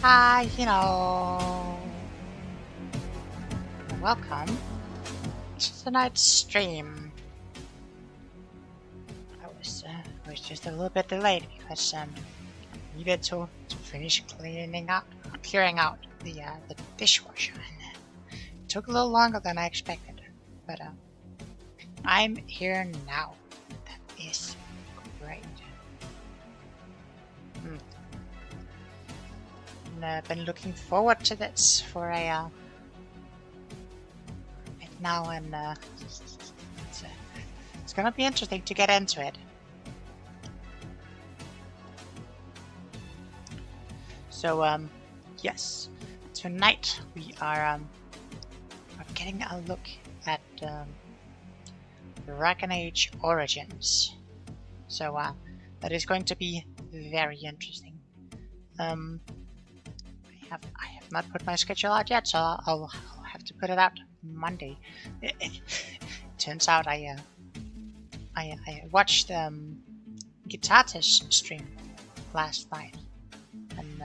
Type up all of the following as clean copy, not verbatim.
Hi, welcome to tonight's stream. I was just a little bit delayed because needed to finish clearing out the dishwasher, and it took a little longer than I expected. But I'm here now. That is great. I've been looking forward to this for a bit now, and it's gonna be interesting to get into it. So yes, tonight we are getting a look at Dragonaid Origins. So that is going to be very interesting. I have not put my schedule out yet, so I'll have to put it out Monday. It turns out I watched Guitar Test stream last night, and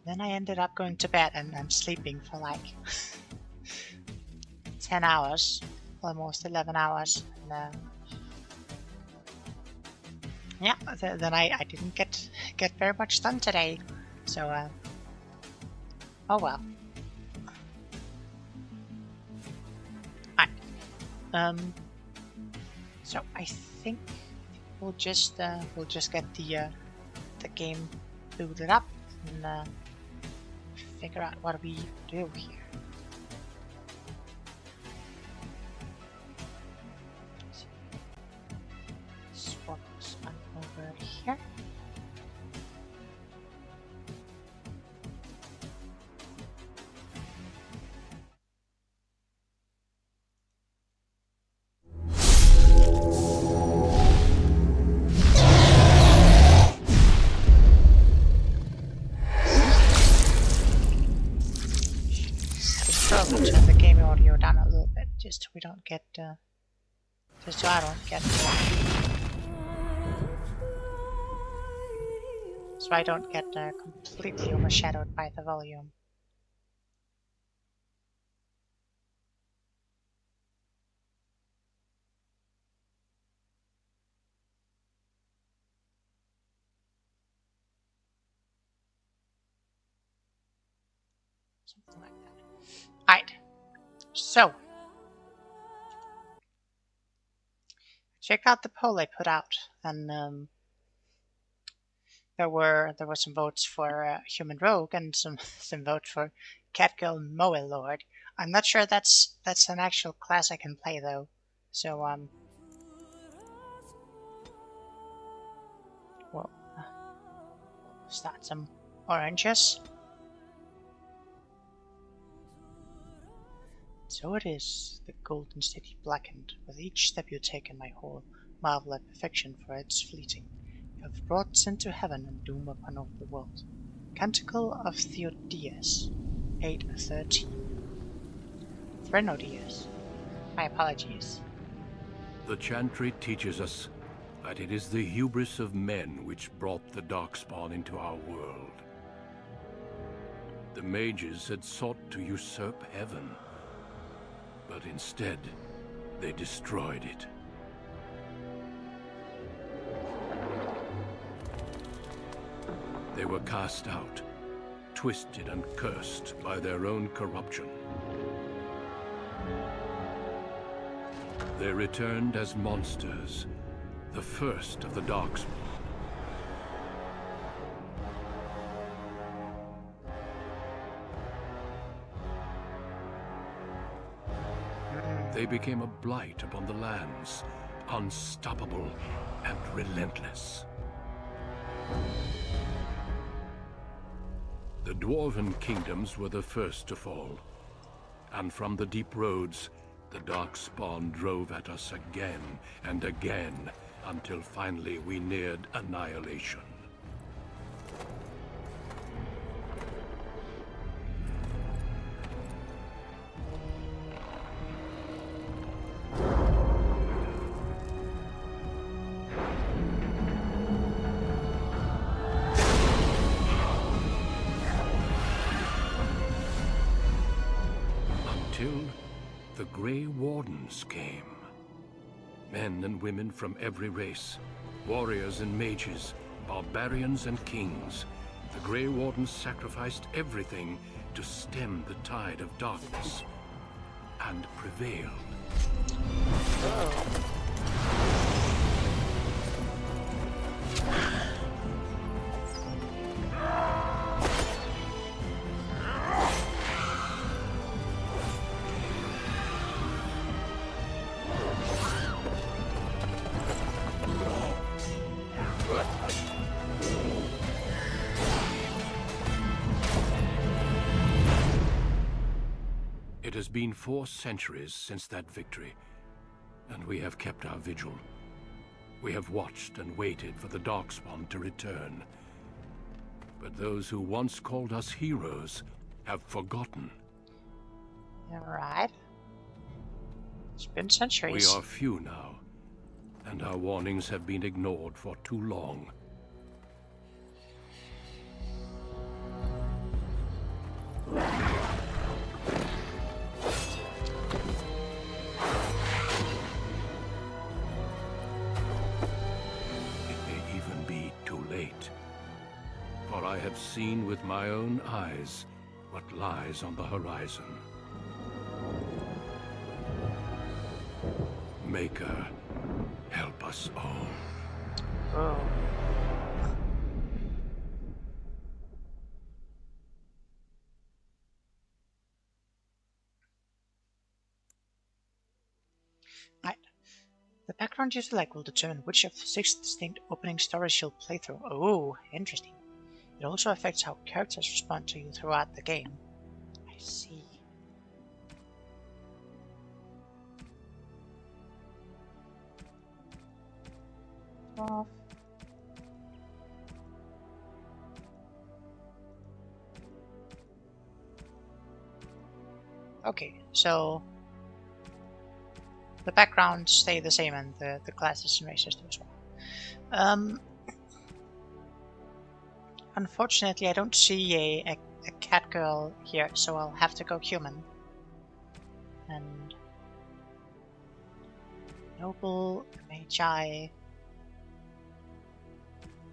then I ended up going to bed and sleeping for like 10 hours, almost 11 hours. And, yeah, then I didn't get very much done today. So, oh well. Alright. So I think we'll just get the game booted up and figure out what we do here. Swap this one over here. Turn the game audio down a little bit, just so we don't get, just so I don't get, completely overshadowed by the volume. Something like that. Alright, so check out the poll I put out, and there were some votes for Human Rogue and some votes for Catgirl Moe Lord. I'm not sure that's an actual class I can play though, so we'll start some oranges. So it is, the golden city blackened. With each step you take in my hall, marvel at perfection for its fleeting. You have brought sin to heaven and doom upon all the world. Canticle of Theodias, 8:13. Threnodias. My apologies. The chantry teaches us that it is the hubris of men which brought the Darkspawn into our world. The mages had sought to usurp heaven, but instead, they destroyed it. They were cast out, twisted and cursed by their own corruption. They returned as monsters, the first of the Darkspawn. They became a blight upon the lands, unstoppable and relentless. The Dwarven kingdoms were the first to fall, and from the deep roads, the Darkspawn drove at us again and again, until finally we neared annihilation. Until the Grey Wardens came. Men and women from every race, warriors and mages, barbarians and kings. The Grey Wardens sacrificed everything to stem the tide of darkness, and prevailed. Oh. It has been 4 centuries since that victory, and we have kept our vigil. We have watched and waited for the Darkspawn to return. But those who once called us heroes have forgotten. Alright. It's been centuries. We are few now, and our warnings have been ignored for too long. For I have seen with my own eyes what lies on the horizon. Maker, help us all. Oh. Right. The background you select will determine which of 6 distinct opening stories you'll play through. Oh, interesting. It also affects how characters respond to you throughout the game. I see. Off. Okay, so the backgrounds stay the same and the classes and races do as well. Unfortunately, I don't see a cat girl here, so I'll have to go human. And noble, magi.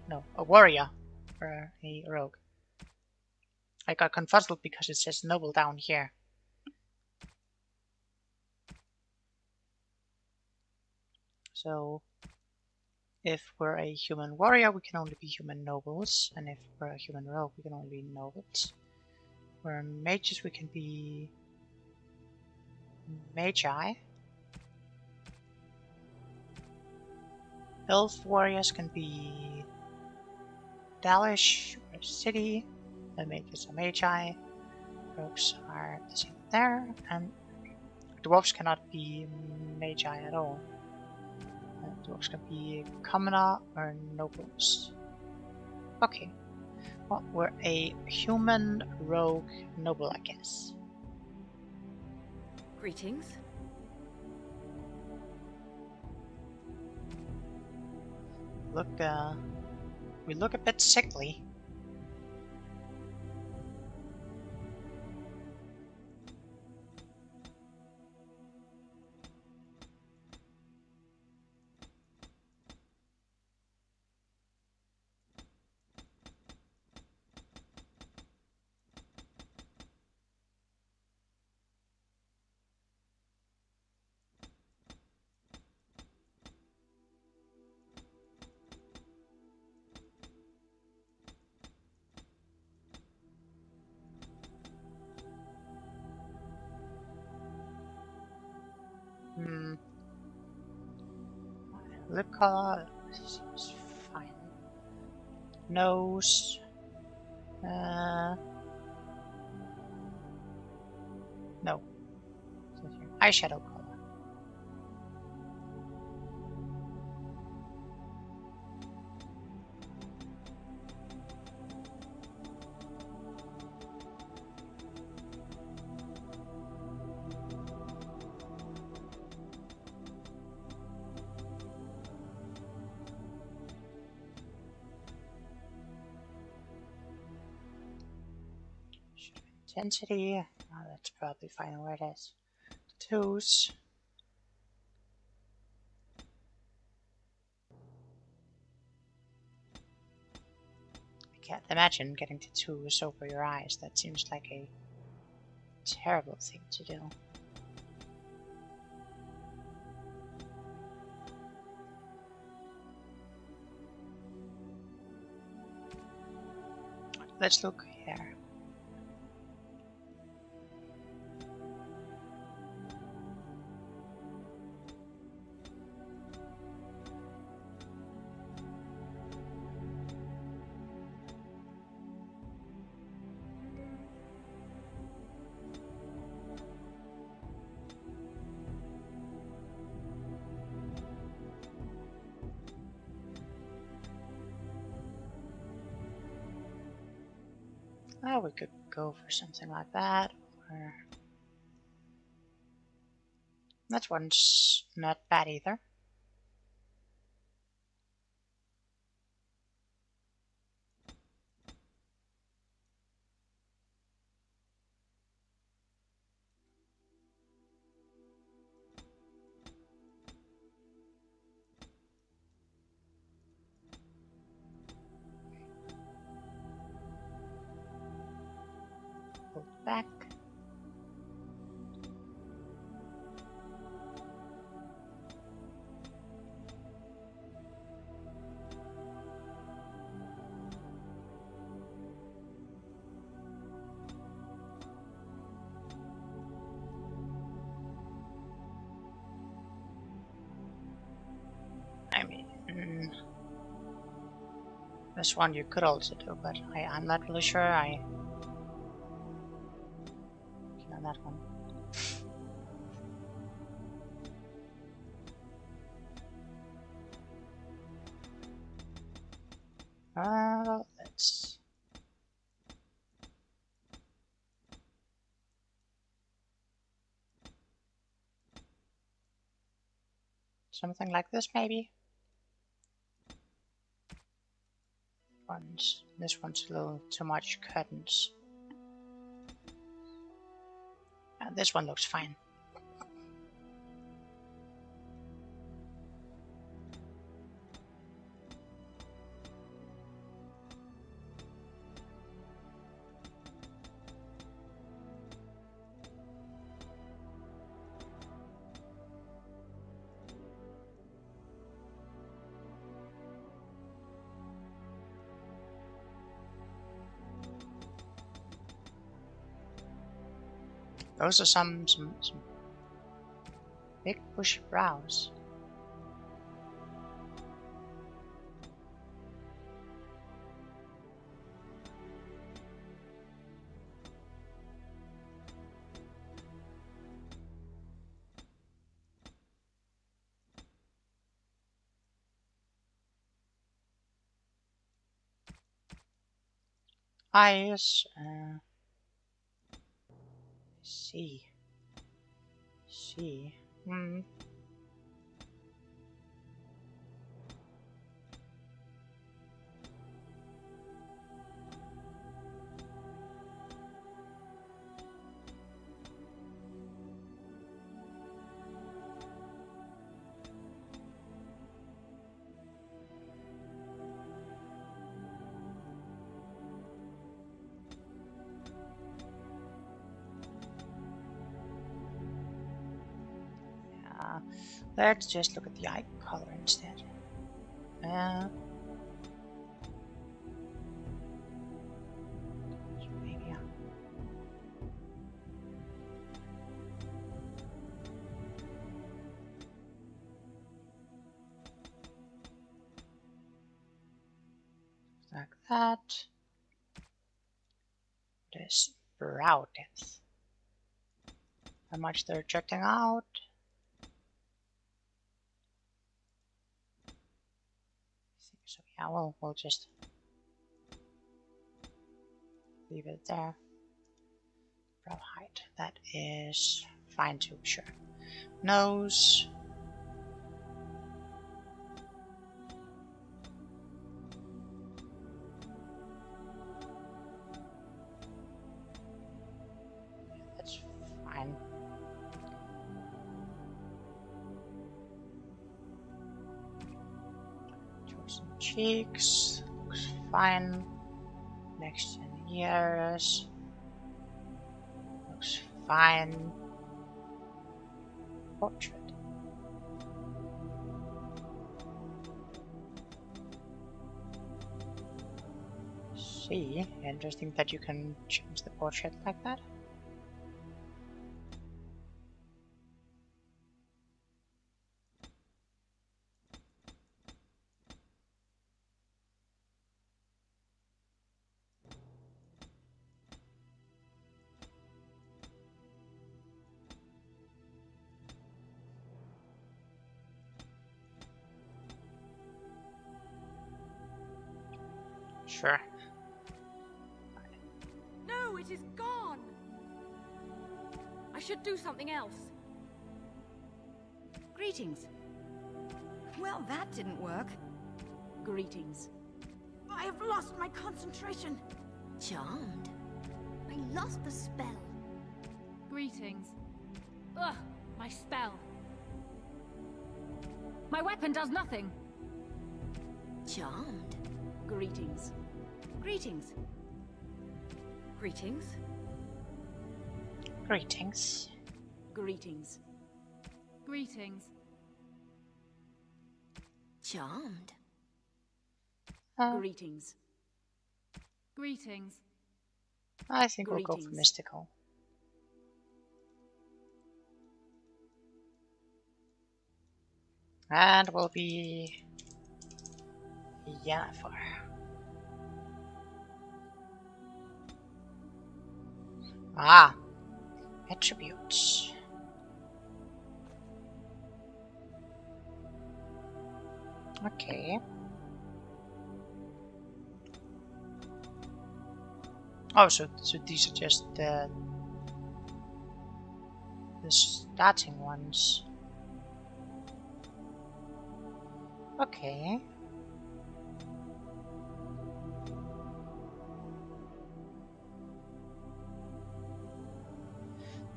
No, a warrior or a rogue. I got confuzzled because it says noble down here. So if we're a human warrior, we can only be human nobles, and if we're a human rogue, we can only be nobles. If we're mages, we can be magi. Elf warriors can be Dalish or city. The mages are magi. Rogues are the same there, and dwarves cannot be magi at all. Dwarves can be commoner or nobles. Okay. Well, we're a human rogue noble, I guess. Greetings. Look, we look a bit sickly. Lip color seems fine. Nose. No. Eyeshadow color. Intensity, Let's probably find where it is. Toes. I can't imagine getting tattoos over your eyes. That seems like a terrible thing to do. Let's look here. Oh, we could go for something like that, or that one's not bad either. Hold back. I mean, this one you could also do, but I'm not really sure I can on that one. Let's something like this maybe. This one's a little too much curtains. And this one looks fine. Those are some big bushy brows. Eyes. See. Let's just look at the eye color instead. So maybe like that. This brow depth. How much they're projecting out. So yeah, we'll just leave it there. Brow height. That is fine too, sure. Nose. That's Cheeks looks fine. Next in ears looks fine. Portrait. See, interesting that you can change the portrait like that. Sure. No, it is gone! I should do something else. Greetings. Well, that didn't work. Greetings. I have lost my concentration. Charmed. I lost the spell. Greetings. Ugh, my spell. My weapon does nothing. Charmed. Greetings. Greetings. Greetings. Greetings. Greetings. Greetings. Charmed. Greetings. Greetings. I think we'll go for Greetings. mystical. And we'll be Yennefer. Ah, attributes. Okay. Oh, so these are just the starting ones. Okay.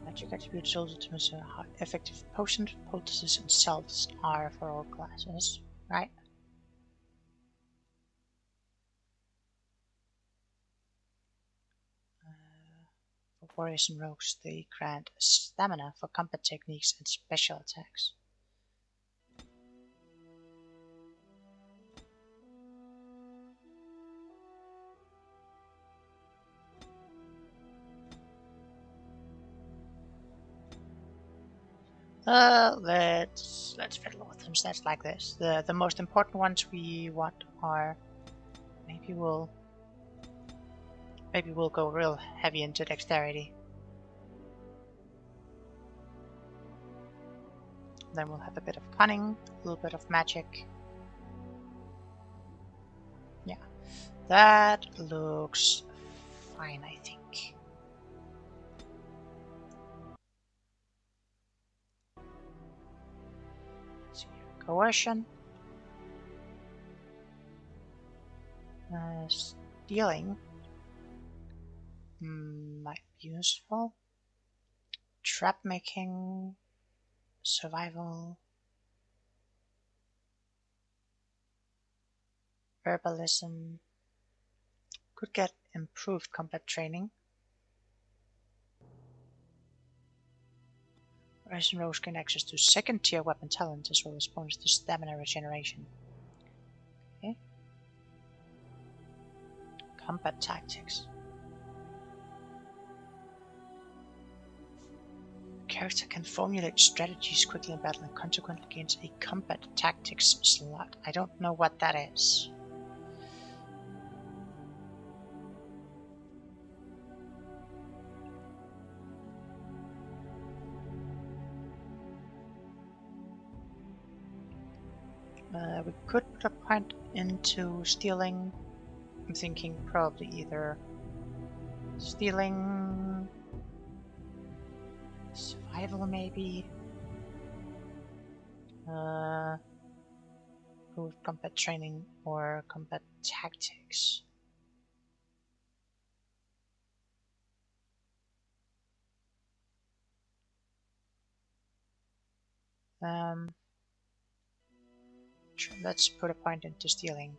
Magic attributes also demonstrate how effective potions, poultices, and salves are for all classes, right? For warriors and rogues, they grant stamina for combat techniques and special attacks. Let's fiddle with some stats like this. The most important ones we want are maybe we'll go real heavy into dexterity. Then we'll have a bit of cunning, a little bit of magic. Yeah, that looks fine, I think. Coercion. Stealing might be useful. Trap making. Survival. Herbalism. Could get improved combat training. Rise and Rogues gain access to second tier weapon talent as well as bonus to stamina regeneration. Okay. Combat tactics. Character can formulate strategies quickly in battle and consequently gains a combat tactics slot. I don't know what that is. We could put a point into stealing. I'm thinking probably either stealing, survival maybe, improved combat training or combat tactics. Sure, let's put a point into stealing.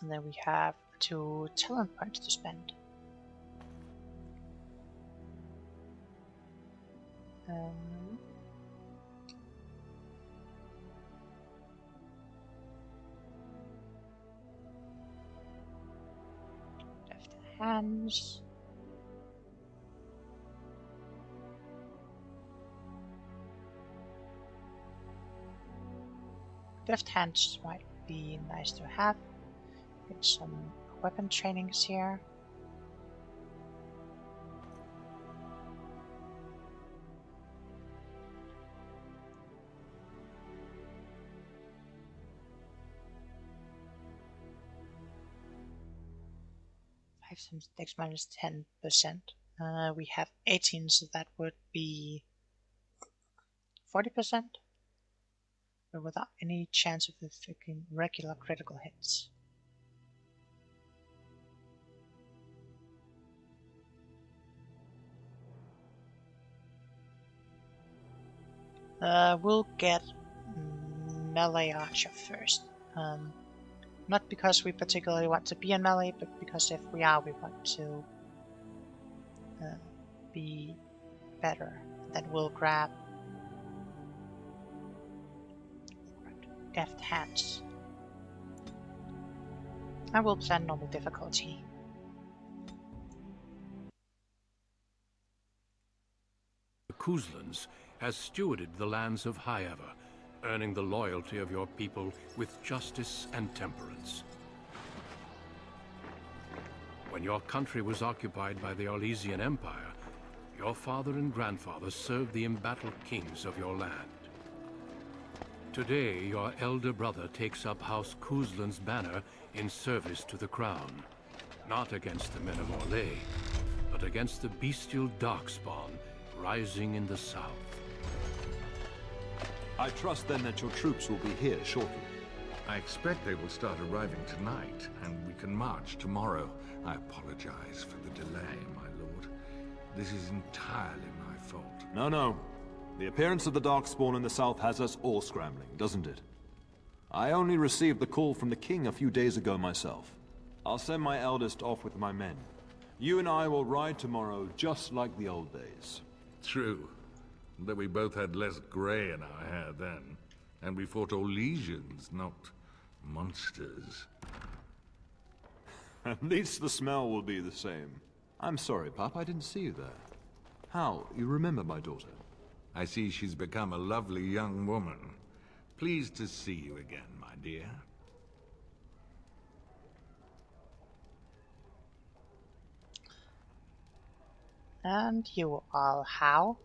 And then we have 2 talent points to spend. Left hands. Left hands might be nice to have. Get some weapon trainings here. Dex minus 10%. We have 18, so that would be 40%. But without any chance of inflicting regular critical hits. We'll get melee archer first. Not because we particularly want to be in melee, but because if we are, we want to be better. Then we'll grab deft hands. I will plan normal difficulty. The Kuzlans has stewarded the lands of Highever, earning the loyalty of your people with justice and temperance. When your country was occupied by the Orlesian Empire, your father and grandfather served the embattled kings of your land. Today, your elder brother takes up House Kuzlan's banner in service to the crown, not against the men of Orlais, but against the bestial darkspawn rising in the south. I trust then that your troops will be here shortly. I expect they will start arriving tonight, and we can march tomorrow. I apologize for the delay, my lord. This is entirely my fault. No. The appearance of the Darkspawn in the south has us all scrambling, doesn't it? I only received the call from the king a few days ago myself. I'll send my eldest off with my men. You and I will ride tomorrow just like the old days. True. Though we both had less grey in our hair then. And we fought Orlesians, not monsters. At least the smell will be the same. I'm sorry, Pop, I didn't see you there. How? You remember my daughter? I see she's become a lovely young woman. Pleased to see you again, my dear. And you all how?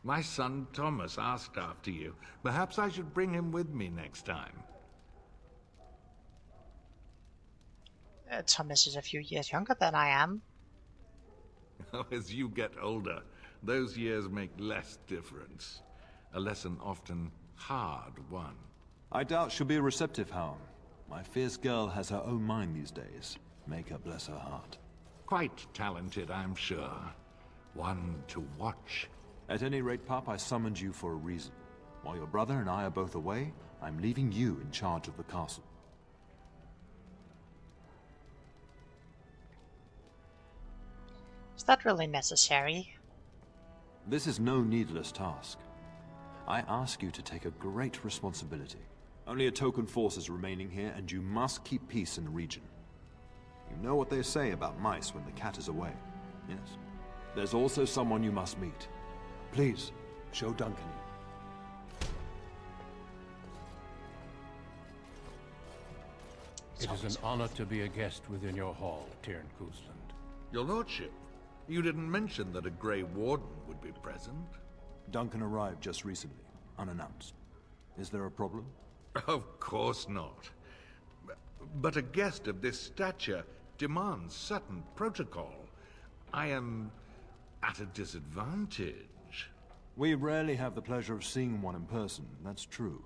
My son Thomas asked after you. Perhaps I should bring him with me next time. Thomas is a few years younger than I am. As you get older, those years make less difference. A lesson often hard won. I doubt she'll be receptive, How. My fierce girl has her own mind these days. Make her bless her heart. Quite talented, I'm sure. One to watch. At any rate, Pop, I summoned you for a reason. While your brother and I are both away, I'm leaving you in charge of the castle. Is that really necessary? This is no needless task. I ask you to take a great responsibility. Only a token force is remaining here, and you must keep peace in the region. You know what they say about mice when the cat is away. Yes. There's also someone you must meet. Please, show Duncan. It is an honor to be a guest within your hall, Tyrn Kuzland. Your lordship, you didn't mention that a Grey Warden would be present. Duncan arrived just recently, unannounced. Is there a problem? Of course not. But a guest of this stature demands certain protocol. I am at a disadvantage. We rarely have the pleasure of seeing one in person, that's true.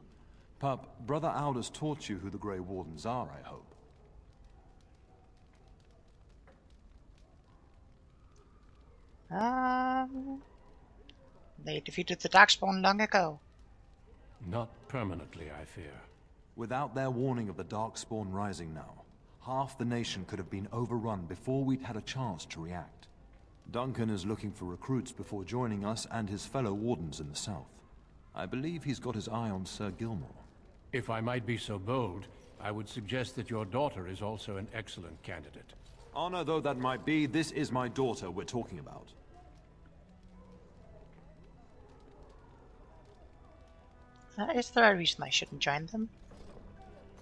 Pup, Brother Aldous taught you who the Grey Wardens are, I hope. They defeated the Darkspawn long ago. Not permanently, I fear. Without their warning of the Darkspawn rising now, half the nation could have been overrun before we'd had a chance to react. Duncan is looking for recruits before joining us and his fellow wardens in the south. I believe he's got his eye on Sir Gilmore. If I might be so bold, I would suggest that your daughter is also an excellent candidate. Honor though that might be, this is my daughter we're talking about. Is there a reason I shouldn't join them?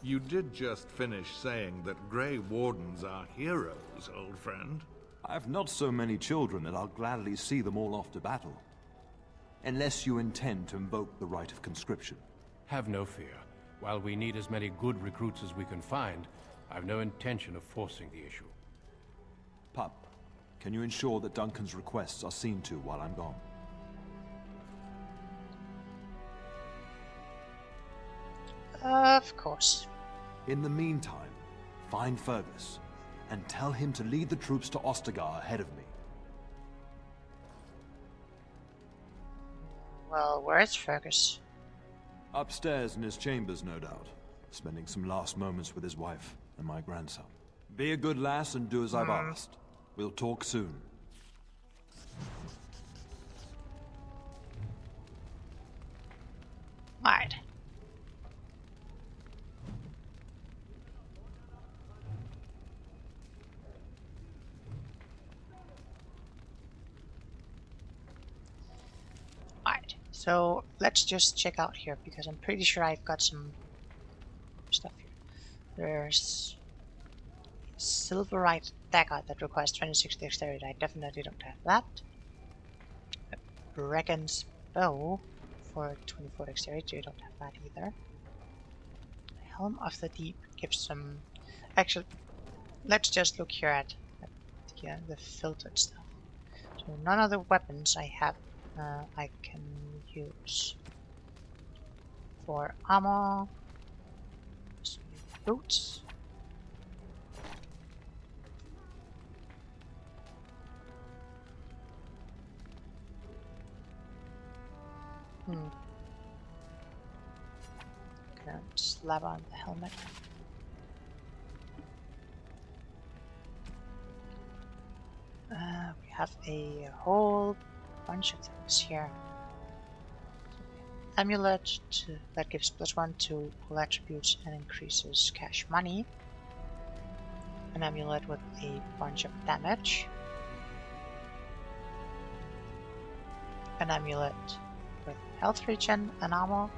You did just finish saying that Grey Wardens are heroes, old friend. I have not so many children that I'll gladly see them all off to battle. Unless you intend to invoke the right of conscription. Have no fear. While we need as many good recruits as we can find, I've no intention of forcing the issue. Pup, can you ensure that Duncan's requests are seen to while I'm gone? Of course. In the meantime, find Fergus, and tell him to lead the troops to Ostagar ahead of me. Well, where's Fergus? Upstairs in his chambers, no doubt, spending some last moments with his wife and my grandson. Be a good lass and do as I've asked. We'll talk soon. Right. Right, so let's just check out here because I'm pretty sure I've got some stuff here. There's a silverite dagger that requires 26 dexterity. I definitely don't have that. A Bracken's bow for 24 dexterity. I don't have that either. Helm of the Deep gives some. Actually, let's just look here at the filtered stuff. So none of the weapons I have I can use. For armor, boots. Gonna slap on the helmet. We have a whole bunch of things here. Amulet that gives +1 to all attributes and increases cash money. An amulet with a bunch of damage. An amulet with health regen and armor.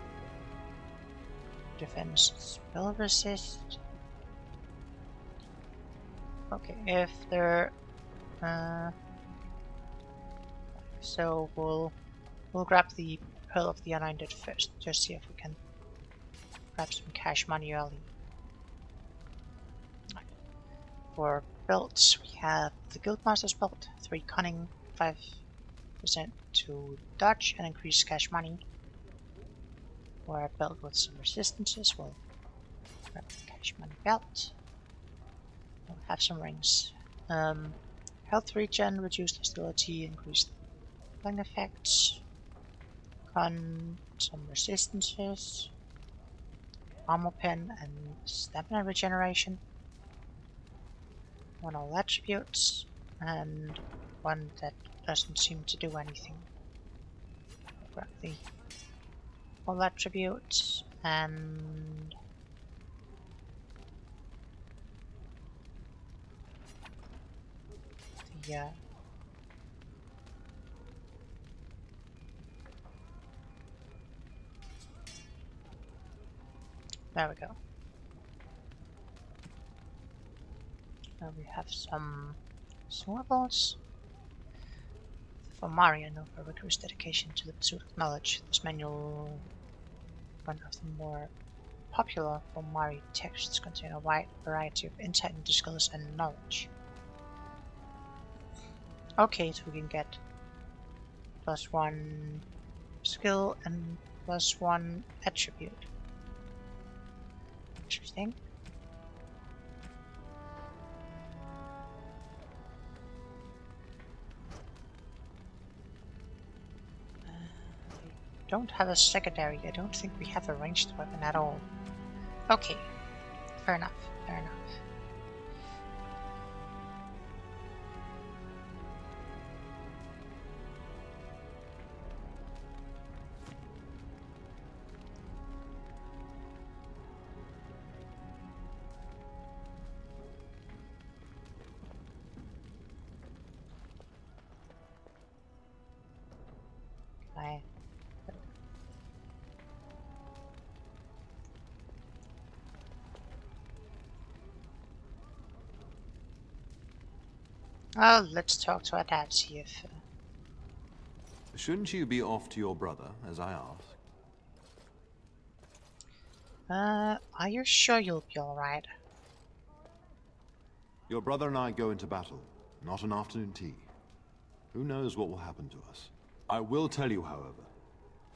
Defense spell resist. Okay, if they're so we'll grab the Pearl of the Anointed first, just see if we can grab some cash money early. For belts, we have the Guildmaster's belt, 3 cunning, 5% to dodge and increase cash money. For a belt with some resistances, we'll grab the cash money belt. We'll have some rings. Health regen, reduced hostility, increased flank effects. Gun, some resistances. Armor pen and stamina regeneration. 1 all attributes, and 1 that doesn't seem to do anything. I'll grab the all attributes and the there we go. Now we have some swapples. For Marion, over recruits dedication to the pursuit of knowledge. This manual, one of the more popular for Mari texts, contain a wide variety of insight into skills and knowledge. Okay, so we can get +1 skill and +1 attribute. Interesting. Don't have a secondary. I don't think we have a ranged weapon at all. Okay. Fair enough. Fair enough. I... Well, let's talk to our dad, see if... Shouldn't you be off to your brother, as I asked? Are you sure you'll be alright? Your brother and I go into battle, not an afternoon tea. Who knows what will happen to us? I will tell you, however,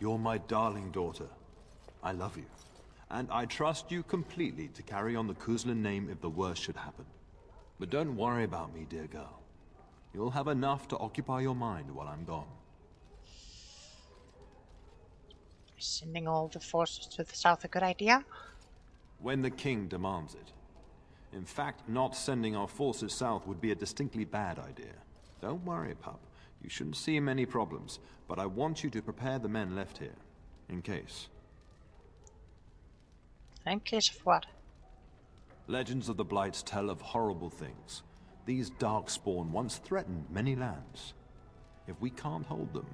you're my darling daughter. I love you, and I trust you completely to carry on the Kuzlin name if the worst should happen. But don't worry about me, dear girl. You'll have enough to occupy your mind while I'm gone. Is sending all the forces to the south a good idea? When the king demands it. In fact, not sending our forces south would be a distinctly bad idea. Don't worry, pup. You shouldn't see many problems, but I want you to prepare the men left here, in case. In case of what? Legends of the Blights tell of horrible things. These Darkspawn once threatened many lands. If we can't hold them,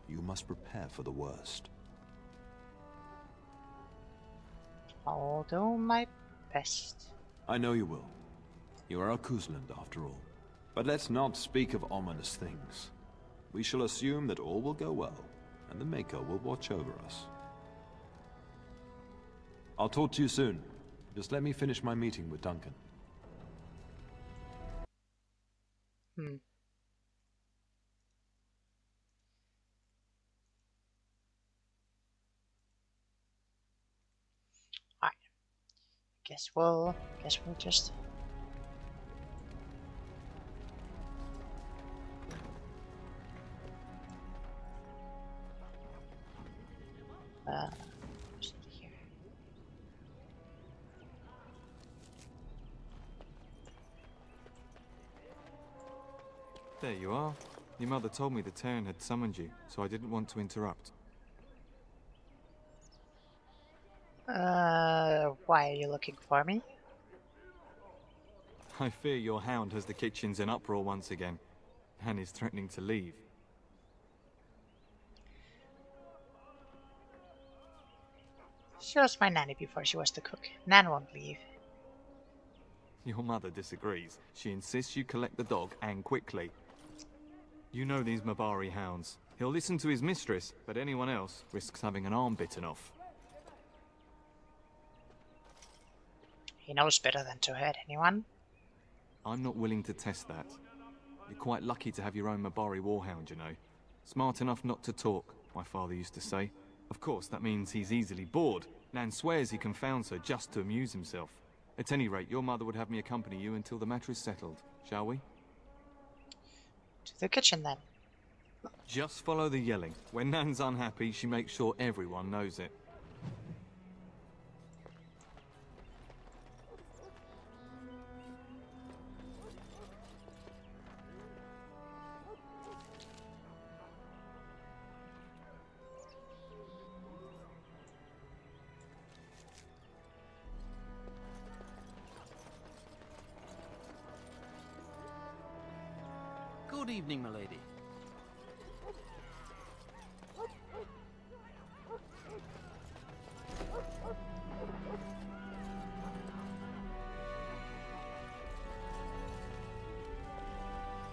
you must prepare for the worst. I'll do my best. I know you will. You are a Kuzland, after all. But let's not speak of ominous things. We shall assume that all will go well, and the Maker will watch over us. I'll talk to you soon. Just let me finish my meeting with Duncan. Alright. Guess we'll just just here. There you are. Your mother told me the Terran had summoned you, so I didn't want to interrupt. Why are you looking for me? I fear your hound has the kitchens in uproar once again, and is threatening to leave. She was my nanny before she was the cook. Nan won't leave. Your mother disagrees. She insists you collect the dog, and quickly. You know these Mabari hounds. He'll listen to his mistress, but anyone else risks having an arm bitten off. He knows better than to hurt anyone. I'm not willing to test that. You're quite lucky to have your own Mabari warhound, you know. Smart enough not to talk, my father used to say. Of course, that means he's easily bored. Nan swears he confounds her just to amuse himself. At any rate, your mother would have me accompany you until the matter is settled, shall we? To the kitchen then. Just follow the yelling. When Nan's unhappy, she makes sure everyone knows it. Good evening, milady.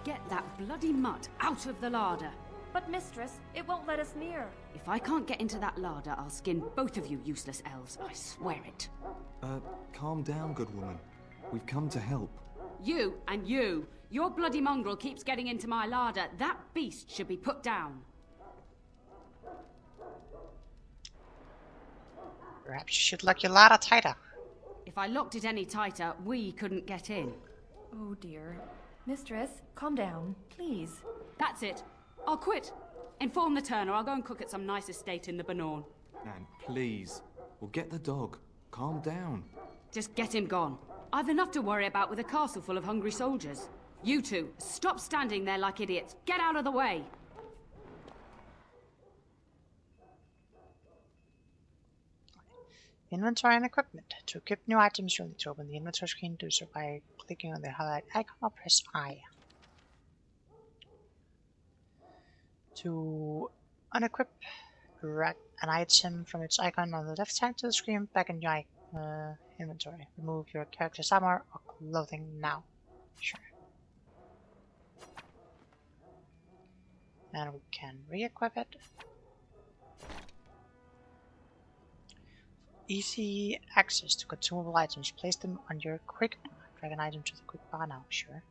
Get that bloody mutt out of the larder. But mistress, it won't let us near. If I can't get into that larder, I'll skin both of you useless elves. I swear it. Calm down, good woman. We've come to help. You and you. Your bloody mongrel keeps getting into my larder. That beast should be put down. Perhaps you should lock your ladder tighter. If I locked it any tighter, we couldn't get in. Oh dear. Mistress, calm down, please. That's it. I'll quit. Inform the Turner. I'll go and cook at some nice estate in the Banorn. Nan, please. We'll get the dog. calm down. Just get him gone. I've enough to worry about with a castle full of hungry soldiers. You two, stop standing there like idiots. Get out of the way. Inventory and equipment. To equip new items, you'll need to open the inventory screen. Do so by clicking on the highlight icon or press I. To unequip, drag an item from its icon on the left side to the screen back in your inventory. Remove your character's armor or clothing now. Sure. And we can re-equip it. Easy access to consumable items. Place them on your quick bar. Drag an item to the quick bar now. Sure.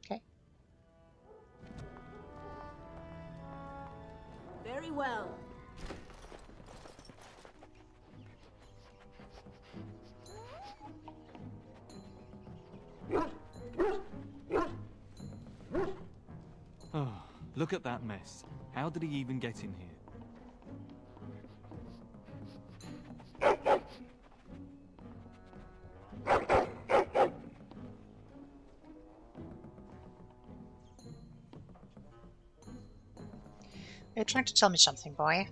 Okay. Very well. Oh, look at that mess. How did he even get in here? You're trying to tell me something, boy.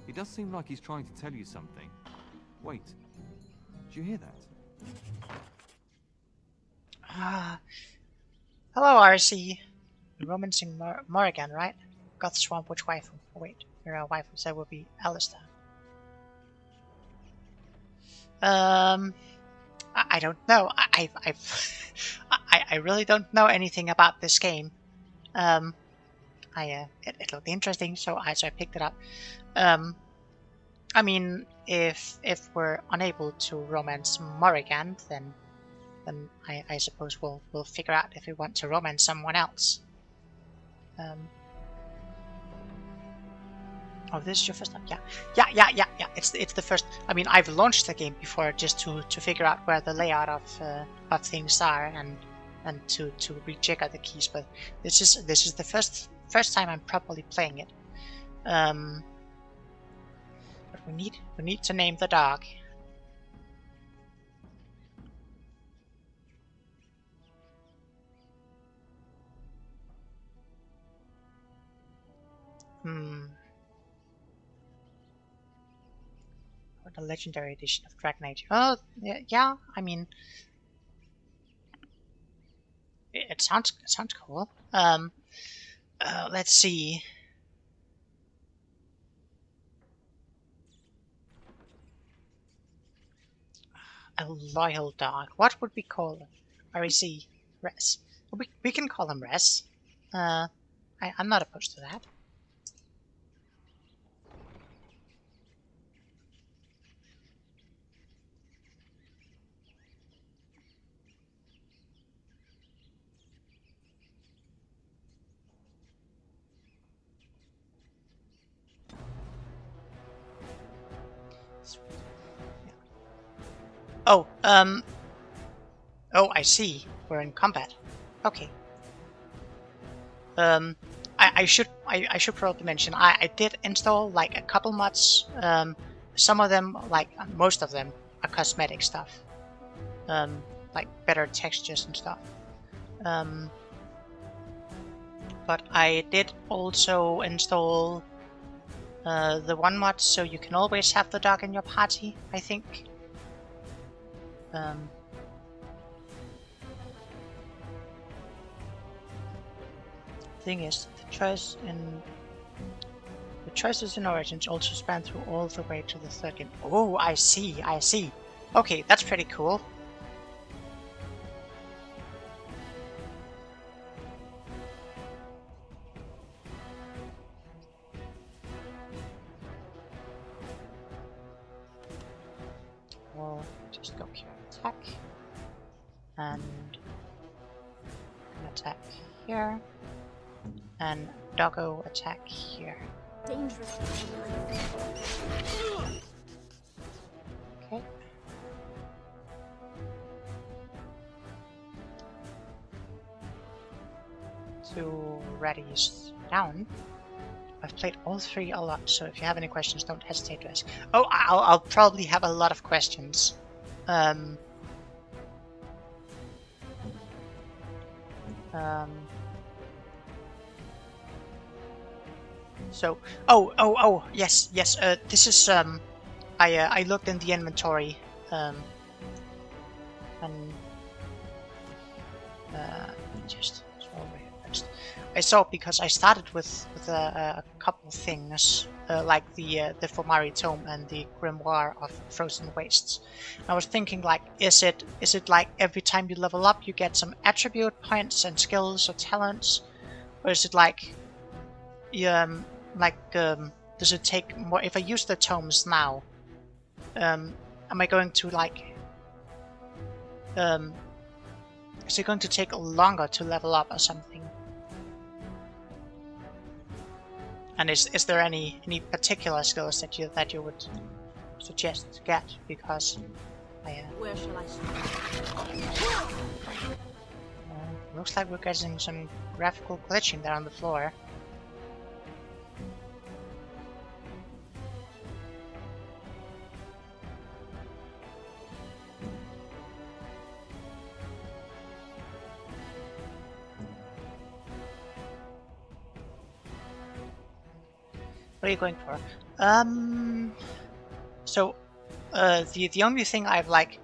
It does seem like he's trying to tell you something. Wait, did you hear that? Hello, RC. Romancing Morrigan, right? Got the Swamp Witch waifu. Oh, wait, your waifu said would be Alistair. I don't know. I really don't know anything about this game. It looked interesting, so I picked it up. I mean, if we're unable to romance Morrigan, then I suppose we'll figure out if we want to romance someone else. Oh, this is your first time? Yeah. It's the first. I mean, I've launched the game before just to figure out where the layout of things are and to rejigger the keys. But this is the first time I'm properly playing it. But we need to name the dog. Or the legendary edition of Dragonaid. Oh, yeah. I mean, it sounds cool. Let's see. A loyal dog. What would we call him? REC. Res. We can call him Res. I'm not opposed to that. Oh, oh, I see. We're in combat. Okay. I should probably mention I did install like a couple mods. Some of them, like most of them, are cosmetic stuff. Like better textures and stuff. But I did also install the one mod so you can always have the dog in your party, I think. Thing is, the choices in Origins also span through all the way to the third game. Oh, I see. Okay, that's pretty cool. We'll just go here, attack, and attack here. And doggo attack here. Dangerous. Okay. to ready is down. I've played all three a lot, so if you have any questions, don't hesitate to ask. Oh, I'll probably have a lot of questions. So, yes. This is I looked in the inventory, and just over here first. I saw because I started with a couple things like the Fomari Tome and the Grimoire of Frozen Wastes. I was thinking, like, is it like every time you level up you get some attribute points and skills or talents, or is it like does it take more if I use the tomes now? Am I going to like is it going to take longer to level up or something? And is there any particular skills that you would suggest to get? Because Where shall I start? looks like we're getting some graphical glitching there on the floor. What are you going for? So the only thing I've like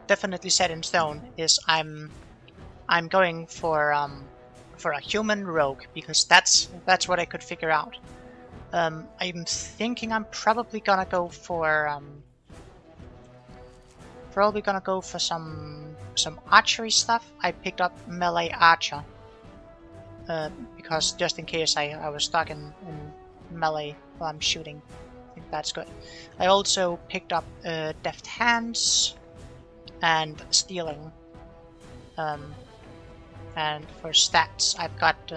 definitely set in stone is I'm going for a human rogue, because that's what I could figure out. I'm thinking I'm probably gonna go for some archery stuff. I picked up melee archer because just in case I was stuck in melee while I'm shooting. I think that's good. I also picked up deft hands and stealing. And for stats, I've got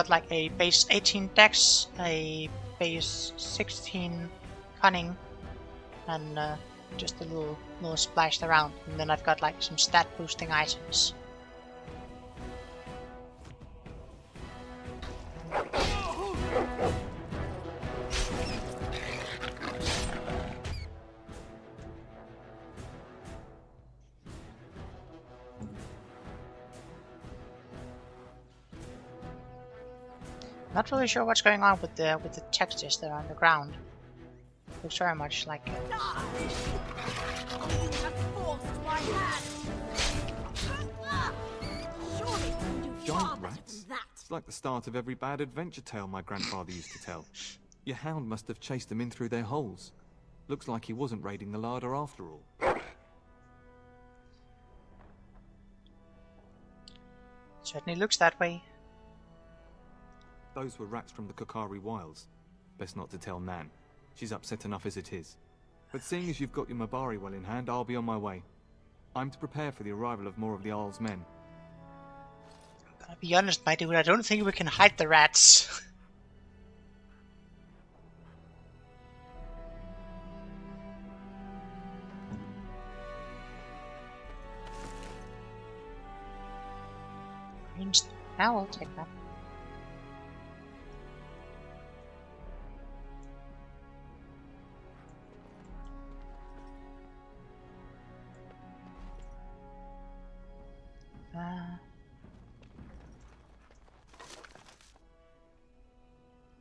like a base 18 dex, a base 16 cunning, and just a little splashed around. And then I've got like some stat boosting items. Not really sure what's going on with the textures that are on the ground. Looks very much like Giant rats? It's like the start of every bad adventure tale my grandfather used to tell. Your hound must have chased them in through their holes. Looks like he wasn't raiding the larder after all. Certainly looks that way. Those were rats from the Kokari Wilds. Best not to tell Nan. She's upset enough as it is. But seeing as you've got your Mabari well in hand, I'll be on my way. I'm to prepare for the arrival of more of the Isle's men. I'm gonna be honest, my dude, I don't think we can hide the rats. Now I'll take that.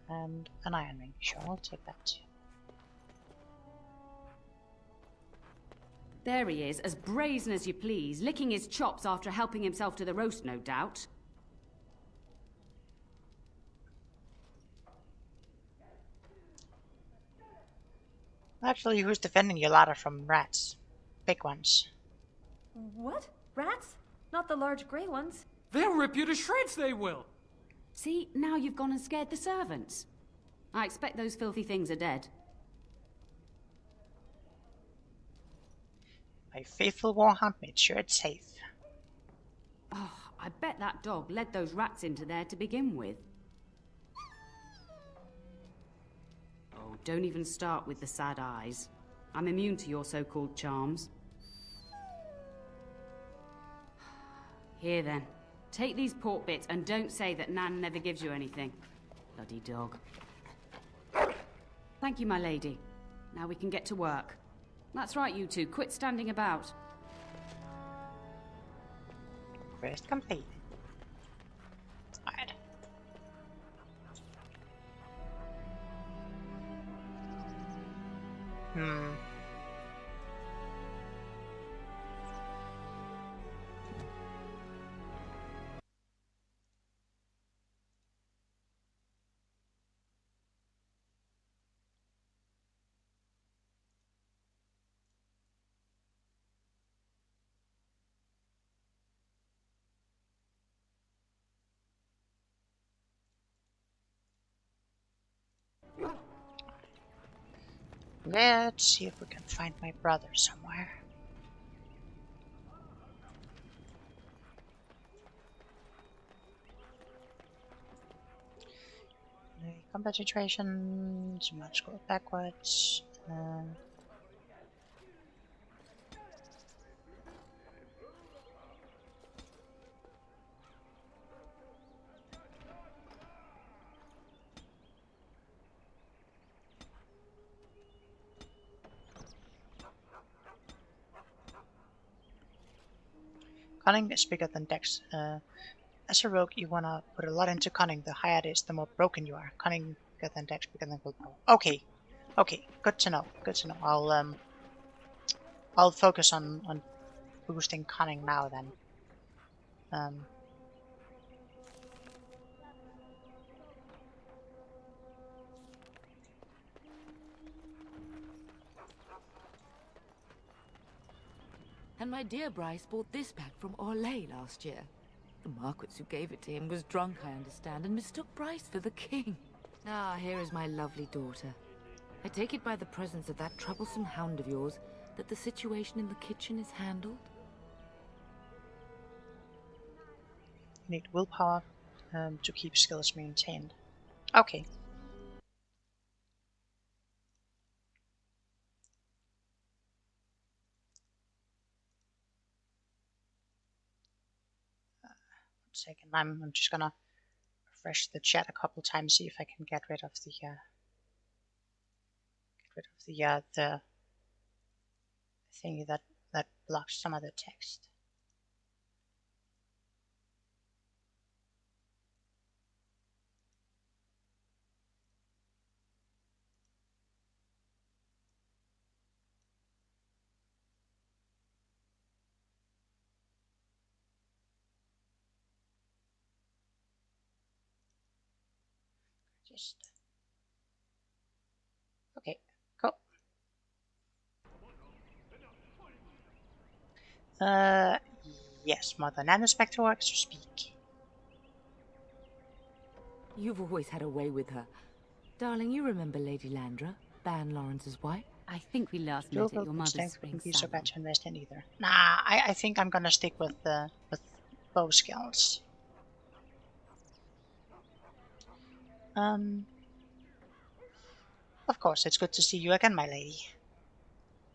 And an iron ring. Sure, I'll take that too. There he is, as brazen as you please, licking his chops after helping himself to the roast, no doubt. Actually, who's defending your ladder from rats? Big ones. What? Rats? Not the large grey ones. They'll rip you to shreds, they will! See, now you've gone and scared the servants. I expect those filthy things are dead. My faithful warhound made sure it's safe. Oh, I bet that dog led those rats into there to begin with. Oh, don't even start with the sad eyes. I'm immune to your so-called charms. Here then, Take these pork bits and don't say that Nan never gives you anything. Bloody dog. Thank you, my lady. Now we can get to work. That's right, you two. Quit standing about. Quest complete. Alright. Let's see if we can find my brother somewhere. The combat situation, so much go backwards. Cunning is bigger than Dex. As a rogue, you wanna put a lot into cunning. The higher it is, the more broken you are. Cunning bigger than Dex, bigger than willpower. Okay, okay, good to know. Good to know. I'll focus on boosting cunning now then. And my dear Bryce bought this back from Orlais last year. The Marquis who gave it to him was drunk, I understand, and mistook Bryce for the king. Ah, here is my lovely daughter. I take it by the presence of that troublesome hound of yours that the situation in the kitchen is handled? Need willpower to keep skills maintained. Okay. Second, I'm just gonna refresh the chat a couple times, see if I can get rid of the thingy that blocks some of the text. Okay, cool. Yes, Mother Nan Spectre works to speak. You've always had a way with her. Darling, you remember Lady Landra, Ban Lawrence's wife? I think we last met at your mother's spring be so salon. bad to invest in either. Nah, I think I'm gonna stick with bow skills. Of course, it's good to see you again, my lady.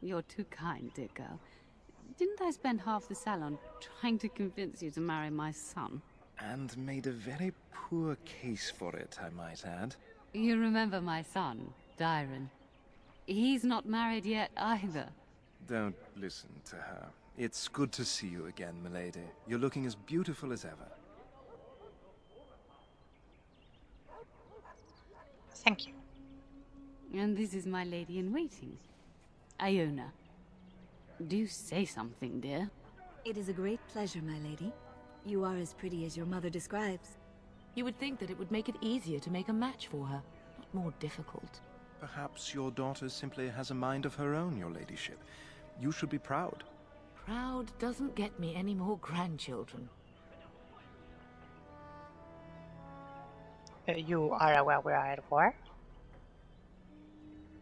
You're too kind, dear girl. Didn't I spend half the salon trying to convince you to marry my son? And made a very poor case for it, I might add. You remember my son, Dyron. He's not married yet either. Don't listen to her. It's good to see you again, milady. You're looking as beautiful as ever. Thank you. And this is my lady-in-waiting, Iona. Do say something, dear. It is a great pleasure, my lady. You are as pretty as your mother describes. You would think that it would make it easier to make a match for her, not more difficult. Perhaps your daughter simply has a mind of her own, your ladyship. You should be proud. Proud doesn't get me any more grandchildren. You are aware we are at war?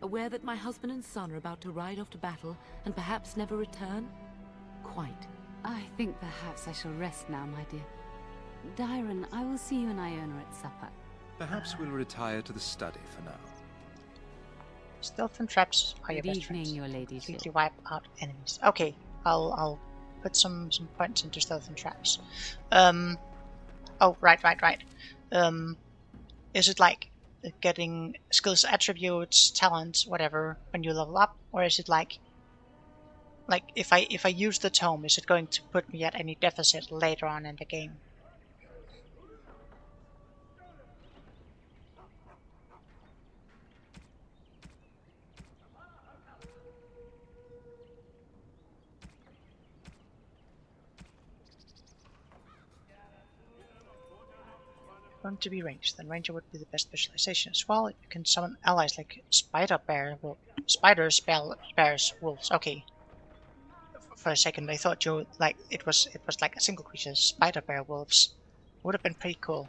Aware that my husband and son are about to ride off to battle and perhaps never return? Quite. I think perhaps I shall rest now, my dear. Dyron, I will see you and Iona at supper. Perhaps we'll retire to the study for now. Stealth and traps are your Good best evening, friends. your ladyship. Completely wipe out enemies. Okay, I'll put some points into stealth and traps. Oh, right. Is it like getting skills, attributes, talents, whatever when you level up, or is it like if I use the tome, is it going to put me at any deficit later on in the game? Going to be ranged, then ranger would be the best specialization as well. You can summon allies like spiders, bears, wolves. Okay. For a second I thought you it was like a single creature. Spider, bear, wolves would have been pretty cool.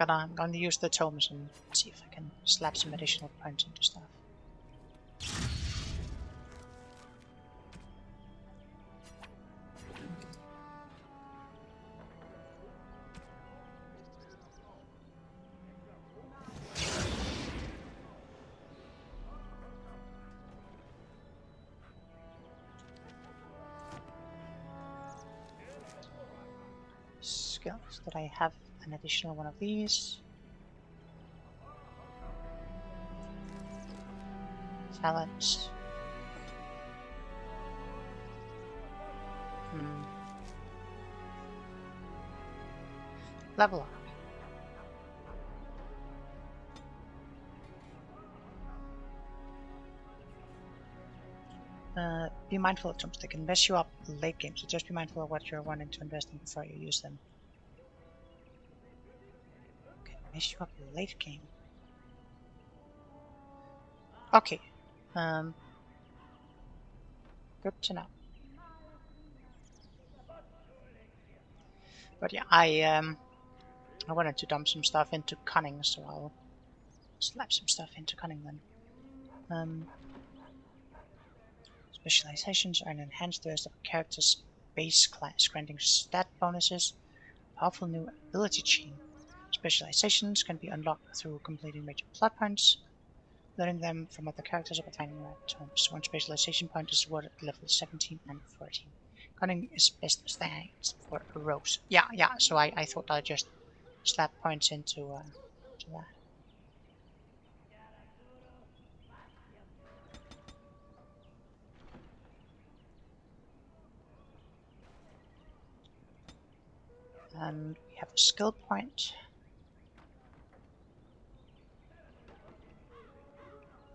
I'm gonna use the tomes and see if I can slap some additional points into stuff. Skills. Did I have an additional one of these? Talents. Level up. Be mindful of terms. They can mess you up late game, so just be mindful of what you're wanting to invest in before you use them. Okay, mess you up late game. Okay. Good to know. But yeah, I wanted to dump some stuff into cunning, so I'll slap some stuff into cunning then. Specializations are an enhanced version of a character's base class, granting stat bonuses, powerful new ability chain. Specializations can be unlocked through completing major plot points, learning them from other characters, or finding right tomes. One specialization point is awarded at level 17 and 14. Cunning is best thanks for a rose. Yeah, so I thought I'd just slap points into that. And we have a skill point.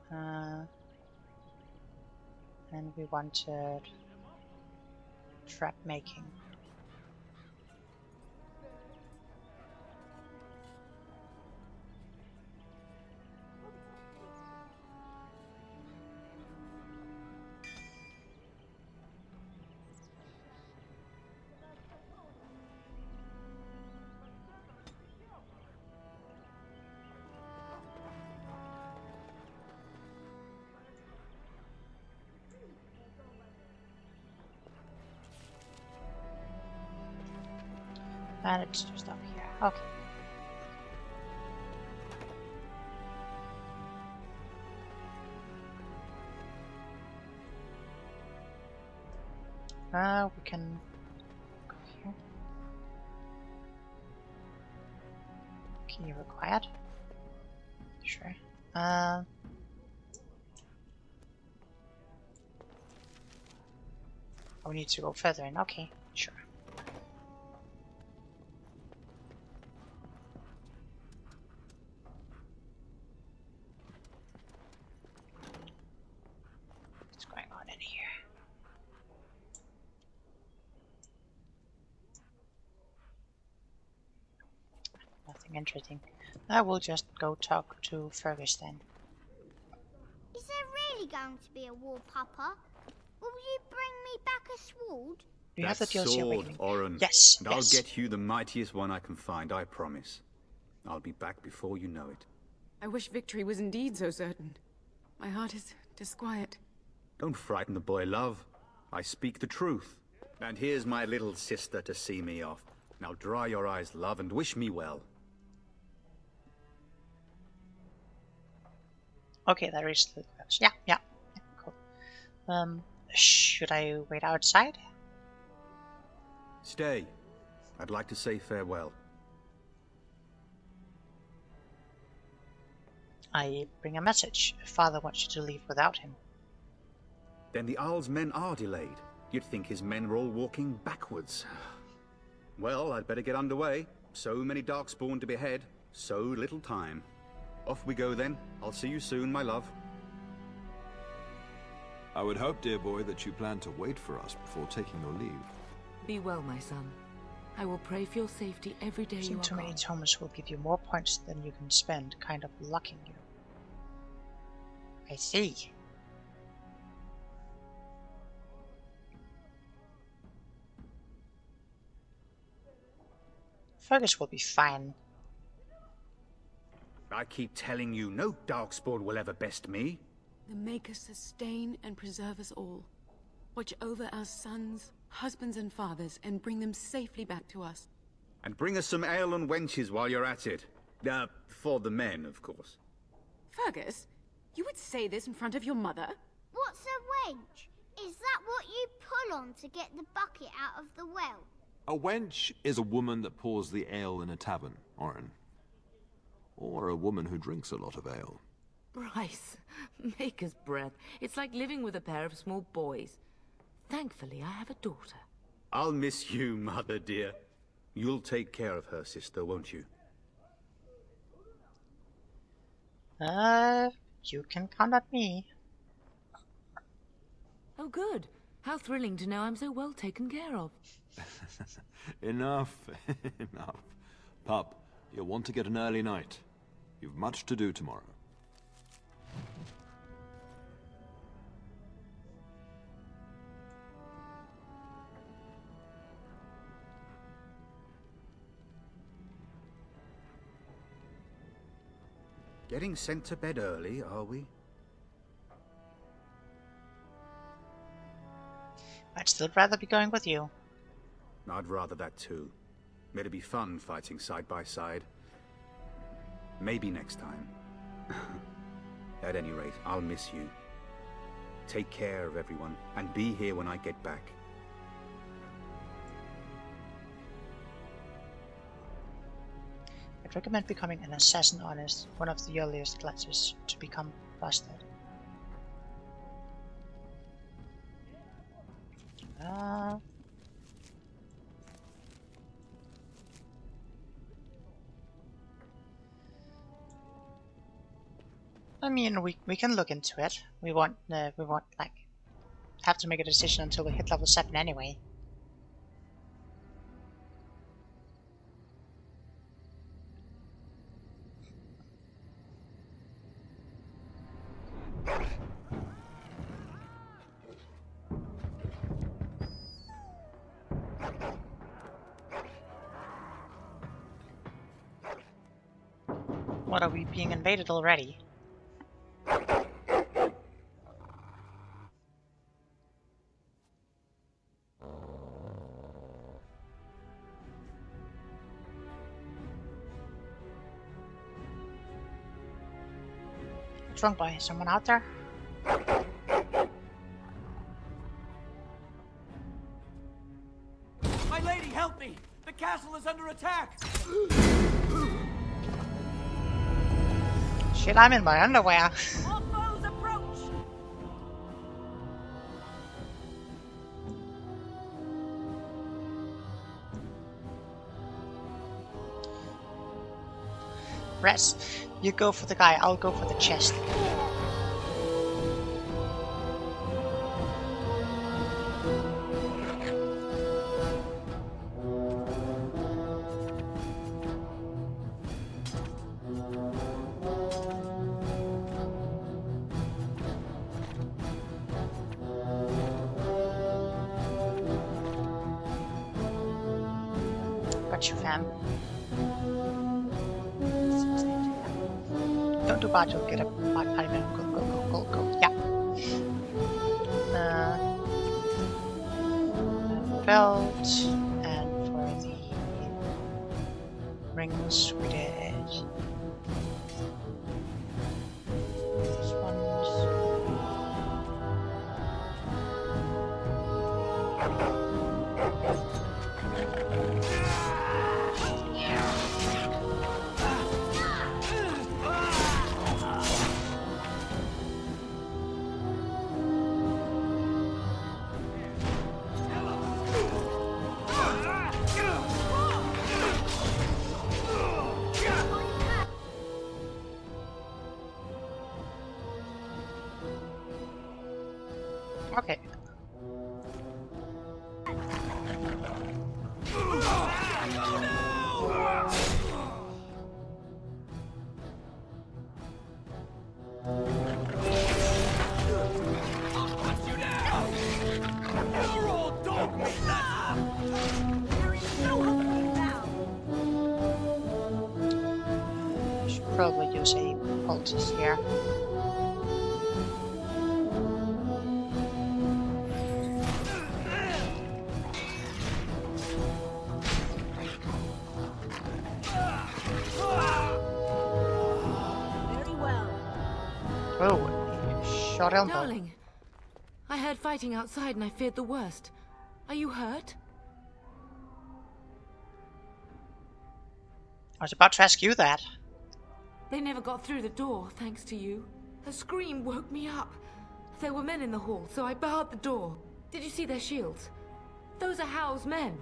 And we wanted trap making. And it's just up here. Okay. We can go here. Key required. Sure. We need to go further in. Okay, sure. What's going on in here? Nothing interesting. I will just go talk to Fergus then. Is there really going to be a war, Papa? Will you bring me back a sword? Do you have the DLC sword, awakening? Oren. Yes, and yes. I'll get you the mightiest one I can find, I promise. I'll be back before you know it. I wish victory was indeed so certain. My heart is disquiet. Don't frighten the boy, love. I speak the truth. And here's my little sister to see me off. Now dry your eyes, love, and wish me well. Okay, that is the close. Yeah, yeah, cool. Should I wait outside? Stay. I'd like to say farewell. I bring a message. Father wants you to leave without him. Then the Owl's men are delayed. You'd think his men were all walking backwards. Well, I'd better get underway. So many Darkspawn to behead, so little time. Off we go then. I'll see you soon, my love. I would hope, dear boy, that you plan to wait for us before taking your leave. Be well, my son. I will pray for your safety every day you are Too many gone. Thomas will give you more points than you can spend, kind of lucking you. I see. Fergus will be fine. I keep telling you, no Darkspawn will ever best me. The Maker sustain and preserve us all. Watch over our sons, husbands and fathers, and bring them safely back to us. And bring us some ale and wenches while you're at it. For the men, of course. Fergus, you would say this in front of your mother? What's a wench? Is that what you pull on to get the bucket out of the well? A wench is a woman that pours the ale in a tavern, Orin. Or a woman who drinks a lot of ale. Bryce, maker's breath. It's like living with a pair of small boys. Thankfully, I have a daughter. I'll miss you, mother dear. You'll take care of her, sister, won't you? You can count on me. Oh, good. How thrilling to know I'm so well taken care of. Enough, enough. Pup, you'll want to get an early night. You've much to do tomorrow. Getting sent to bed early, are we? I'd still rather be going with you. I'd rather that too. It'd be fun fighting side by side. Maybe next time. At any rate, I'll miss you. Take care of everyone, and be here when I get back. I'd recommend becoming an assassin honest, one of the earliest classes to become busted. I mean, we can look into it. We won't like have to make a decision until we hit level 7 anyway. What, are we being invaded already? What's wrong, boy? Someone out there? My lady, help me! The castle is under attack! Shit, I'm in my underwear. More foes approach! Rest. You go for the guy, I'll go for the chest. Got you, fam. Don't do bad, you'll get a bad item. Go. Yeah. Belt, and for the rings we did. Okay. You're all dog meat, Should probably use a poultice here. Very well. Oh, short elbow. Darling, I heard fighting outside and I feared the worst. Are you hurt? I was about to ask you that. They never got through the door, thanks to you. A scream woke me up. There were men in the hall, so I barred the door. Did you see their shields? Those are Howl's men.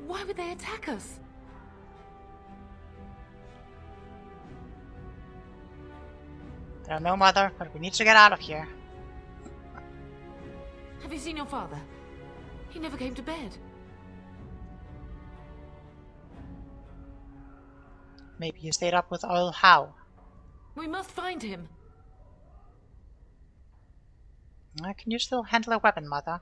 Why would they attack us? I don't know, Mother, but we need to get out of here. Have you seen your father? He never came to bed. Maybe you stayed up with old How. We must find him. Can you still handle a weapon, Mother?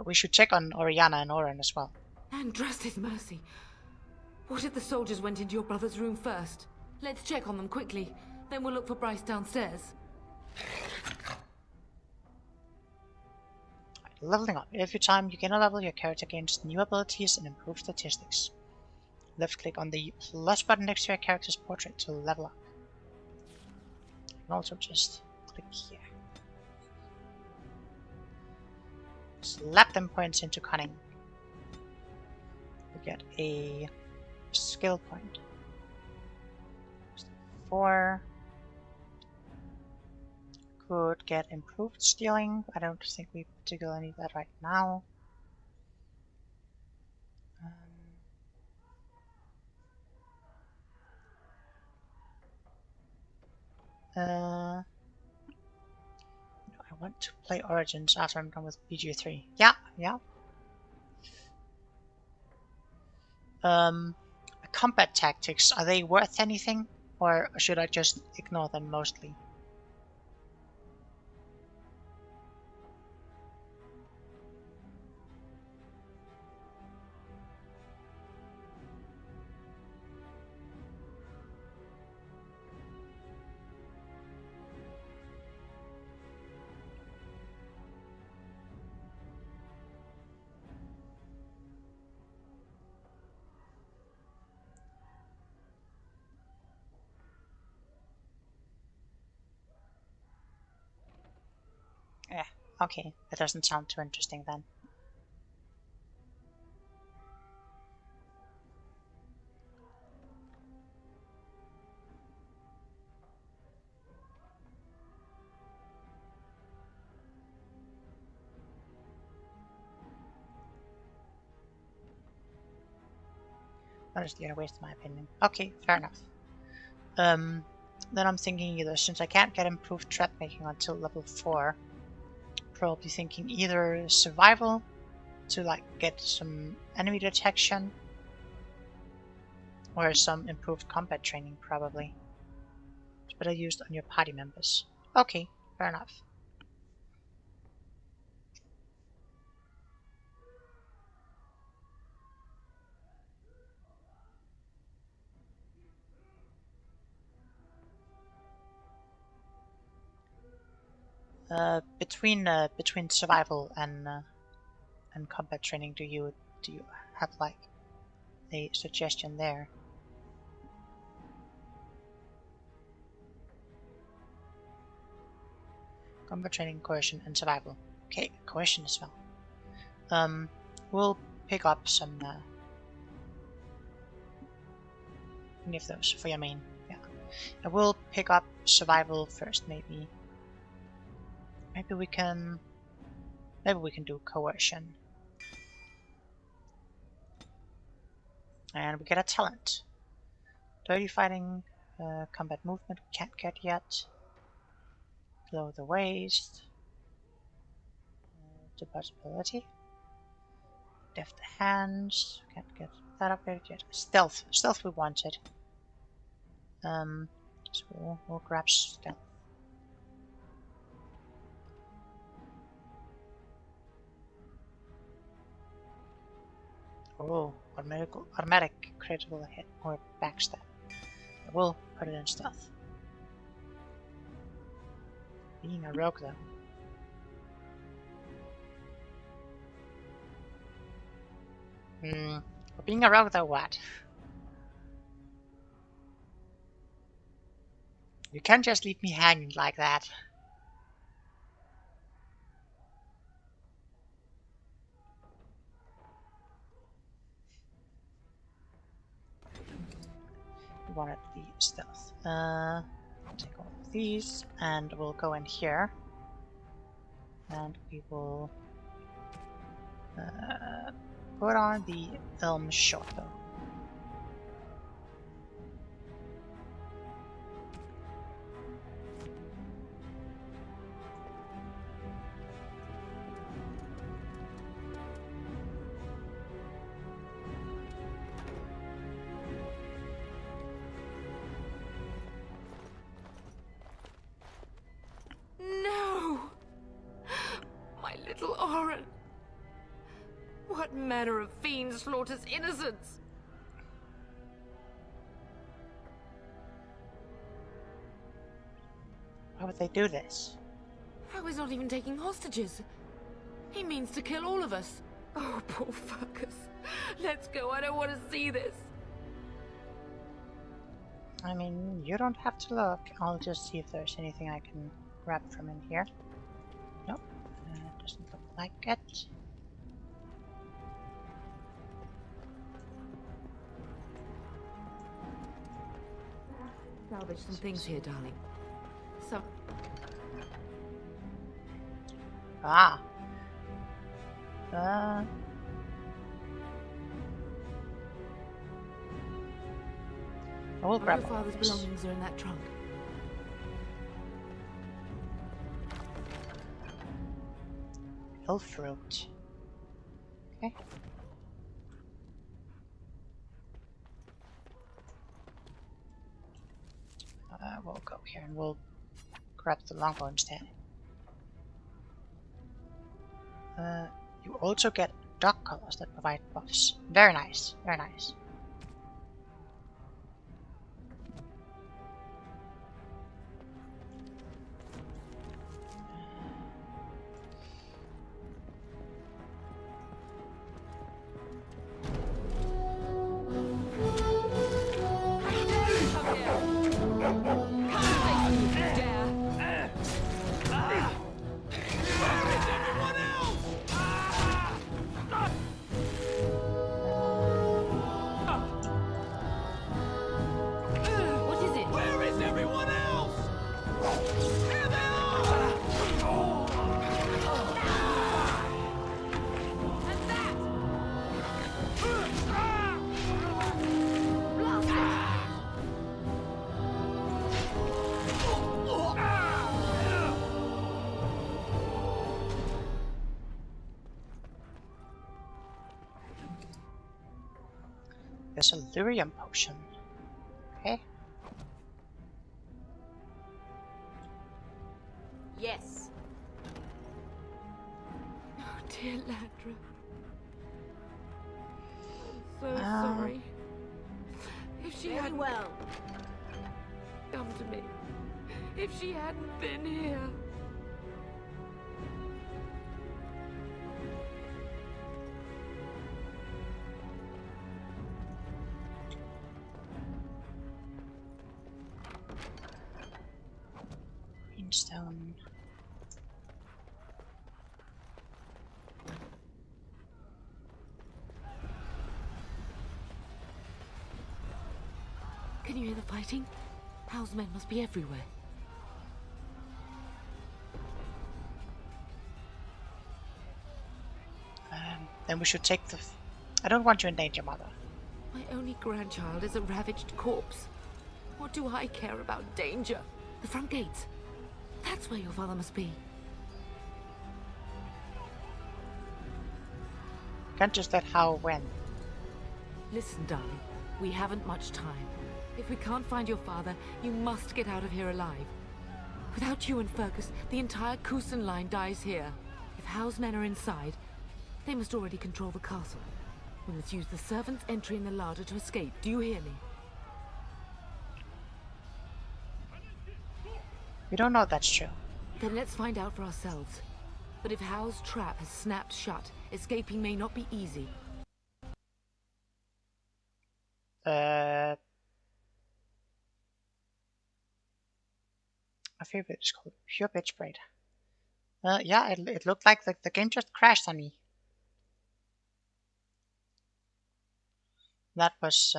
We should check on Oriana and Oren as well. And trust his mercy. What if the soldiers went into your brother's room first? Let's check on them quickly. Then we'll look for Bryce downstairs. Leveling up. Every time you gain a level, your character gains new abilities and improved statistics. Left click on the plus button next to your character's portrait to level up. And also just click here. Slap them points into cunning. You get a skill point. 4. Could get improved stealing. I don't think we particularly need that right now. I want to play Origins after I'm done with BG3. Yeah. Combat tactics, are they worth anything? Or should I just ignore them mostly? Yeah, okay, that doesn't sound too interesting then. That is the waste, in my opinion. Okay, fair enough. Then I'm thinking either, since I can't get improved trap making until level 4, probably thinking either survival to like get some enemy detection, or some improved combat training probably. It's better used on your party members. Okay, fair enough. Between survival and combat training, do you have like a suggestion there? Combat training, coercion, and survival. Okay, coercion as well. We'll pick up some any of those for your main. Yeah, I will pick up survival first, maybe. Maybe we can do coercion. And we get a talent. Dirty fighting, combat movement we can't get yet. Below the waist. the possibility. Deft hands. Can't get that upgraded yet. Stealth. Stealth we wanted. So we'll grab stealth. Oh, automatic critical hit or backstab. We'll put it in stealth. Being a rogue though. Being a rogue though what? You can't just leave me hanging like that. We wanted the stealth. I'll take all of these and we'll go in here. And we will put on the Elm shortbow. No! My little Oren! What manner of fiend slaughters innocents? Why would they do this? How he's not even taking hostages. He means to kill all of us. Oh, poor fuckers. Let's go, I don't want to see this. I mean, you don't have to look. I'll just see if there's anything I can grab from in here. Nope, doesn't look like it. Salvage some things here, darling. Some... Ah. I will grab your father's belongings are in that trunk. Hill fruit. Okay. We'll go here and we'll grab the longbow instead. You also get dog collars that provide buffs. Very nice, very nice. There's a lyrium potion. Okay. Yes. Oh dear Landra. I'm so sorry. If she hadn't come to me, if she hadn't been here. Stone. Can you hear the fighting? Hal's men must be everywhere. Then we should take the... I don't want you in danger, Mother. My only grandchild is a ravaged corpse. What do I care about danger? The front gates. That's where your father must be. Can't just let Hal win. Listen, darling, we haven't much time. If we can't find your father, you must get out of here alive. Without you and Fergus, the entire Kusen line dies here. If Hal's men are inside, they must already control the castle. We must use the servants' entry in the larder to escape. Do you hear me? We don't know if that's true. Then let's find out for ourselves. But if Hal's trap has snapped shut, escaping may not be easy. My favorite is called Pure Bitch Braid. Yeah, it looked like the game just crashed on me. That was,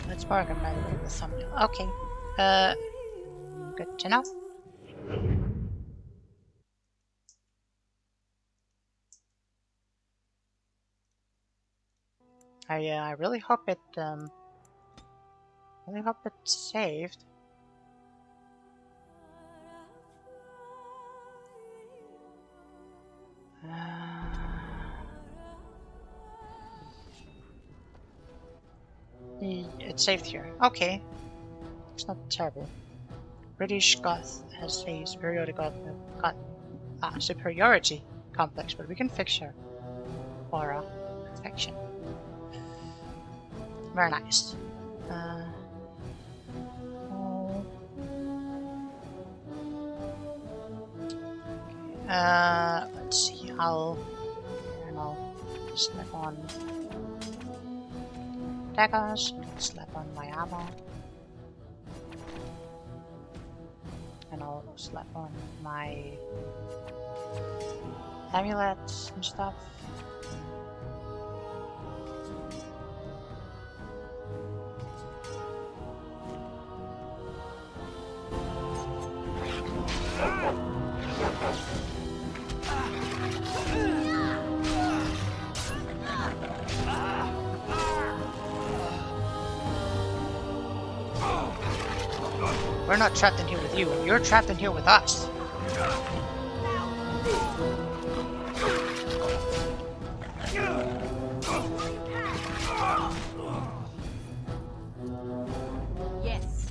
let's bargain by the way with thumbnail. Okay. Good to know. I really hope it saved. It's saved here. Okay. It's not terrible. British Goth has a superiority complex, but we can fix her aura perfection. Very nice. Let's see. I'll slap on daggers, slap on my armor, and I'll slap on my amulets and stuff. We're not trapped in here with you. You're trapped in here with us. Yes.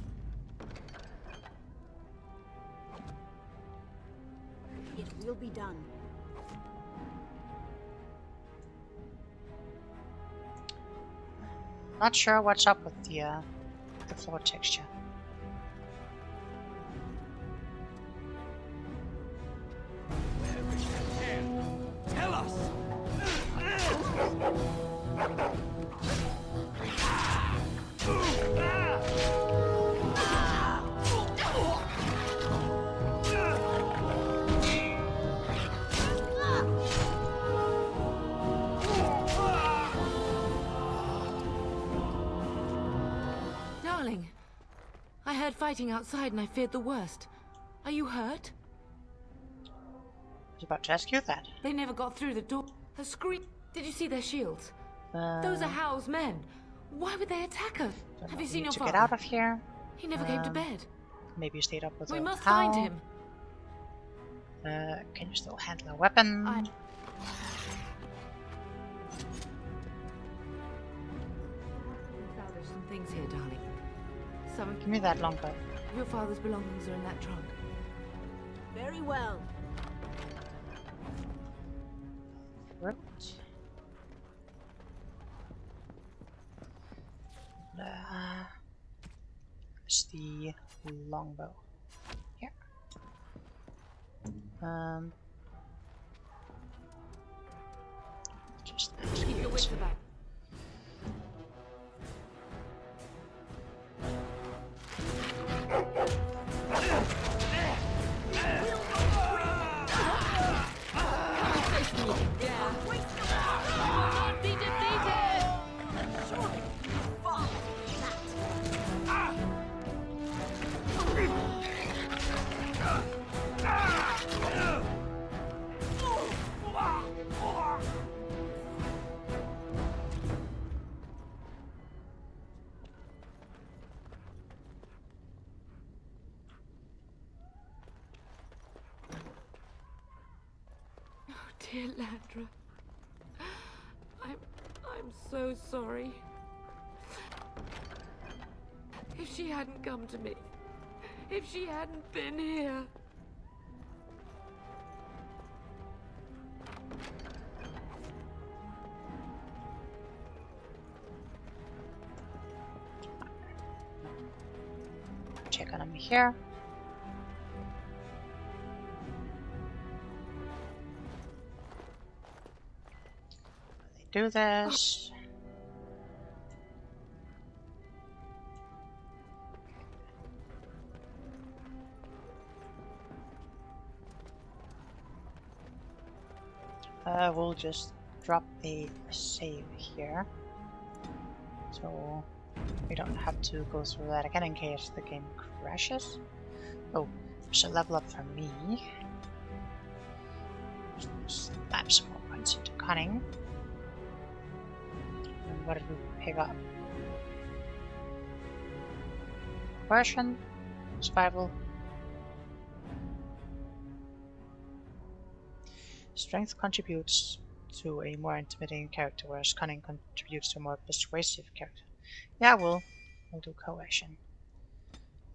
It will be done. Not sure what's up with the floor texture. Tell us! Darling, I heard fighting outside and I feared the worst. Are you hurt? I was about to ask you that. They never got through the door. A scream. Did you see their shields? Those are Hal's men. Why would they attack us? Have you seen your father? Get out of here. He never came to bed. Maybe you stayed up with We a must Hal. find him. Can you still handle a weapon? Salvage some things here, darling. Some. Give me that longbow. Your father's belongings are in that trunk. Very well. Whoops. It's the longbow. Here. Just keep your wits about. dear Landra. I'm so sorry. If she hadn't come to me, if she hadn't been here. Check on him here. Do this. We'll just drop a save here, so we don't have to go through that again in case the game crashes. Oh, there's a level up for me. Slap some more points into cunning. And what did we pick up? Coercion, survival. Strength contributes to a more intimidating character, whereas cunning contributes to a more persuasive character. Yeah, we'll do coercion.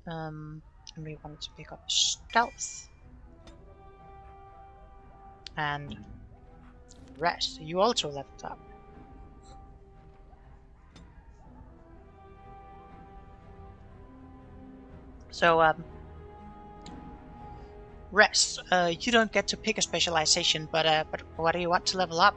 And we want to pick up stealth and rest. You also leveled up. So rest. You don't get to pick a specialization, but what do you want to level up?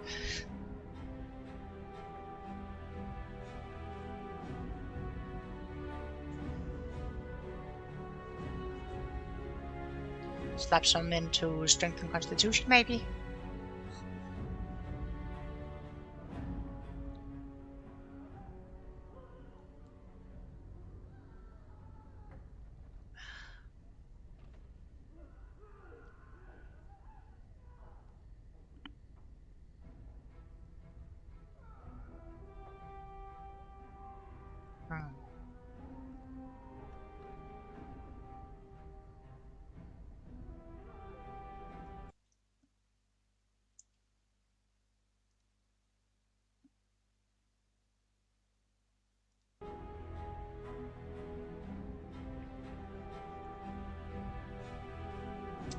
Slap some into strength and constitution, maybe.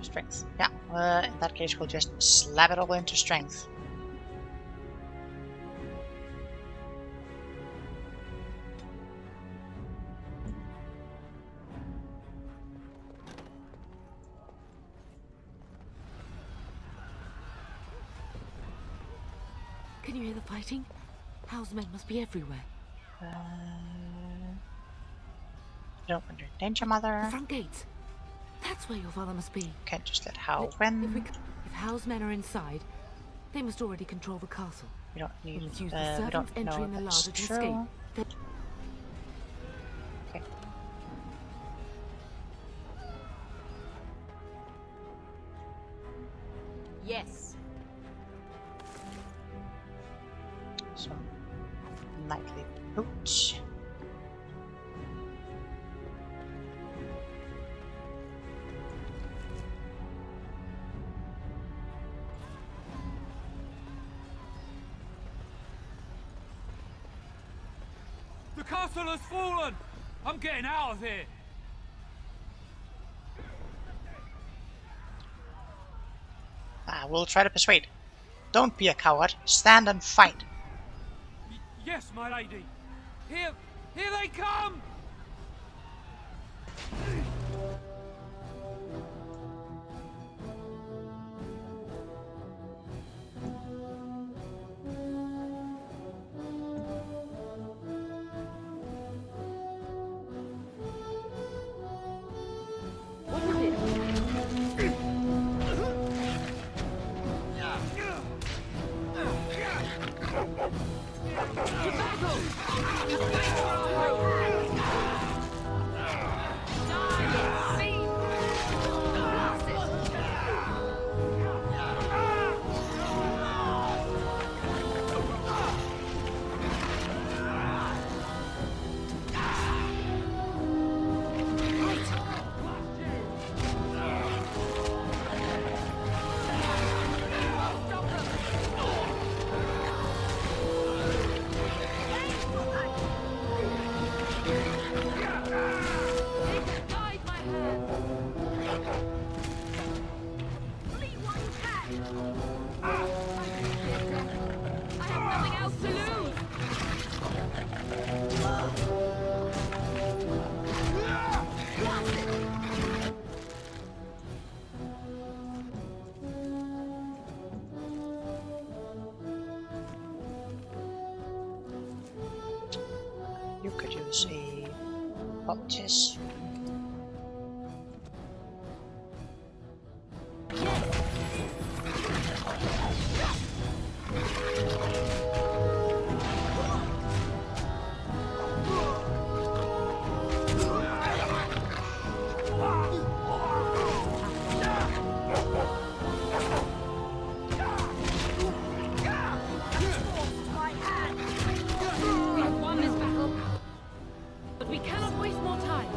Strength. Yeah, in that case we'll just slap it all into strength. Can you hear the fighting? Hal's men must be everywhere. Don't want to danger, mother. The front gates. That's where your father must be. Can't just let Hal win. If Hal's men are inside, they must already control the castle. We don't need. We must use the servants entering the larder to escape. Okay. Yes. Some nightly boots. The castle has fallen! I'm getting out of here! We'll try to persuade. Don't be a coward. Stand and fight. Yes, my lady. Here they come! You could use a poultice. We have won this battle, but we cannot waste more time.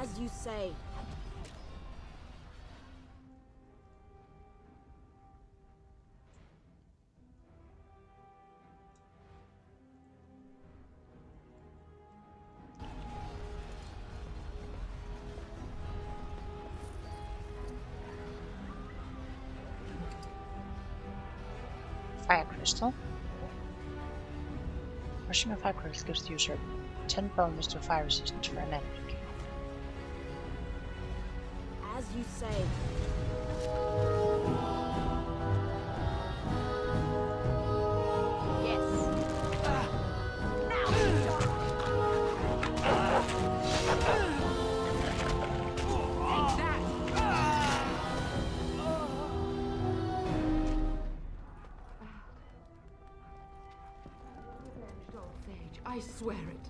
As you say. Fire crystal. Crushing a fire crystal gives the user 10 bonus to fire resistance for an enemy. As you say. I swear it.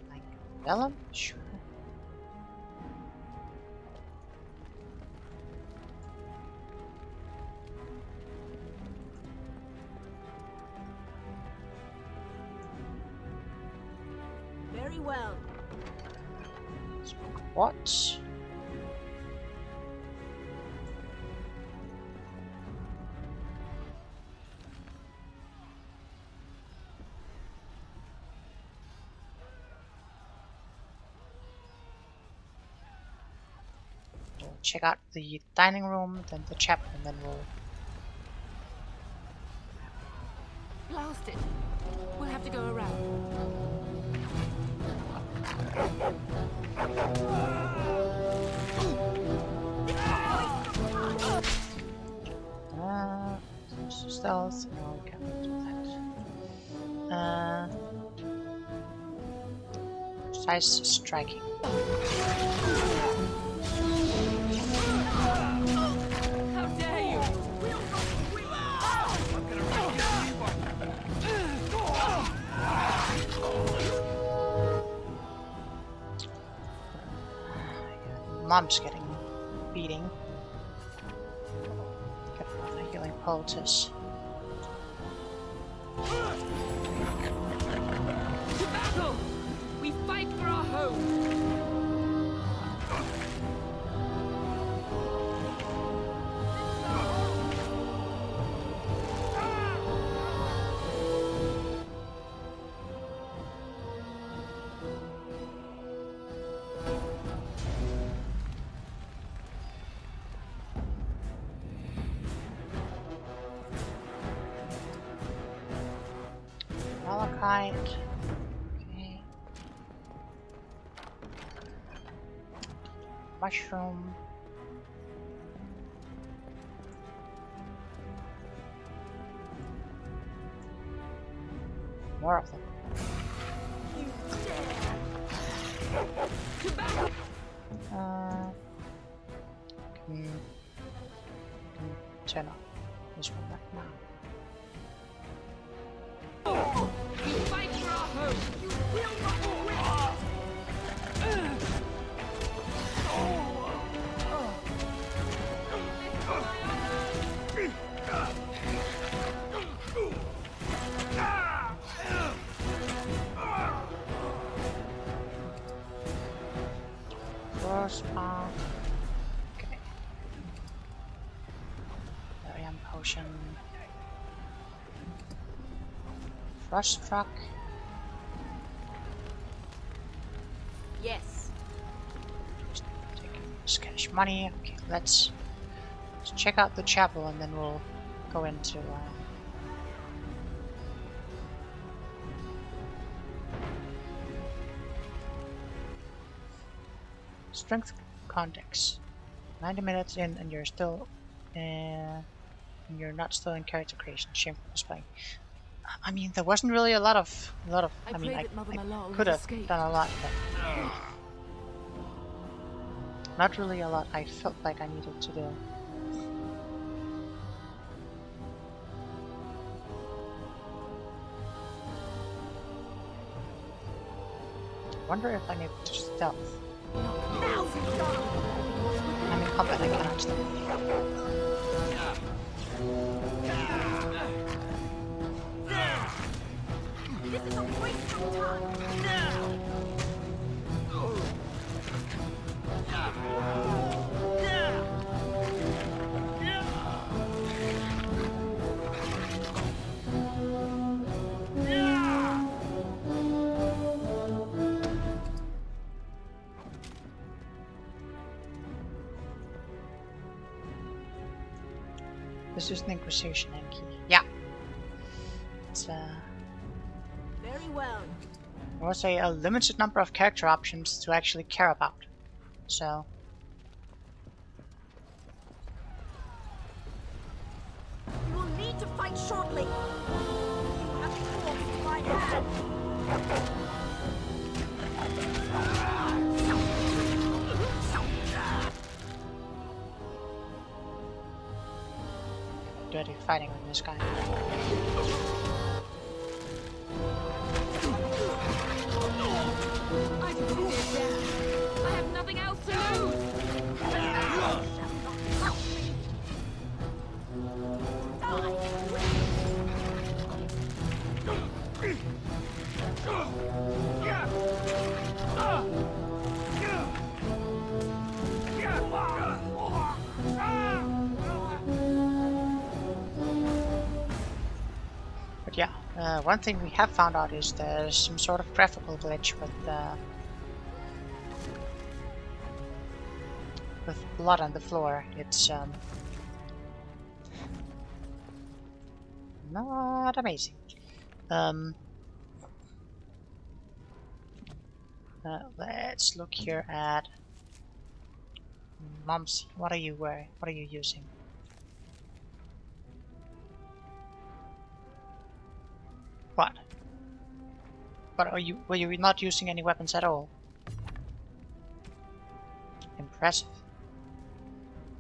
Like vellum? Sure. Very well. What? Check out the dining room, then the chapel, and then we'll... Blast it. We'll have to go around. Stealth? No, we can't do that. Precise striking. How dare you! Mom's getting beating. Get another healing poultice. To battle! We fight for our home! Malachite. Okay. Mushroom. More of them. Can turn off this one right now. We fight for our home! You will not win! Crossbow. Okay. Variant potion. Frost truck. Yes. Just taking this cash money. Okay, let's check out the chapel and then we'll go into Strength context. 90 minutes in and you're still you're not still in character creation. Shameful display. I mean, there wasn't really a lot of I mean, I could have done a lot, but not really a lot I felt like I needed to do. I wonder if I need to stealth. I'm in combat, I cannot stealth. This is a waste of time. This is an Inquisition key. Yeah. It's Very well. there was a limited number of character options to actually care about. So You will need to fight shortly. You have forced my hand. dirty fighting with this guy. I have nothing else to lose. But yeah, one thing we have found out is there's some sort of graphical glitch with blood on the floor. It's not amazing. Let's look here at Mumsy. What are you wearing? What are you using? What? But were you not using any weapons at all? Impressive.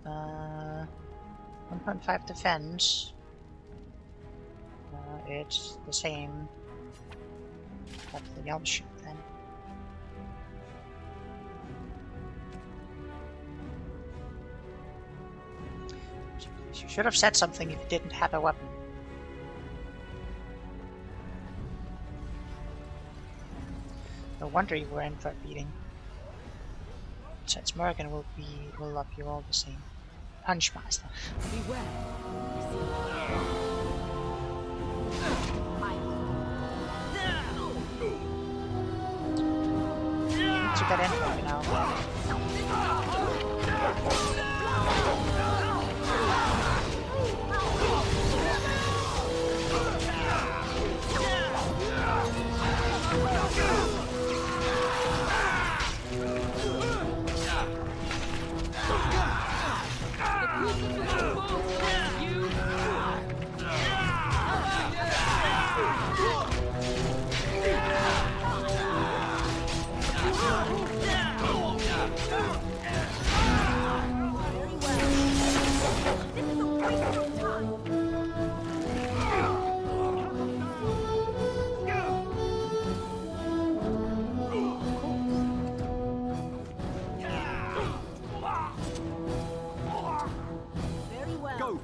1.5 defense. It's the same as the Elm ship then. You should have said something if you didn't have a weapon. No wonder you were in for a beating. Since Morgan will love you all the same. Punchmaster. Beware. Need to get in right now.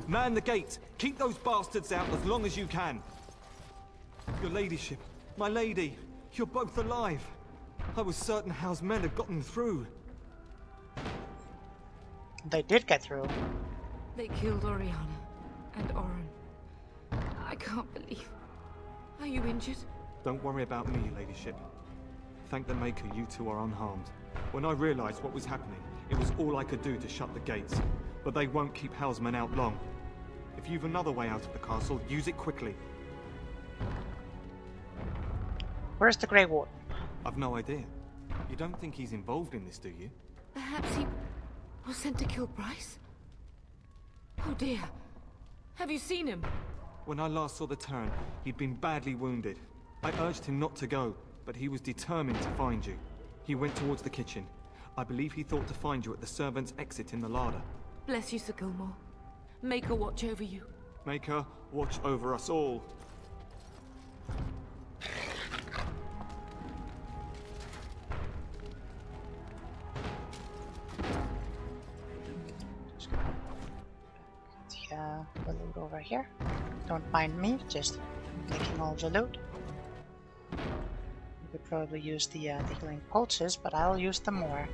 Man the gate! Keep those bastards out as long as you can! Your ladyship, my lady, you're both alive! I was certain Hal's men had gotten through. They did get through. They killed Oriana and Oren. I can't believe... Are you injured? Don't worry about me, ladyship. Thank the Maker you two are unharmed. When I realized what was happening, it was all I could do to shut the gates. But they won't keep Hal's men out long. If you've another way out of the castle, use it quickly. Where's the Grey Warden? I've no idea. You don't think he's involved in this, do you? Perhaps he was sent to kill Bryce? Oh dear. Have you seen him? When I last saw the Terran, he'd been badly wounded. I urged him not to go, but he was determined to find you. He went towards the kitchen. I believe he thought to find you at the servants' exit in the larder. Bless you, Sir Gilmore. Make her watch over you. Make her watch over us all. The loot over here. Don't mind me, just taking all the loot. You could probably use the healing pulses, but I'll use them more.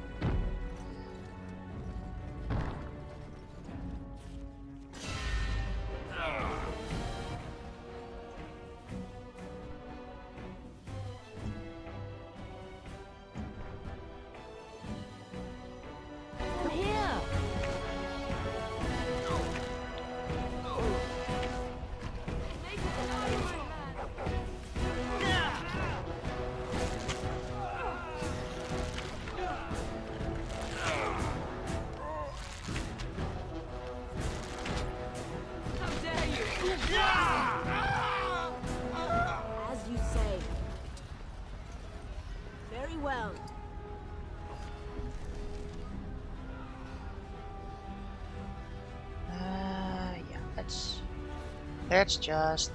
As you say. Very well. Yeah, let's just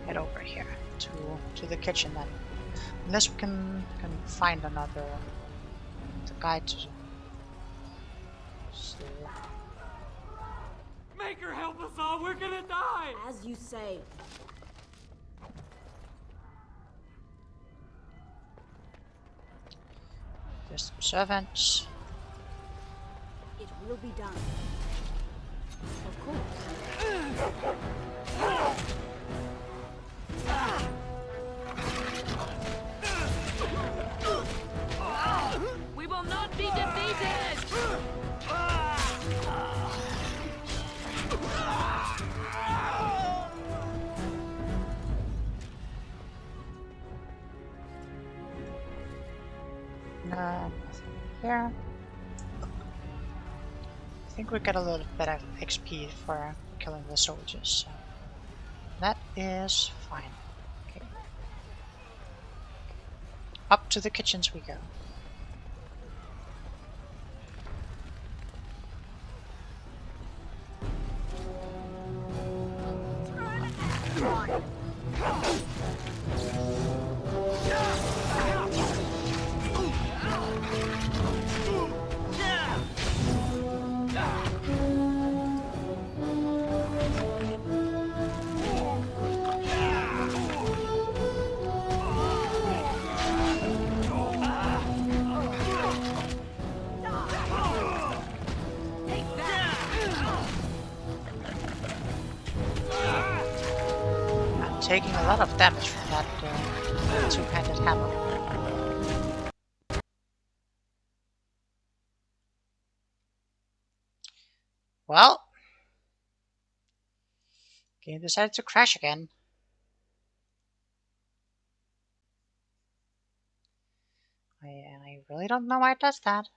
head over here to the kitchen then. Unless we can find another guide to. So, Make her help us all, we're gonna die! As you say. there's some servants. It will be done. Of course. We will not be defeated! Nothing here. I think we got a little bit of XP for killing the soldiers, so that is fine. Okay. Up to the kitchens we go. Taking a lot of damage from that two-handed hammer. Well, game decided to crash again. I really don't know why it does that.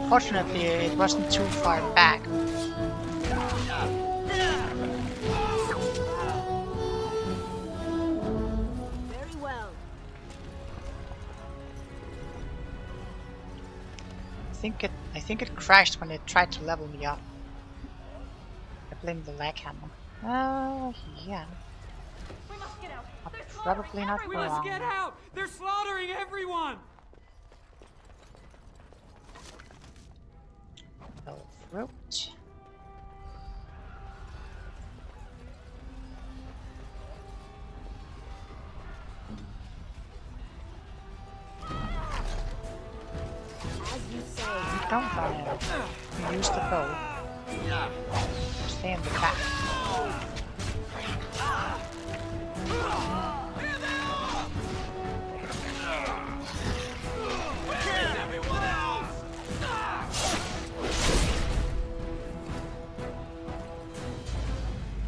Fortunately, it wasn't too far back. Very well. I think it crashed when it tried to level me up. I blame the lag hammer. Oh, yeah. We must get out. Probably not We wrong. must get out. They're slaughtering everyone. Fruit. Don't run in. You use the bow. Stay in the back.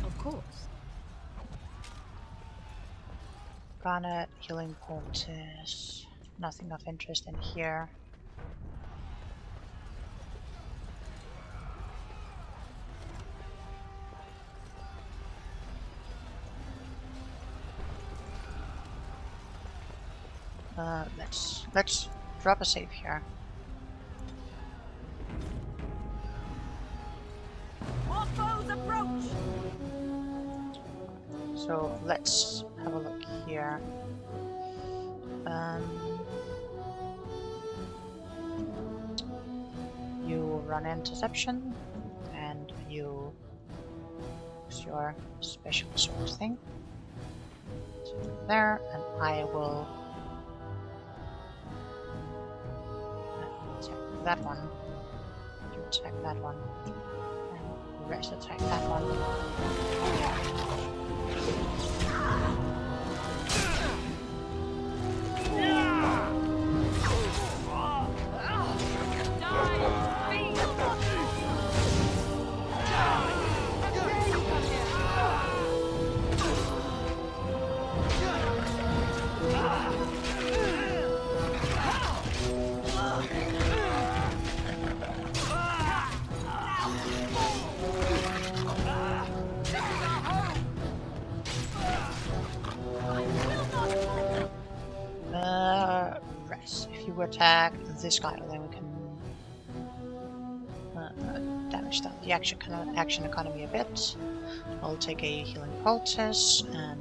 Of course. Garnet, healing poultice. Nothing of interest in here. Let's drop a save here. More foes approach! So let's have a look here. You run interception and you use your special sword thing. So there, and I will attack that one. You attack that one. And the rest attack that one. Rest. If you attack this guy, then we can damage down the action economy a bit. I'll take a healing poultice and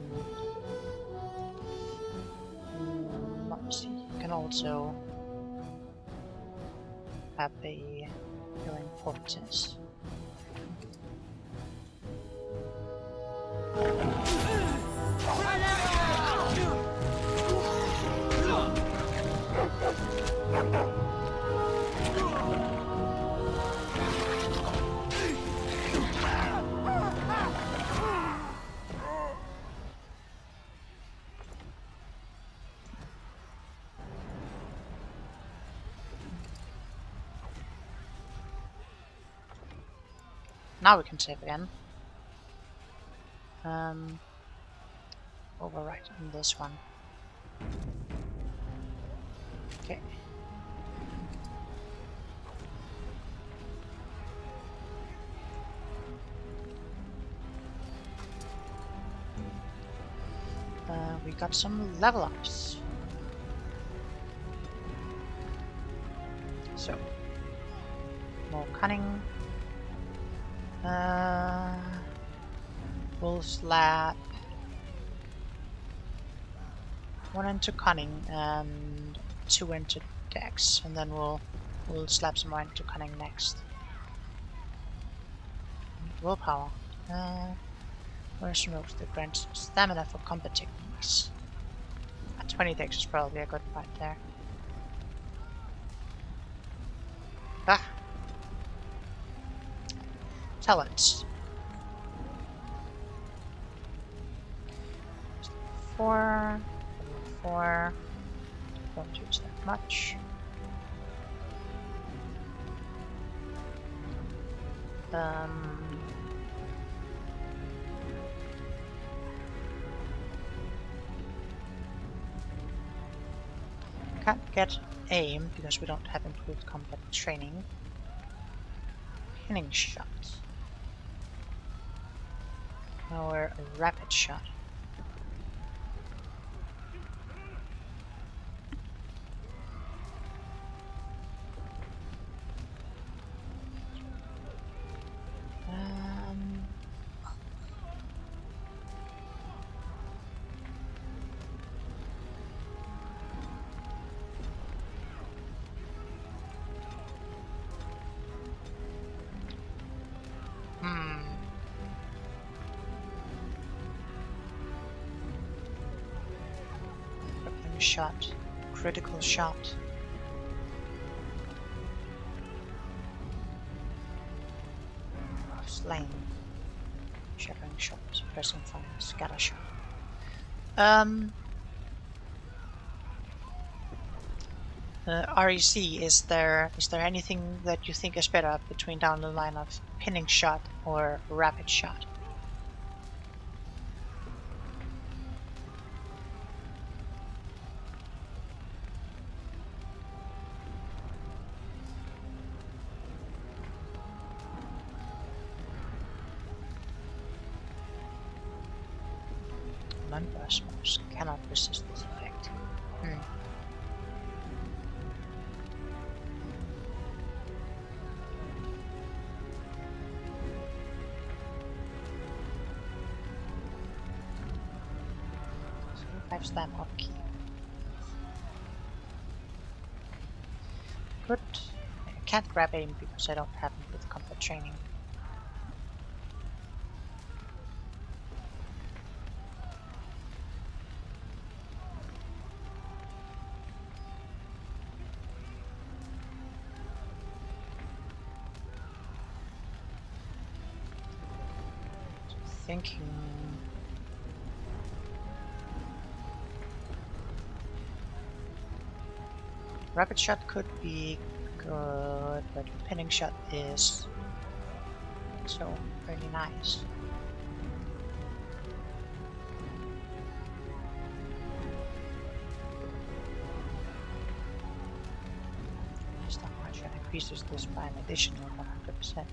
let's see. You can also have a healing poultice. Now we can save again. Overwrite on this one. Okay. We got some level ups. So, more cunning. We'll slap 1 into cunning and 2 into dex, and then we'll slap some more into cunning next. Willpower. Where's moves that grants stamina for combat techniques? 20 dex is probably a good fight there. Ah! Talents. 4, 4. Don't use that much. Can't get aim because we don't have improved combat training. Pinning shot. Or a rapid shot. Shot. Critical shot. slain. Shattering shot, suppressing fire, scatter shot. REC, is there anything that you think is better between down the line of pinning shot or rapid shot? Non-burst moves cannot resist this effect. So 5 stamp upkeep. Good. I can't grab aim because I don't have it with combat training. Thinking rapid shot could be good, but pinning shot is so pretty nice. Stock margin increases this by an additional 100%.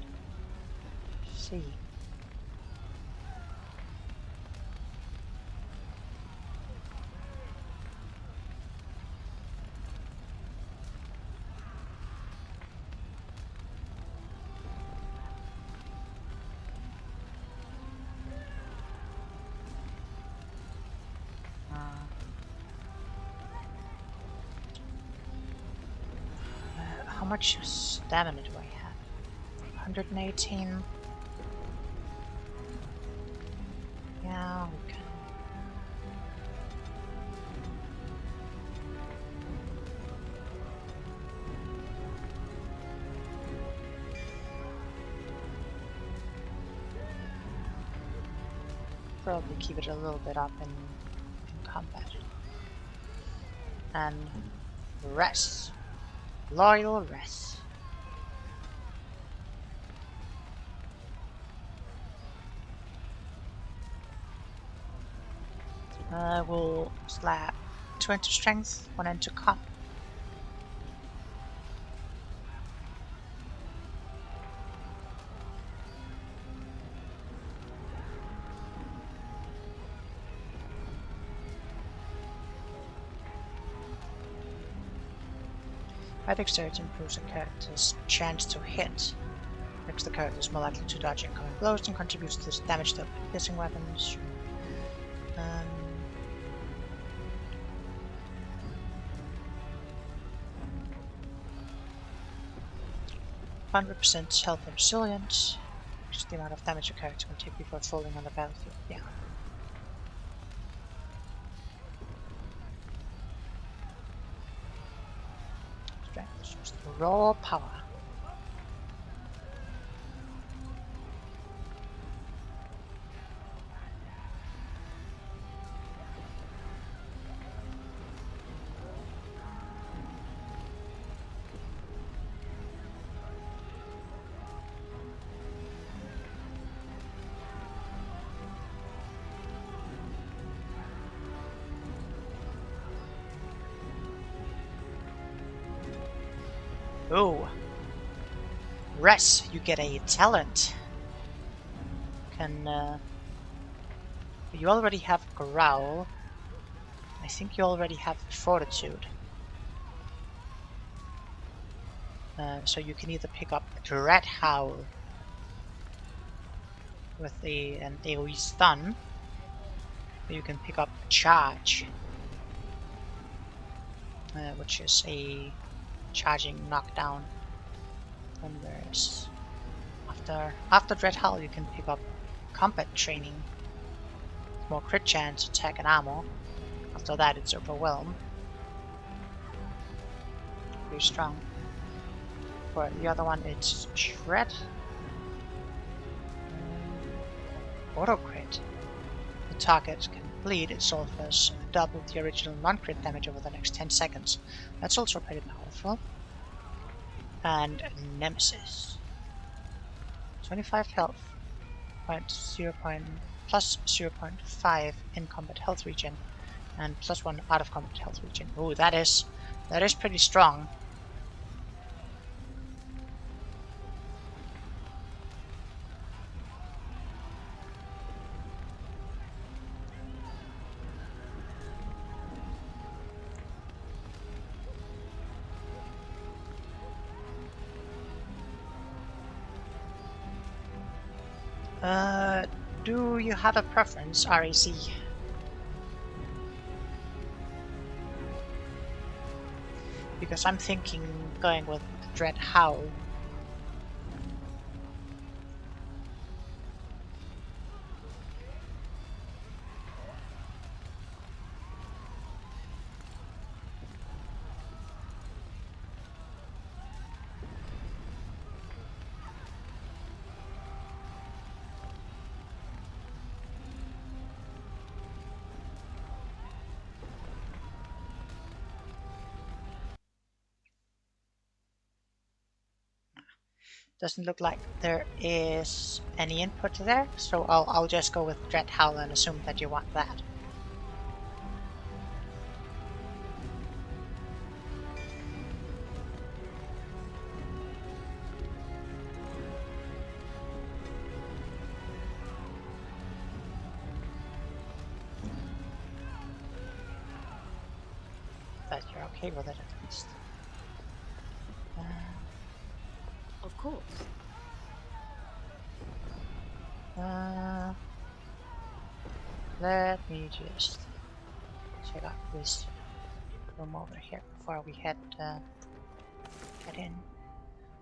See. How much stamina do I have? 118. Yeah, we can. Probably keep it a little bit up in combat. And rest. Loyal rest. We'll slap 2 into strength, 1 into con. High dexterity improves a character's chance to hit. Makes the characters more likely to dodge incoming blows and contributes to this damage to piercing weapons. 100% health and resilience, which is the amount of damage a character can take before falling on the battlefield. Yeah. Strength is just raw power. Oh, Res, you get a talent. You already have Growl. I think you already have Fortitude. So you can either pick up Dread Howl with an AoE stun, or you can pick up Charge, which is a charging knockdown. And there's after Dread Howl you can pick up Combat Training, more crit chance, attack and armor. After that it's Overwhelm. Pretty strong. For the other one it's Shred. auto crit. The target can bleed itself as double the original non-crit damage over the next 10 seconds. That's also pretty powerful. And Nemesis. 25 health. Plus 0.5 in combat health regen. And plus 1 out of combat health regen. Oh, that is pretty strong. Do you have a preference, RAC? Because I'm thinking going with Dread Howl. Doesn't look like there is any input there, so I'll just go with Dread Howl and assume that you want that. That you're okay with it at least. Of course. Let me just check out this room over here before we head in.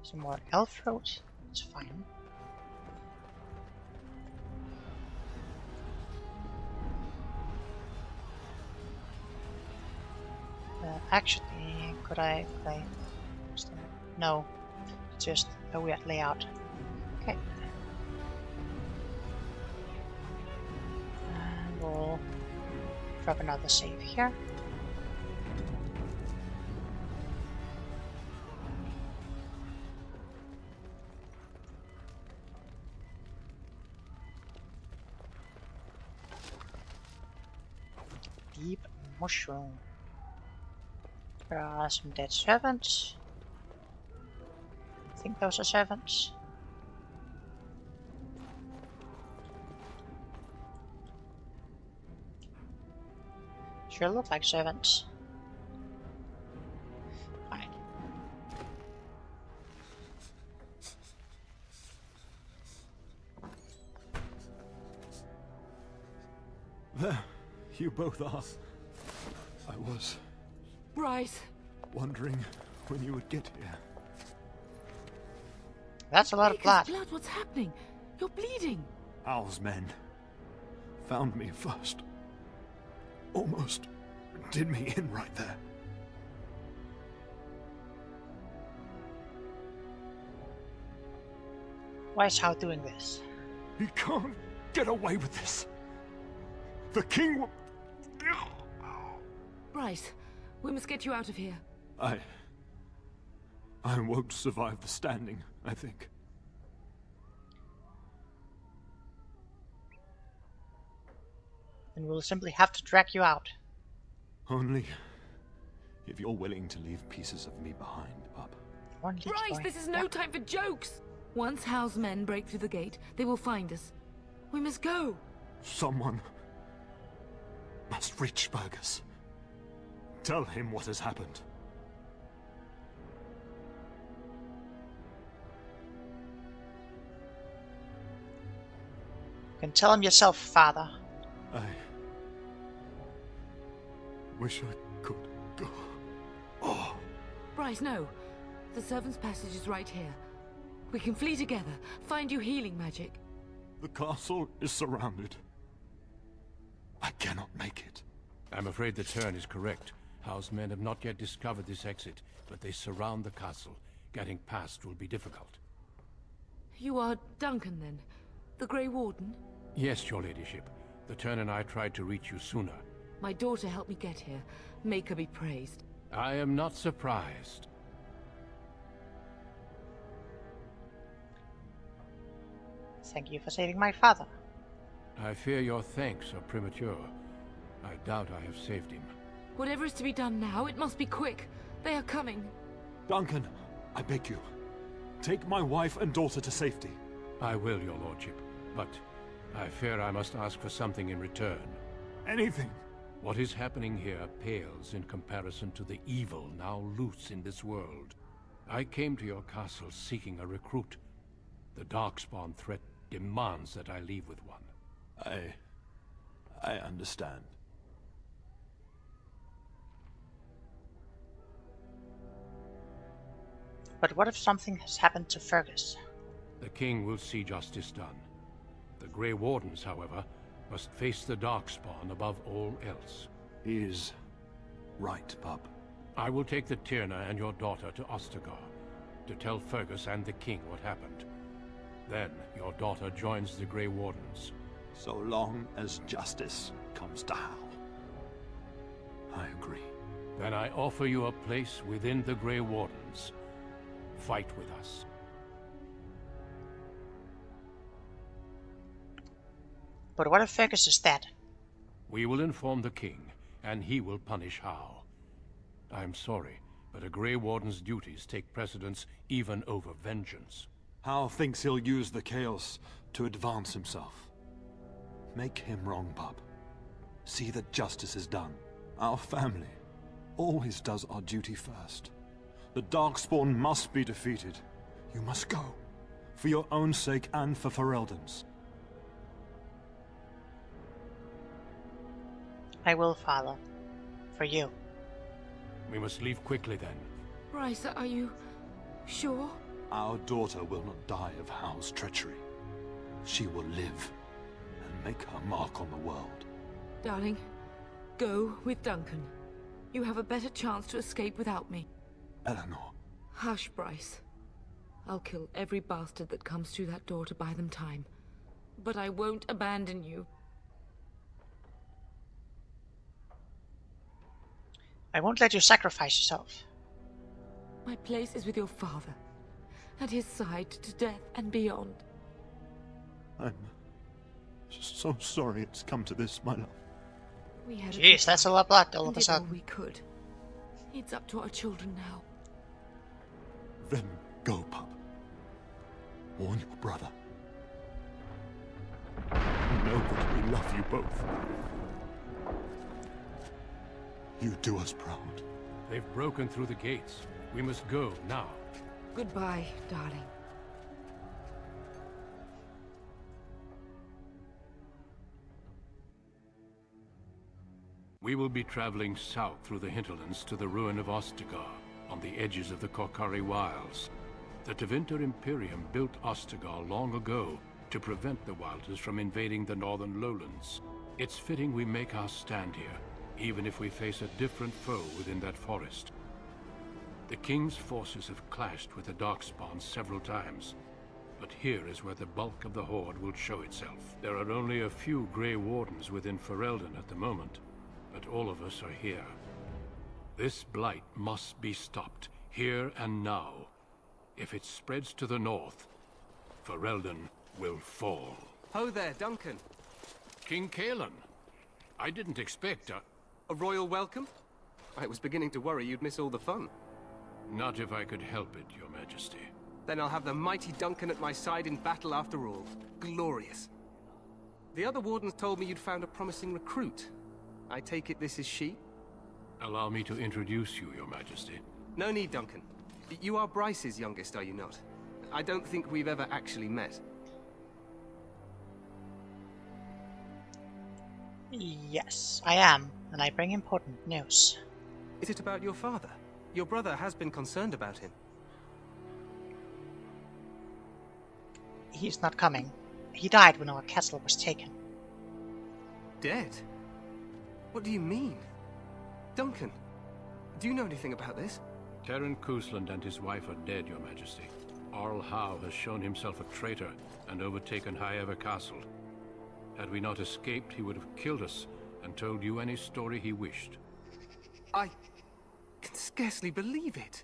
Some more elf fruit. It's fine. Actually, could I? No. Just a weird layout. Okay. And we'll drop another save here. Deep mushroom. There are some dead servants. I think those are servants. Sure look like servants. Fine. There, you both are. I was Bryce! wondering when you would get here. That's a lot of blood. Blood, what's happening? You're bleeding. Owl's men found me first. Almost did me in right there. Why is Hao doing this? He can't get away with this. The king will... Bryce, we must get you out of here. I won't survive the standing, I think. Then we'll simply have to drag you out. Only if you're willing to leave pieces of me behind, pup. Bryce, this is no time for jokes! Once Hal's men break through the gate, they will find us. We must go. Someone must reach Burgess. Tell him what has happened. You can tell him yourself, father. I wish I could go. Oh. Bryce, no. The servant's passage is right here. We can flee together, find you healing magic. The castle is surrounded. I cannot make it. I'm afraid the turn is correct. Howe's men have not yet discovered this exit, but they surround the castle. Getting past will be difficult. You are Duncan, then? The Grey Warden? Yes, your ladyship. The Turn and I tried to reach you sooner. My daughter helped me get here. Make her be praised. I am not surprised. Thank you for saving my father. I fear your thanks are premature. I doubt I have saved him. Whatever is to be done now, it must be quick. They are coming. Duncan, I beg you. Take my wife and daughter to safety. I will, your lordship. But I fear I must ask for something in return. Anything. What is happening here pales in comparison to the evil now loose in this world. I came to your castle seeking a recruit. The Darkspawn threat demands that I leave with one. I understand. But what if something has happened to Fergus? The king will see justice done. The Grey Wardens, however, must face the Darkspawn above all else. He is right, pup. I will take the Tyrna and your daughter to Ostagar to tell Fergus and the king what happened. Then your daughter joins the Grey Wardens. So long as justice comes to Hal. I agree. Then I offer you a place within the Grey Wardens. Fight with us. But what if Fergus is dead? We will inform the king, and he will punish Hal. I'm sorry, but a Grey Warden's duties take precedence even over vengeance. Hal thinks he'll use the chaos to advance himself. Make him wrong, pup. See that justice is done. Our family always does our duty first. The Darkspawn must be defeated. You must go. For your own sake and for Ferelden's. I will follow. For you. We must leave quickly then. Bryce, are you sure? Our daughter will not die of Hal's treachery. She will live and make her mark on the world. Darling, go with Duncan. You have a better chance to escape without me. Eleanor. Hush, Bryce. I'll kill every bastard that comes through that door to buy them time. But I won't abandon you. I won't let you sacrifice yourself. My place is with your father. At his side to death and beyond. I'm so sorry it's come to this, my love. We had Jeez, that's a lot of blood all of a sudden. All we could. It's up to our children now. Then go, pup. Warn your brother. Know that we love you both. You do us proud. They've broken through the gates. We must go now. Goodbye, darling. We will be traveling south through the hinterlands to the ruin of Ostagar, on the edges of the Korkari Wilds. The Tevinter Imperium built Ostagar long ago to prevent the Wilders from invading the northern lowlands. It's fitting we make our stand here, even if we face a different foe within that forest. The King's forces have clashed with the Darkspawn several times, but here is where the bulk of the Horde will show itself. There are only a few Grey Wardens within Ferelden at the moment, but all of us are here. This blight must be stopped, here and now. If it spreads to the north, Ferelden will fall. Ho there, Duncan. King Cailan. I didn't expect a royal welcome? I was beginning to worry you'd miss all the fun. Not if I could help it, Your Majesty. Then I'll have the mighty Duncan at my side in battle after all. Glorious. The other wardens told me you'd found a promising recruit. I take it this is she? Allow me to introduce you, Your Majesty. No need, Duncan. You are Bryce's youngest, are you not? I don't think we've ever actually met. Yes, I am, and I bring important news. Is it about your father? Your brother has been concerned about him. He's not coming. He died when our castle was taken. Dead? What do you mean? Duncan, do you know anything about this? Terran Cousland and his wife are dead, Your Majesty. Arl Howe has shown himself a traitor and overtaken High Ever Castle. Had we not escaped, he would have killed us and told you any story he wished. I can scarcely believe it.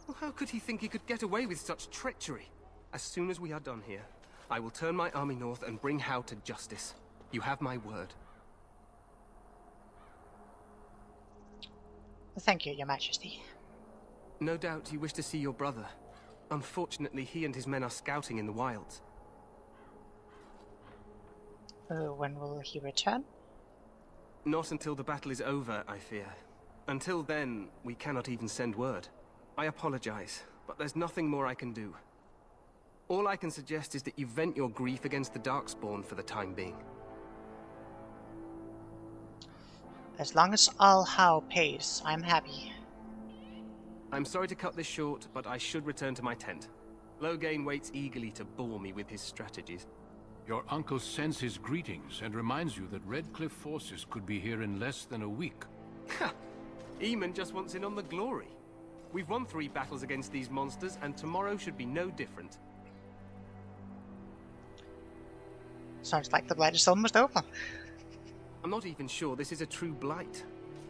Well, how could he think he could get away with such treachery? As soon as we are done here, I will turn my army north and bring Hao to justice. You have my word. Thank you, Your Majesty. No doubt you wish to see your brother. Unfortunately, he and his men are scouting in the wilds. When will he return? Not until the battle is over, I fear. Until then, we cannot even send word. I apologize, but there's nothing more I can do. All I can suggest is that you vent your grief against the Darkspawn for the time being. As long as all Hao pays, I'm happy. I'm sorry to cut this short, but I should return to my tent. Loghain waits eagerly to bore me with his strategies. Your uncle sends his greetings and reminds you that Redcliffe forces could be here in less than a week. Ha! Eamon just wants in on the glory. We've won 3 battles against these monsters, and tomorrow should be no different. Sounds like the blight is almost over. I'm not even sure this is a true blight.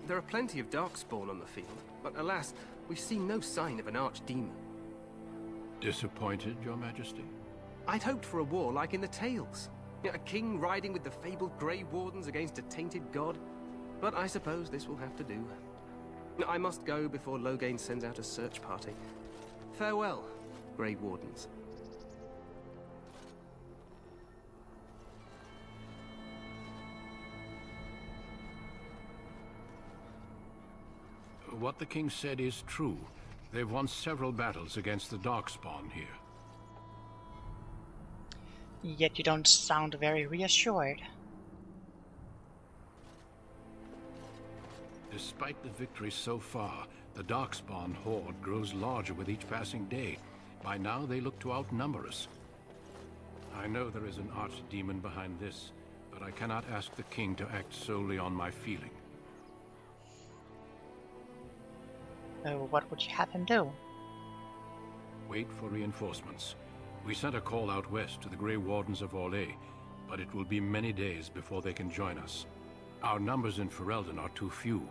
There are plenty of Darkspawn on the field, but alas, we've seen no sign of an archdemon. Disappointed, Your Majesty? I'd hoped for a war like in the tales. A king riding with the fabled Grey Wardens against a tainted god. But I suppose this will have to do. I must go before Loghain sends out a search party. Farewell, Grey Wardens. What the king said is true. They've won several battles against the Darkspawn here. Yet you don't sound very reassured. Despite the victories so far, the Darkspawn horde grows larger with each passing day. By now they look to outnumber us. I know there is an archdemon behind this, but I cannot ask the king to act solely on my feeling. What would you have him do? Wait for reinforcements. We sent a call out west to the Grey Wardens of Orlais, but it will be many days before they can join us. Our numbers in Ferelden are too few.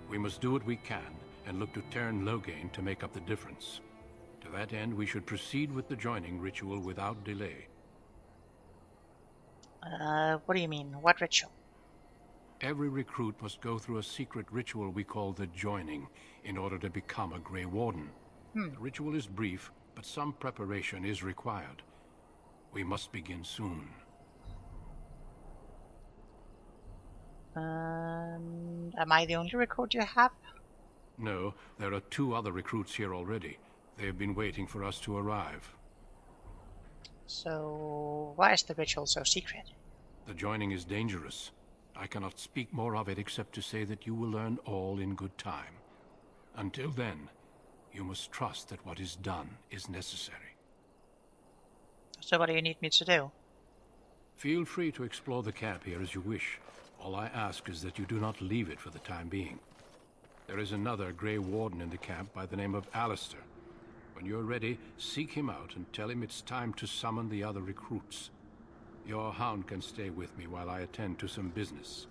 We must do what we can, and look to turn Loghain to make up the difference. To that end, we should proceed with the joining ritual without delay. What do you mean? What ritual? Every recruit must go through a secret ritual we call the joining, in order to become a Grey Warden. The ritual is brief, but some preparation is required. We must begin soon. Am I the only recruit you have? No, there are 2 other recruits here already. They have been waiting for us to arrive. So, why is the ritual so secret? The joining is dangerous. I cannot speak more of it except to say that you will learn all in good time. Until then, you must trust that what is done is necessary. So what do you need me to do? Feel free to explore the camp here as you wish. All I ask is that you do not leave it for the time being. There is another Grey Warden in the camp by the name of Alistair. When you're ready, seek him out and tell him it's time to summon the other recruits. Your hound can stay with me while I attend to some business.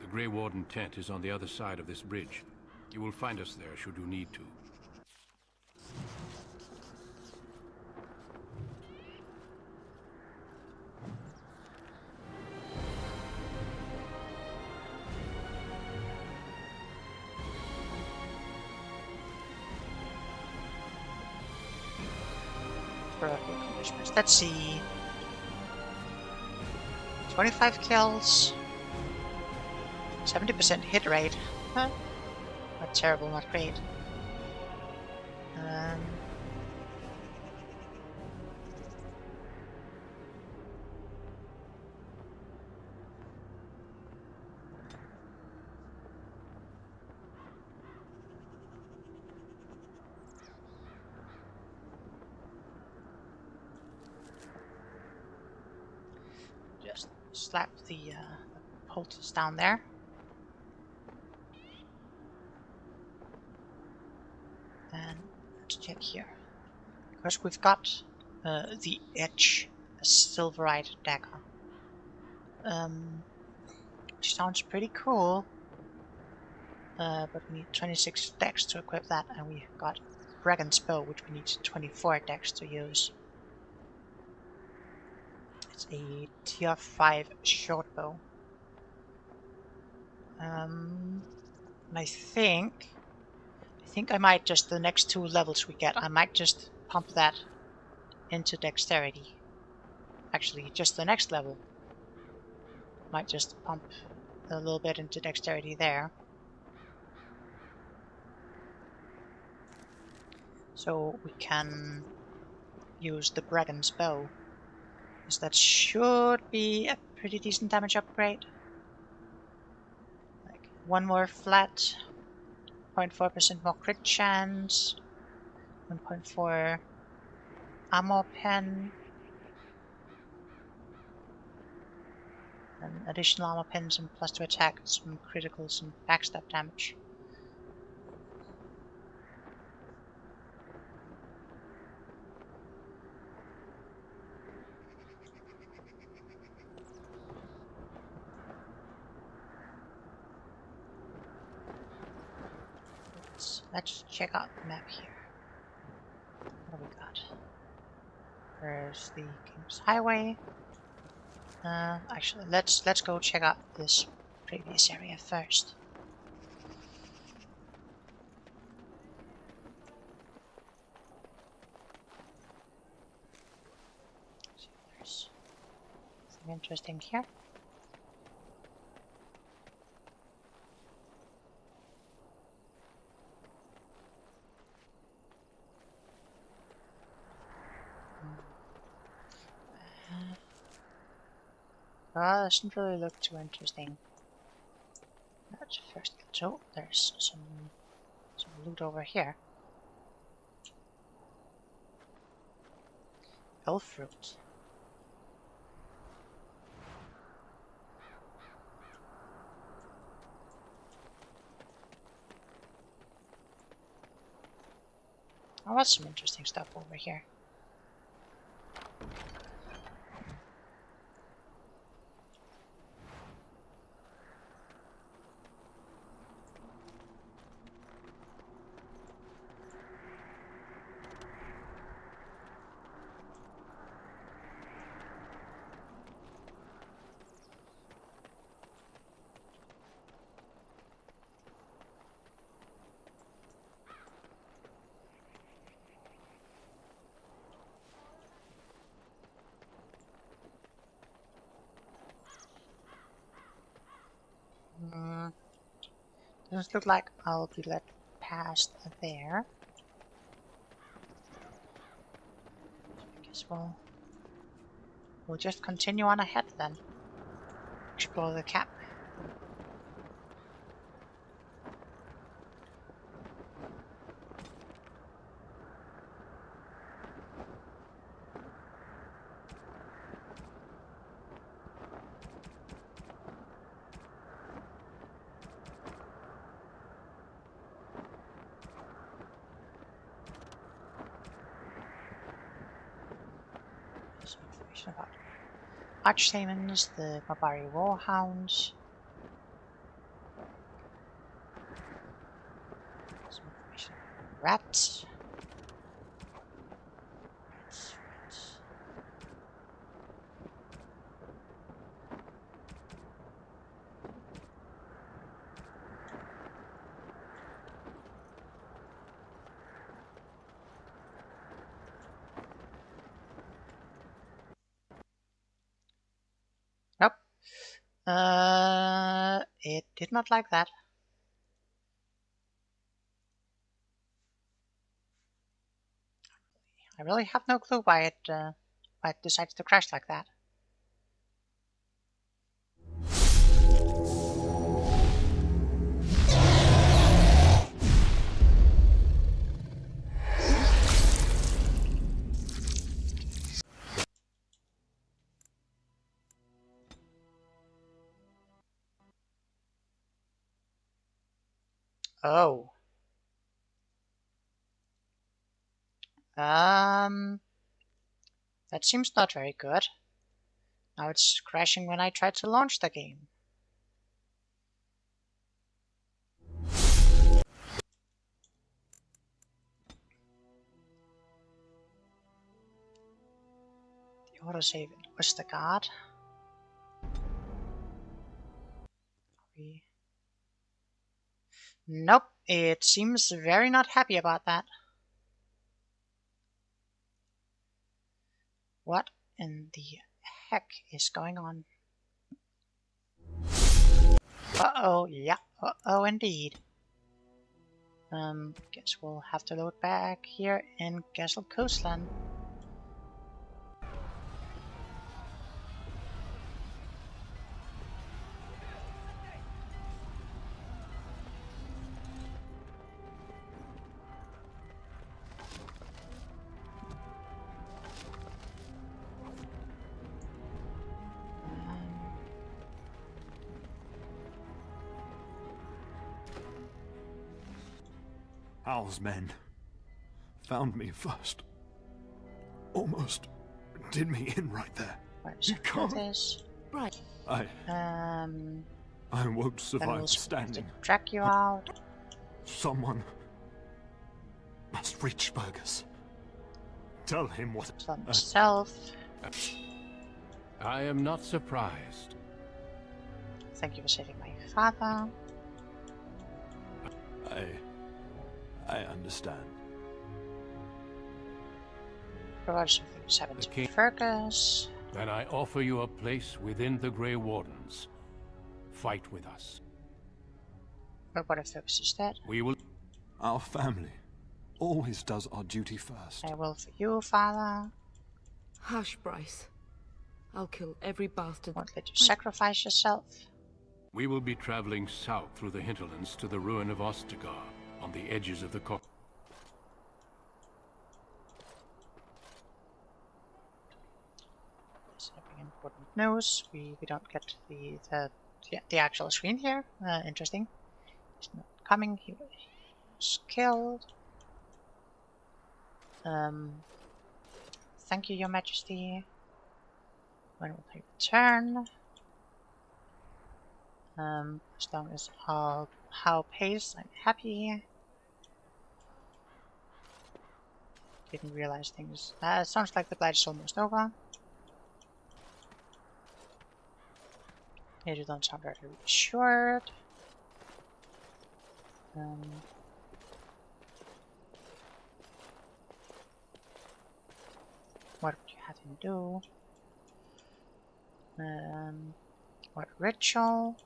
The Grey Warden tent is on the other side of this bridge. You will find us there should you need to. Accomplishments. Let's see. 25 kills. 70% hit rate. Huh? Not terrible, not great. Just slap the poultice down there. And let's check here. Because we've got the Edge, a Silverite dagger. Which sounds pretty cool. But we need 26 dex to equip that, and we got Dragon's Bow, which we need 24 dex to use. It's a tier 5 short bow. And I think I might just, the next 2 levels we get, I might just pump that into dexterity. Actually, just the next level. Might just pump a little bit into dexterity there. So we can use the Dragon's Bow. Because that should be a pretty decent damage upgrade. Like 1 more flat, 0.4% more crit chance, 1.4 armor pen, and additional armor pens and plus 2 attack, some criticals and backstab damage. Let's check out the map here. What do we got? There's the King's Highway. Actually, let's go check out this previous area first. See if there's something interesting here. Doesn't really look too interesting. Let's first so there's some loot over here. Elf fruit. Oh, that's some interesting stuff over here. Doesn't look like I'll be let past there. So I guess we'll just continue on ahead then. Explore the cap. Some information about Archdemons, the Mabari Warhounds. Some information about rats. Rats. Nope. It did not like that. I really have no clue why it decides to crash like that. Oh. That seems not very good. Now it's crashing when I try to launch the game. The autosave in Westergaard. Nope, it seems very not happy about that. What in the heck is going on? Uh-oh, yeah, uh-oh indeed. Guess we'll have to load back here in Castle Coastland. Hal's men found me first. Almost did me in right there. You can't. Right. I won't survive standing. Track you out. Someone must reach Burgess. Tell him what. Myself. I am not surprised. Thank you for saving my father. I understand. Provide something to happen to Fergus. Then I offer you a place within the Grey Wardens. Fight with us. But what if Fergus is dead? We will. Our family always does our duty first. I will for you, father. Hush, Bryce. I'll kill every bastard. Won't let you sacrifice yourself. We will be traveling south through the hinterlands to the ruin of Ostagar, on the edges of the Important news. We don't get the actual screen here. Interesting. He's not coming. He was killed. Thank you, Your Majesty. When will he return? As long as how pays, I'm happy. Didn't realize things. Sounds like the blight is almost over. You don't sound very reassured. What would you have him do? What ritual?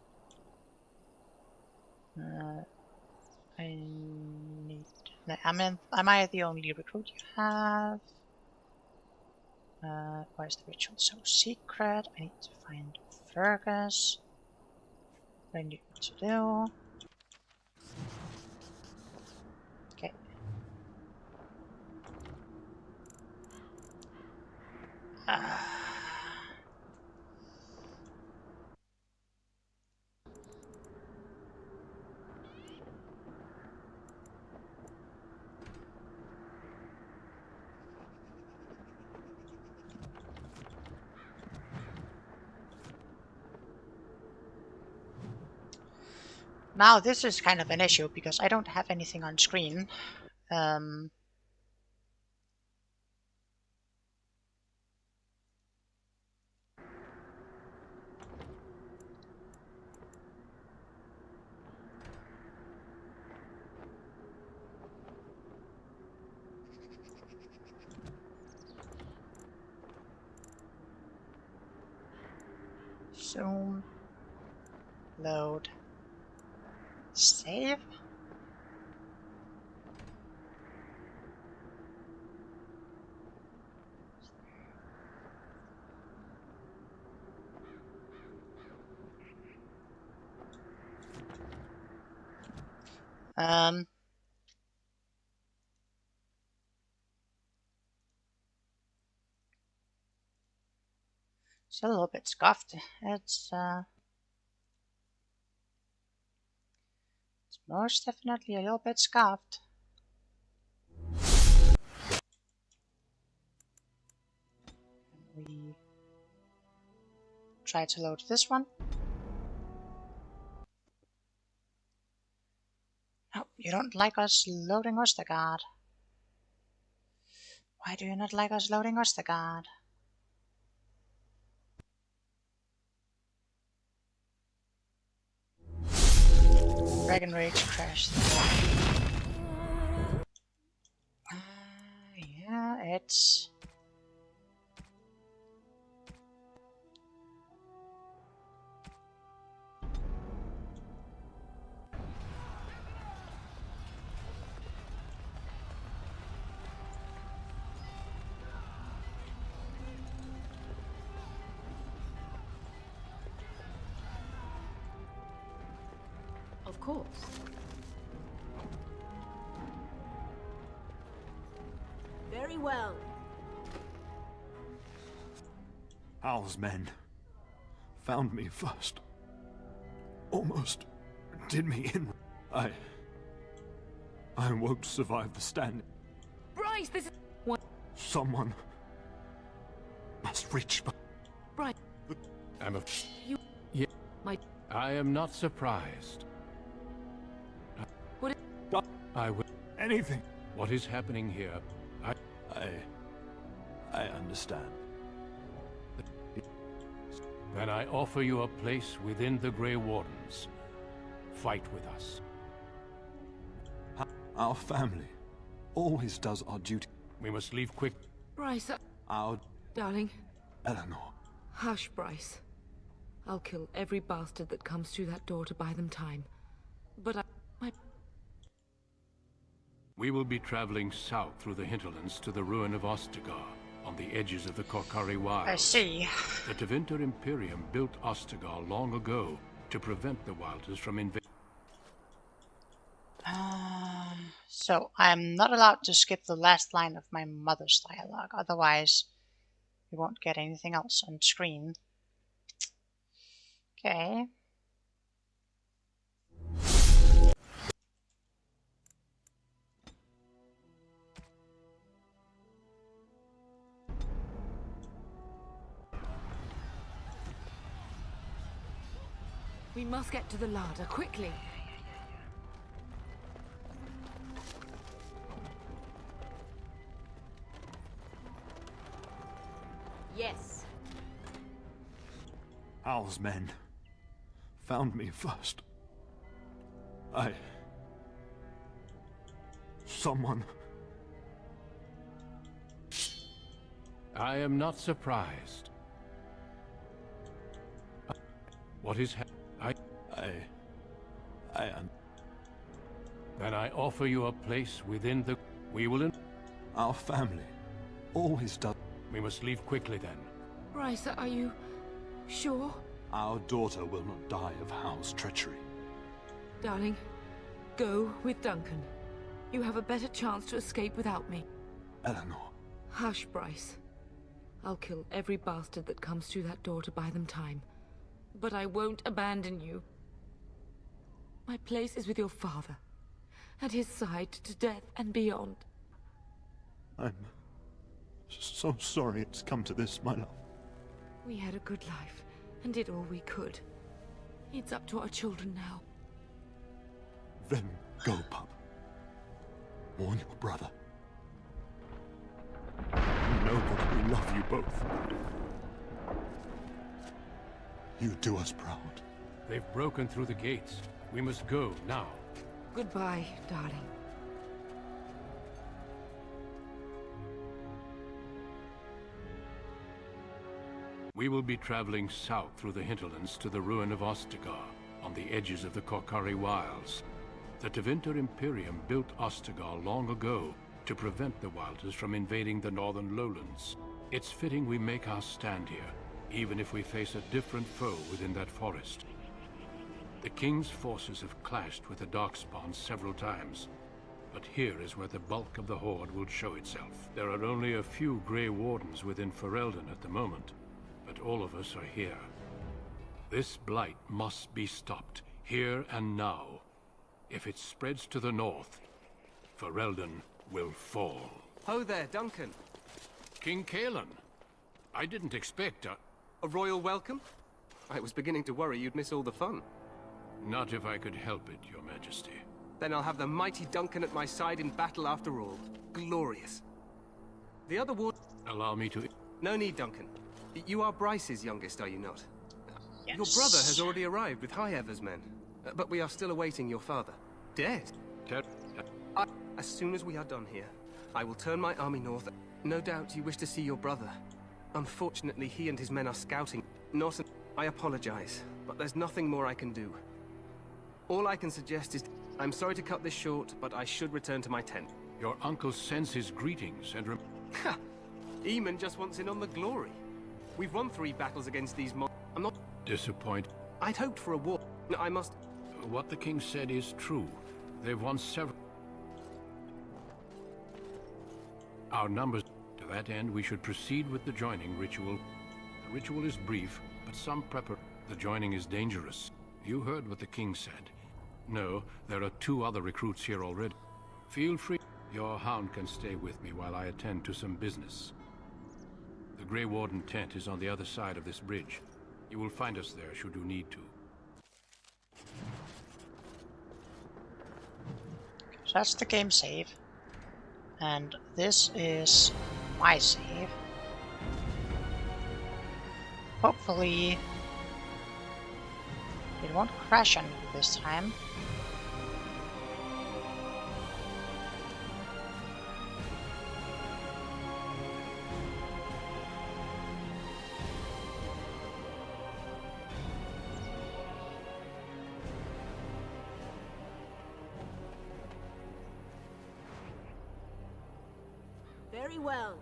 I need. Am I the only recruit you have? Why is the ritual so secret? I need to find Fergus. What I need to do. Okay. Now this is kind of an issue because I don't have anything on screen. Zoom. Load. Save. It's a little bit scuffed. It's most definitely a little bit scuffed. We try to load this one. No, you don't like us loading Ostergard. Why do you not like us loading Ostergard? Dragon Rage crashed. Yeah, it's... Of course. Very well. Hal's men found me first. Almost did me in. I won't survive the stand. Bryce, this is... What? Someone must reach. Bryce. I'm a... You... Yeah. My... I am not surprised. What? I will... Anything. What is happening here? I understand. Then I offer you a place within the Grey Wardens. Fight with us. Our family always does our duty. We must leave quick. Bryce, Our... Darling. Eleanor. Hush, Bryce. I'll kill every bastard that comes through that door to buy them time. But We will be traveling south through the hinterlands to the ruin of Ostergar, on the edges of the Korkari Wilds. I see. The Tevinter Imperium built Ostergar long ago to prevent the Wilders from invading. So I'm not allowed to skip the last line of my mother's dialogue, otherwise we won't get anything else on screen. Okay. we must get to the larder, quickly. Yes. Hal's men found me first. Someone... I am not surprised. What is Then I offer you a place within the... We will... Our family always does... We must leave quickly then. Bryce, are you sure? Our daughter will not die of Hal's treachery. Darling, go with Duncan. You have a better chance to escape without me. Eleanor. Hush, Bryce. I'll kill every bastard that comes through that door to buy them time. But I won't abandon you. My place is with your father. At his side to death and beyond. I'm so sorry it's come to this, my love. We had a good life and did all we could. It's up to our children now. Then go, pup. Warn your brother. You know that we love you both. You do us proud. They've broken through the gates. We must go now. Goodbye, darling. We will be traveling south through the hinterlands to the ruin of Ostergar, on the edges of the Korkari Wilds. The Tevinter Imperium built Ostergar long ago to prevent the Wilders from invading the northern lowlands. It's fitting we make our stand here, even if we face a different foe within that forest. The King's forces have clashed with the Darkspawn several times, but here is where the bulk of the Horde will show itself. There are only a few Grey Wardens within Ferelden at the moment, but all of us are here. This blight must be stopped, here and now. If it spreads to the north, Ferelden will fall. Ho there, Duncan. King Cailan. I didn't expect a royal welcome? I was beginning to worry you'd miss all the fun. Not if I could help it, Your Majesty. Then I'll have the mighty Duncan at my side in battle after all. Glorious. The other ward... Allow me to... No need, Duncan. You are Bryce's youngest, are you not? Yes. Your brother has already arrived with High Ever's men. But we are still awaiting your father. Dead? As soon as we are done here, I will turn my army north. No doubt you wish to see your brother. Unfortunately, he and his men are scouting. I apologize, but there's nothing more I can do. All I can suggest is... I'm sorry to cut this short, but I should return to my tent. Your uncle sends his greetings and... Ha! Eamon just wants in on the glory. We've won 3 battles against these I'm not... Disappointed. I'd hoped for a war. I must... What the king said is true. They've won several... Our numbers... To that end, we should proceed with the joining ritual. The ritual is brief, but some The joining is dangerous. You heard what the king said. No, there are 2 other recruits here already. Feel free. Your hound can stay with me while I attend to some business. The Grey Warden tent is on the other side of this bridge. You will find us there should you need to. So that's the game save. And this is my save. Hopefully it won't crash on me this time. Very well.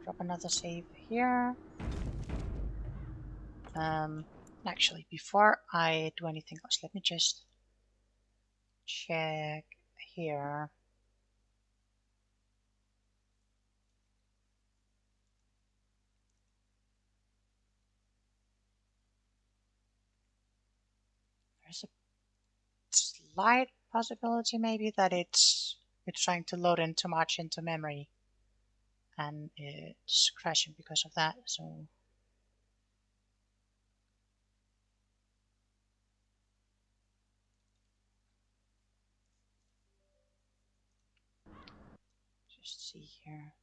Drop another save here. Actually, before I do anything else, let me just check here. There's a slight possibility maybe that it's trying to load in too much into memory and it's crashing because of that, so just see here.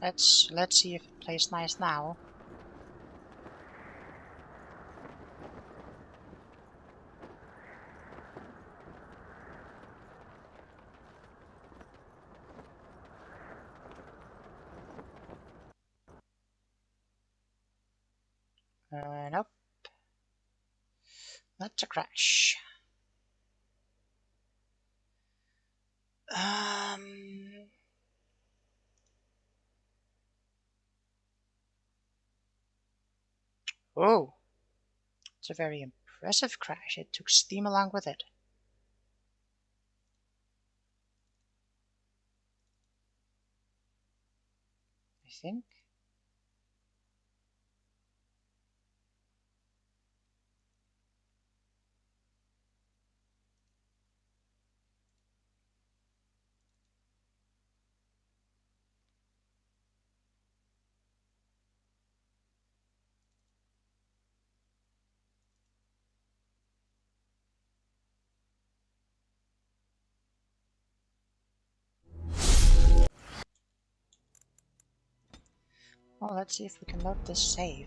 Let's see if it plays nice now. Nope. That's a crash. Oh, it's a very impressive crash. It took steam along with it. I think. Well, let's see if we can load this save.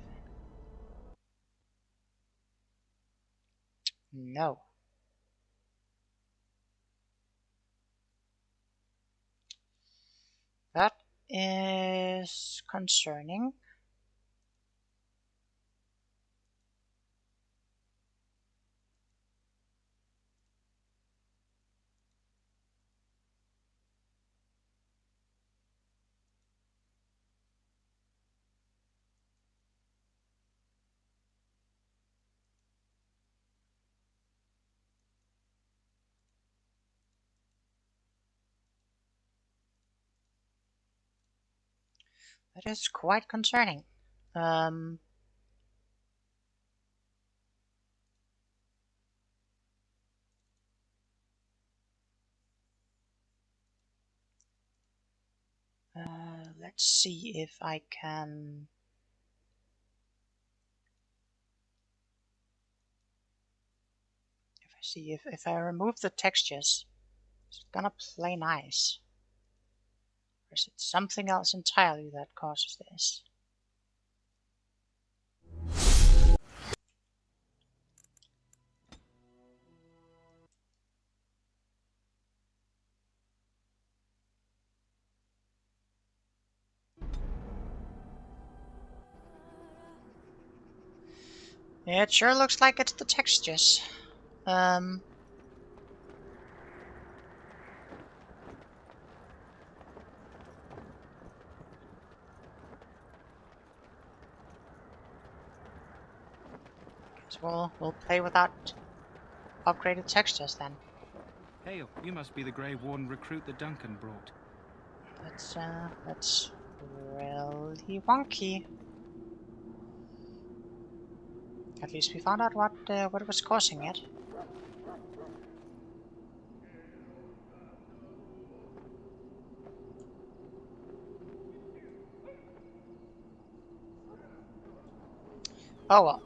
No. That is concerning. That is quite concerning. Let's see if I can. If I remove the textures, it's gonna play nice. Or is it something else entirely that causes this? It sure looks like it's the textures. So we'll play without upgraded textures then. Hail, you must be the Grey Warden recruit that Duncan brought. That's really wonky. At least we found out what was causing it. Oh well.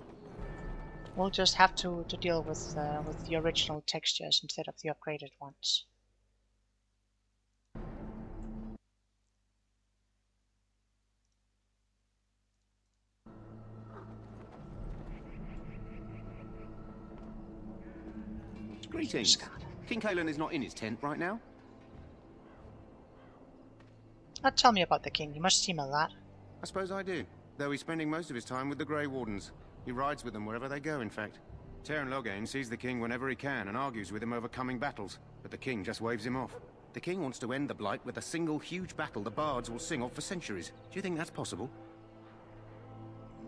We'll just have to deal with the original textures instead of the upgraded ones. Greetings. King Kalen is not in his tent right now? Tell me about the king. You must seem a lot. I suppose I do, though he's spending most of his time with the Grey Wardens. He rides with them wherever they go, in fact. Teyrn Loghain sees the king whenever he can and argues with him over coming battles, but the king just waves him off. The king wants to end the Blight with a single huge battle the bards will sing of for centuries. Do you think that's possible?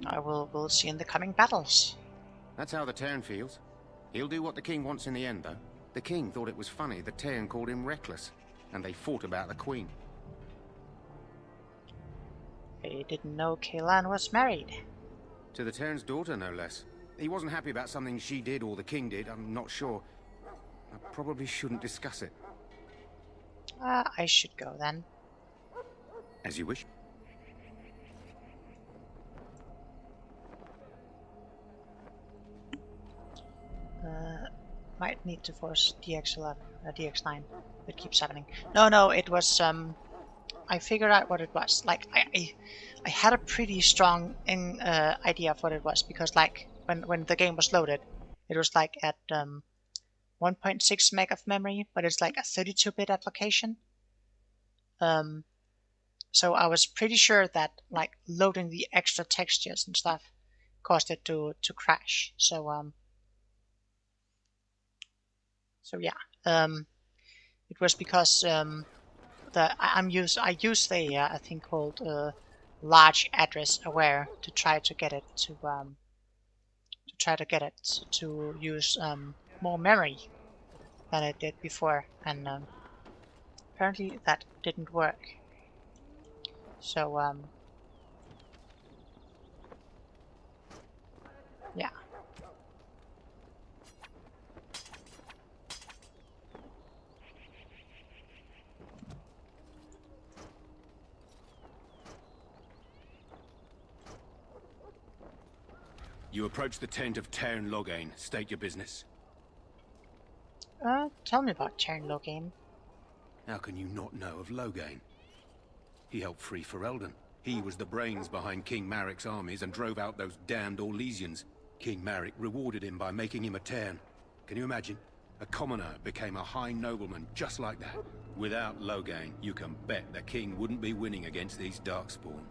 We'll see in the coming battles. That's how the Teyrn feels. He'll do what the king wants in the end, though. The king thought it was funny that Teyrn called him reckless, and they fought about the queen. I didn't know Kaylan was married. To the Teyrn's daughter, no less. He wasn't happy about something she did or the king did, I'm not sure. I probably shouldn't discuss it. I should go then. As you wish. Might need to force DX11, DX9. It keeps happening. No, it was I figured out what it was. Like I had a pretty strong idea of what it was because like when the game was loaded, it was like at 1.6 meg of memory, but it's like a 32-bit application. So I was pretty sure that like loading the extra textures and stuff caused it to crash. So yeah, it was because I use a thing called large address aware to try to get it to use more memory than it did before, and apparently that didn't work. So yeah. You approach the tent of Teyrn Loghain. State your business. Tell me about Teyrn Loghain. How can you not know of Loghain? He helped free Ferelden. He was the brains behind King Maric's armies and drove out those damned Orlesians. King Maric rewarded him by making him a Tern. Can you imagine? A commoner became a high nobleman just like that. Without Loghain, you can bet the king wouldn't be winning against these Darkspawn.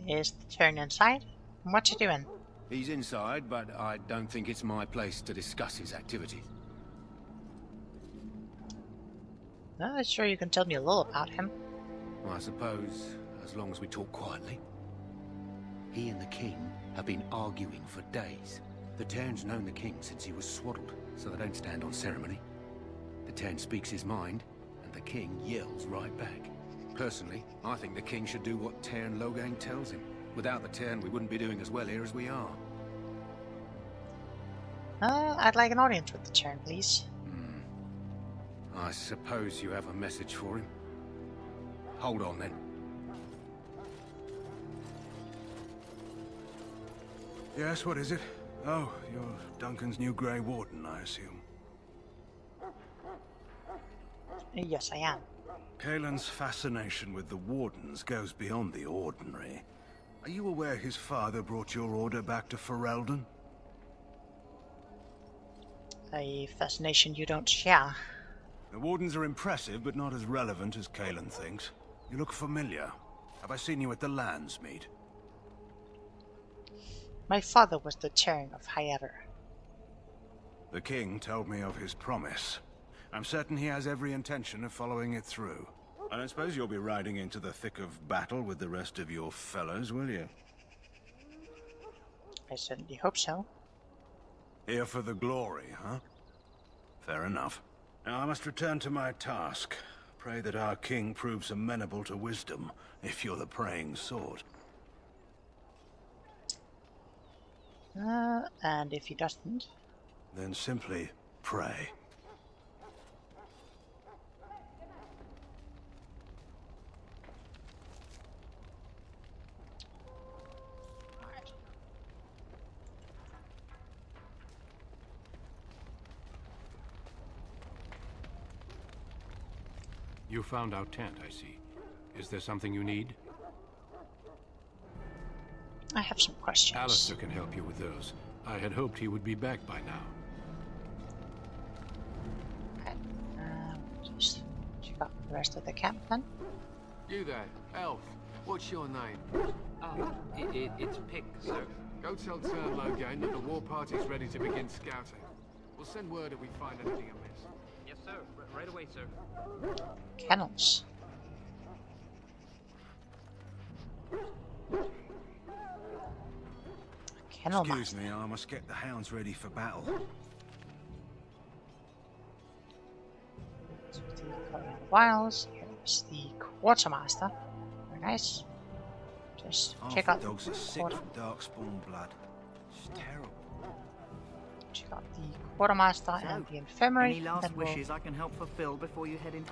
Is the Tern inside? What you doing? He's inside, but I don't think it's my place to discuss his activities. I'm sure you can tell me a little about him. I suppose, as long as we talk quietly. He and the king have been arguing for days. The Tern's known the king since he was swaddled, so they don't stand on ceremony. The Tern speaks his mind, and the king yells right back. Personally, I think the king should do what Tern Loghain tells him. Without the Tern, we wouldn't be doing as well here as we are. I'd like an audience with the Tern, please. I suppose you have a message for him. Hold on, then. Yes, what is it? Oh, you're Duncan's new Grey Warden, I assume. Yes, I am. Kaelin's fascination with the Wardens goes beyond the ordinary. Are you aware his father brought your order back to Ferelden? A fascination you don't share. The Wardens are impressive, but not as relevant as Kaelin thinks. You look familiar. Have I seen you at the Landsmeet? My father was the Tern of Highever. The king told me of his promise. I'm certain he has every intention of following it through. I don't suppose you'll be riding into the thick of battle with the rest of your fellows, will you? I certainly hope so. Here for the glory, huh? Fair enough. Now I must return to my task. Pray that our king proves amenable to wisdom, if you're the praying sort. And if he doesn't? Then simply pray. You found our tent, I see. Is there something you need? I have some questions. Alistair can help you with those. I had hoped he would be back by now. Okay. Just check out the rest of the camp then. You there, elf. What's your name? It's Pick, sir. Go tell Tern Loghain that the war party's ready to begin scouting. We'll send word if we find anything amiss. Yes, sir. Right away, sir. Kennels. Excuse me, I must get the hounds ready for battle. Wiles. Here's the quartermaster. Very nice. Just check out the dogs are sick from darkspawn blood. It's terrible. Check out the quartermaster and the infirmary. Any last wishes I can help fulfill before you head into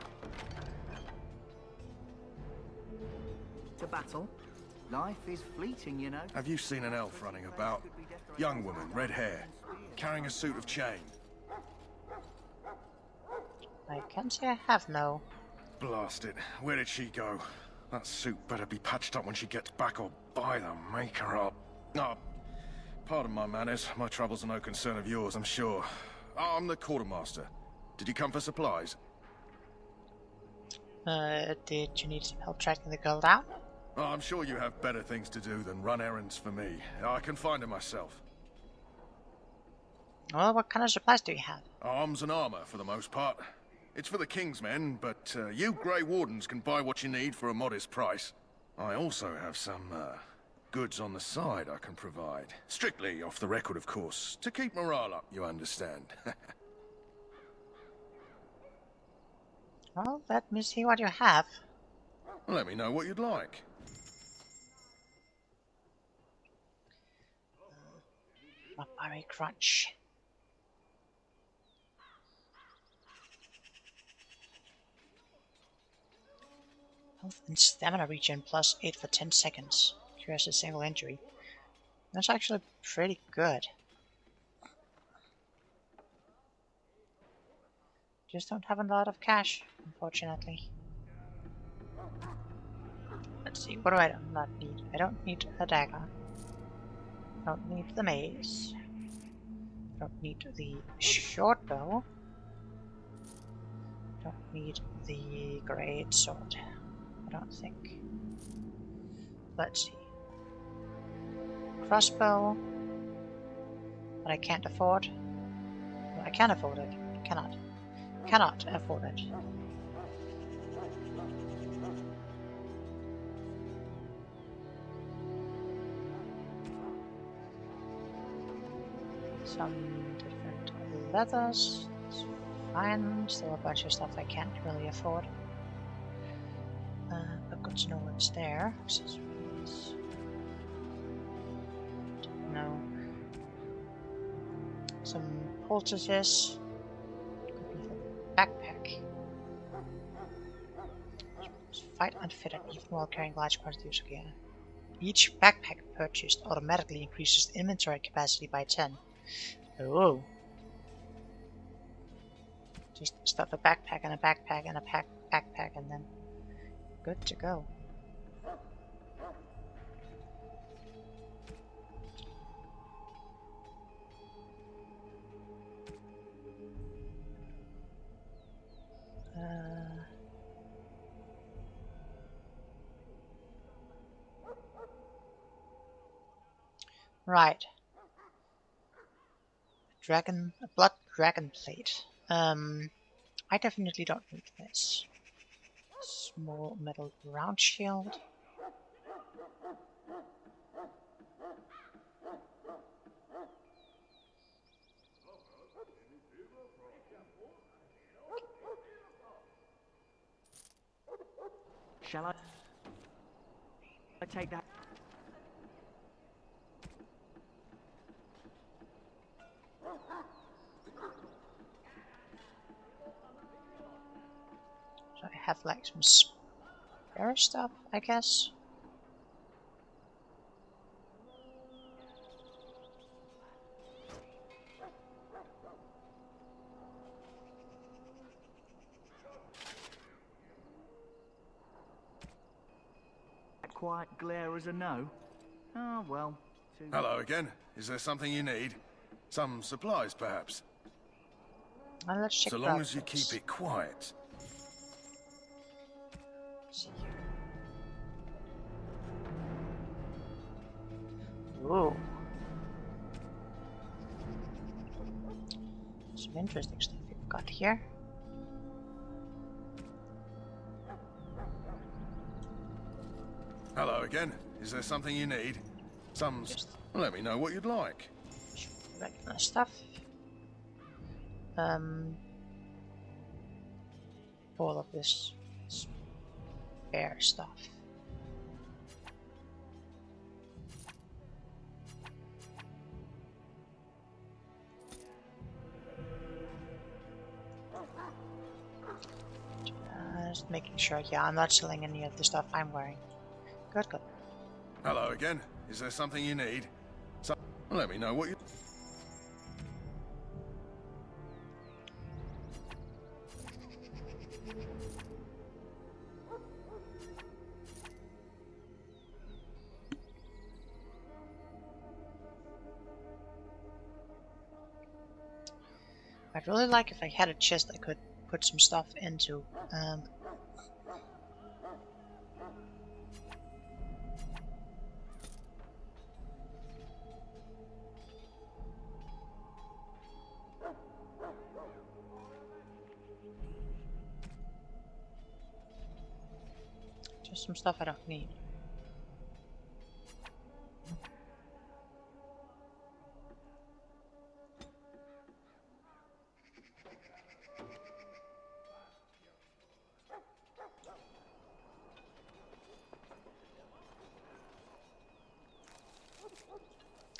battle? Life is fleeting, you know. Have you seen an elf running about? Young woman, red hair, carrying a suit of chain. I can't say I have, no. Blast it. Where did she go? That suit better be patched up when she gets back, or by the maker up. Oh, pardon my manners. My troubles are no concern of yours, I'm sure. I'm the quartermaster. Did you come for supplies? Did you need some help tracking the girl down? Oh, I'm sure you have better things to do than run errands for me. I can find her myself. Well, what kind of supplies do you have? Arms and armor, for the most part. It's for the King's men, but you Grey Wardens can buy what you need for a modest price. I also have some goods on the side I can provide. Strictly off the record, of course, to keep morale up, you understand. Well, let me see what you have. Let me know what you'd like. Barbaric crunch. Health and stamina regen plus 8 for 10 seconds. Cures a single injury. That's actually pretty good. Just don't have a lot of cash, unfortunately. Let's see, what do I not need? I don't need a dagger. I don't need the mace. I don't need the short bow. I don't need the great sword. I don't think. Let's see. Crossbow. But I can't afford. Well, I can afford it. Cannot. Cannot afford it. Some different leathers. It's fine. Still a bunch of stuff I can't really afford. But good to know what's there. Accessories. No. Some poultices. Could be the backpack. Fight unfitted even while carrying large quantities of gear. Each backpack purchased automatically increases the inventory capacity by 10. Oh. Just stuff a backpack and a backpack and a backpack and then good to go. Right. A blood dragon plate. I definitely don't need this. Small metal round shield. Shall I take that? So I have like some spare stuff, I guess. Quiet glare as a no. Oh well. Hello again. Is there something you need? Some supplies, perhaps? Well, let's check so long as you keep it quiet. Ooh. Some interesting stuff we've got here. Hello again. Is there something you need? Let me know what you'd like. Regular stuff. All of this spare stuff. Just making sure, yeah, I'm not selling any of the stuff I'm wearing. Good, good. Hello again. Is there something you need? Let me know what you... I'd really like if I had a chest I could put some stuff into. Just some stuff I don't need.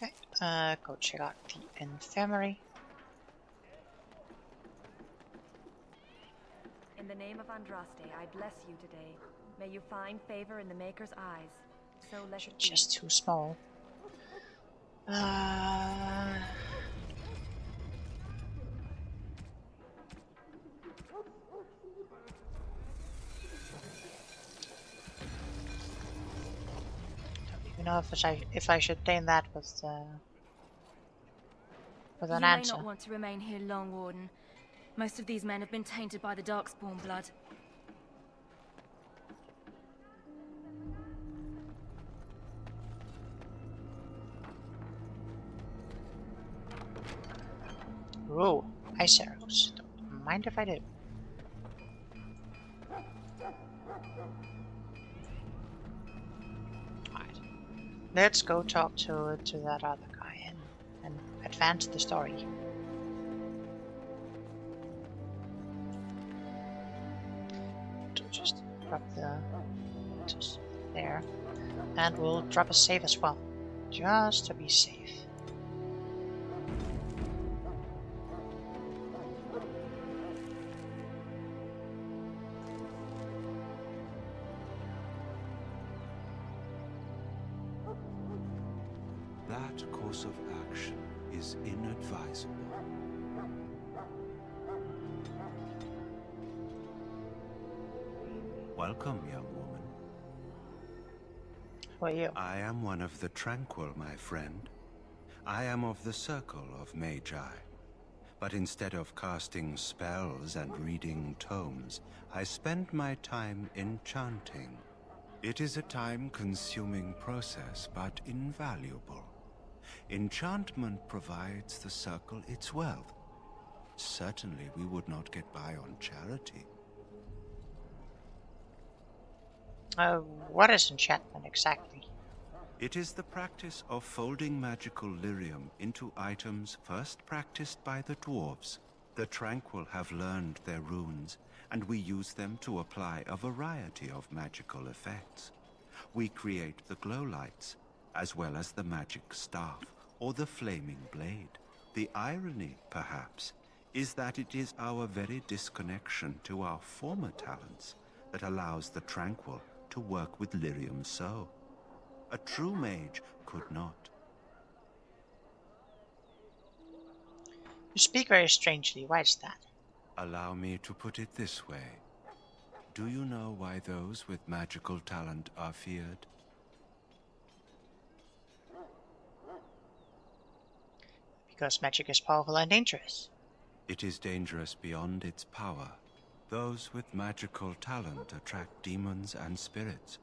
Okay, go check out the infirmary. In the name of Andraste, I bless you today. May you find favor in the Maker's eyes. So let it be. Just too small. You know if I should obtain that with an You may answer. not want to remain here long, Warden. Most of these men have been tainted by the Darkspawn blood. Ooh, ice arrows. Don't mind if I do. Alright. Let's go talk to that other guy and advance the story. Just drop just there. And we'll drop a save as well. Just to be safe. That course of action is inadvisable. Welcome, young woman. Who are you? I am one of the Tranquil, my friend. I am of the Circle of Magi. But instead of casting spells and reading tomes, I spend my time enchanting. It is a time-consuming process, but invaluable. Enchantment provides the Circle its wealth. Certainly we would not get by on charity. What is enchantment exactly? It is the practice of folding magical lyrium into items first practiced by the dwarves. The Tranquil have learned their runes, and we use them to apply a variety of magical effects. We create the glow lights, as well as the magic staff, or the flaming blade. The irony, perhaps, is that it is our very disconnection to our former talents that allows the Tranquil to work with lyrium so. A true mage could not. You speak very strangely. Why is that? Allow me to put it this way. Do you know why those with magical talent are feared? Because magic is powerful and dangerous. It is dangerous beyond its power. Those with magical talent attract demons and spirits.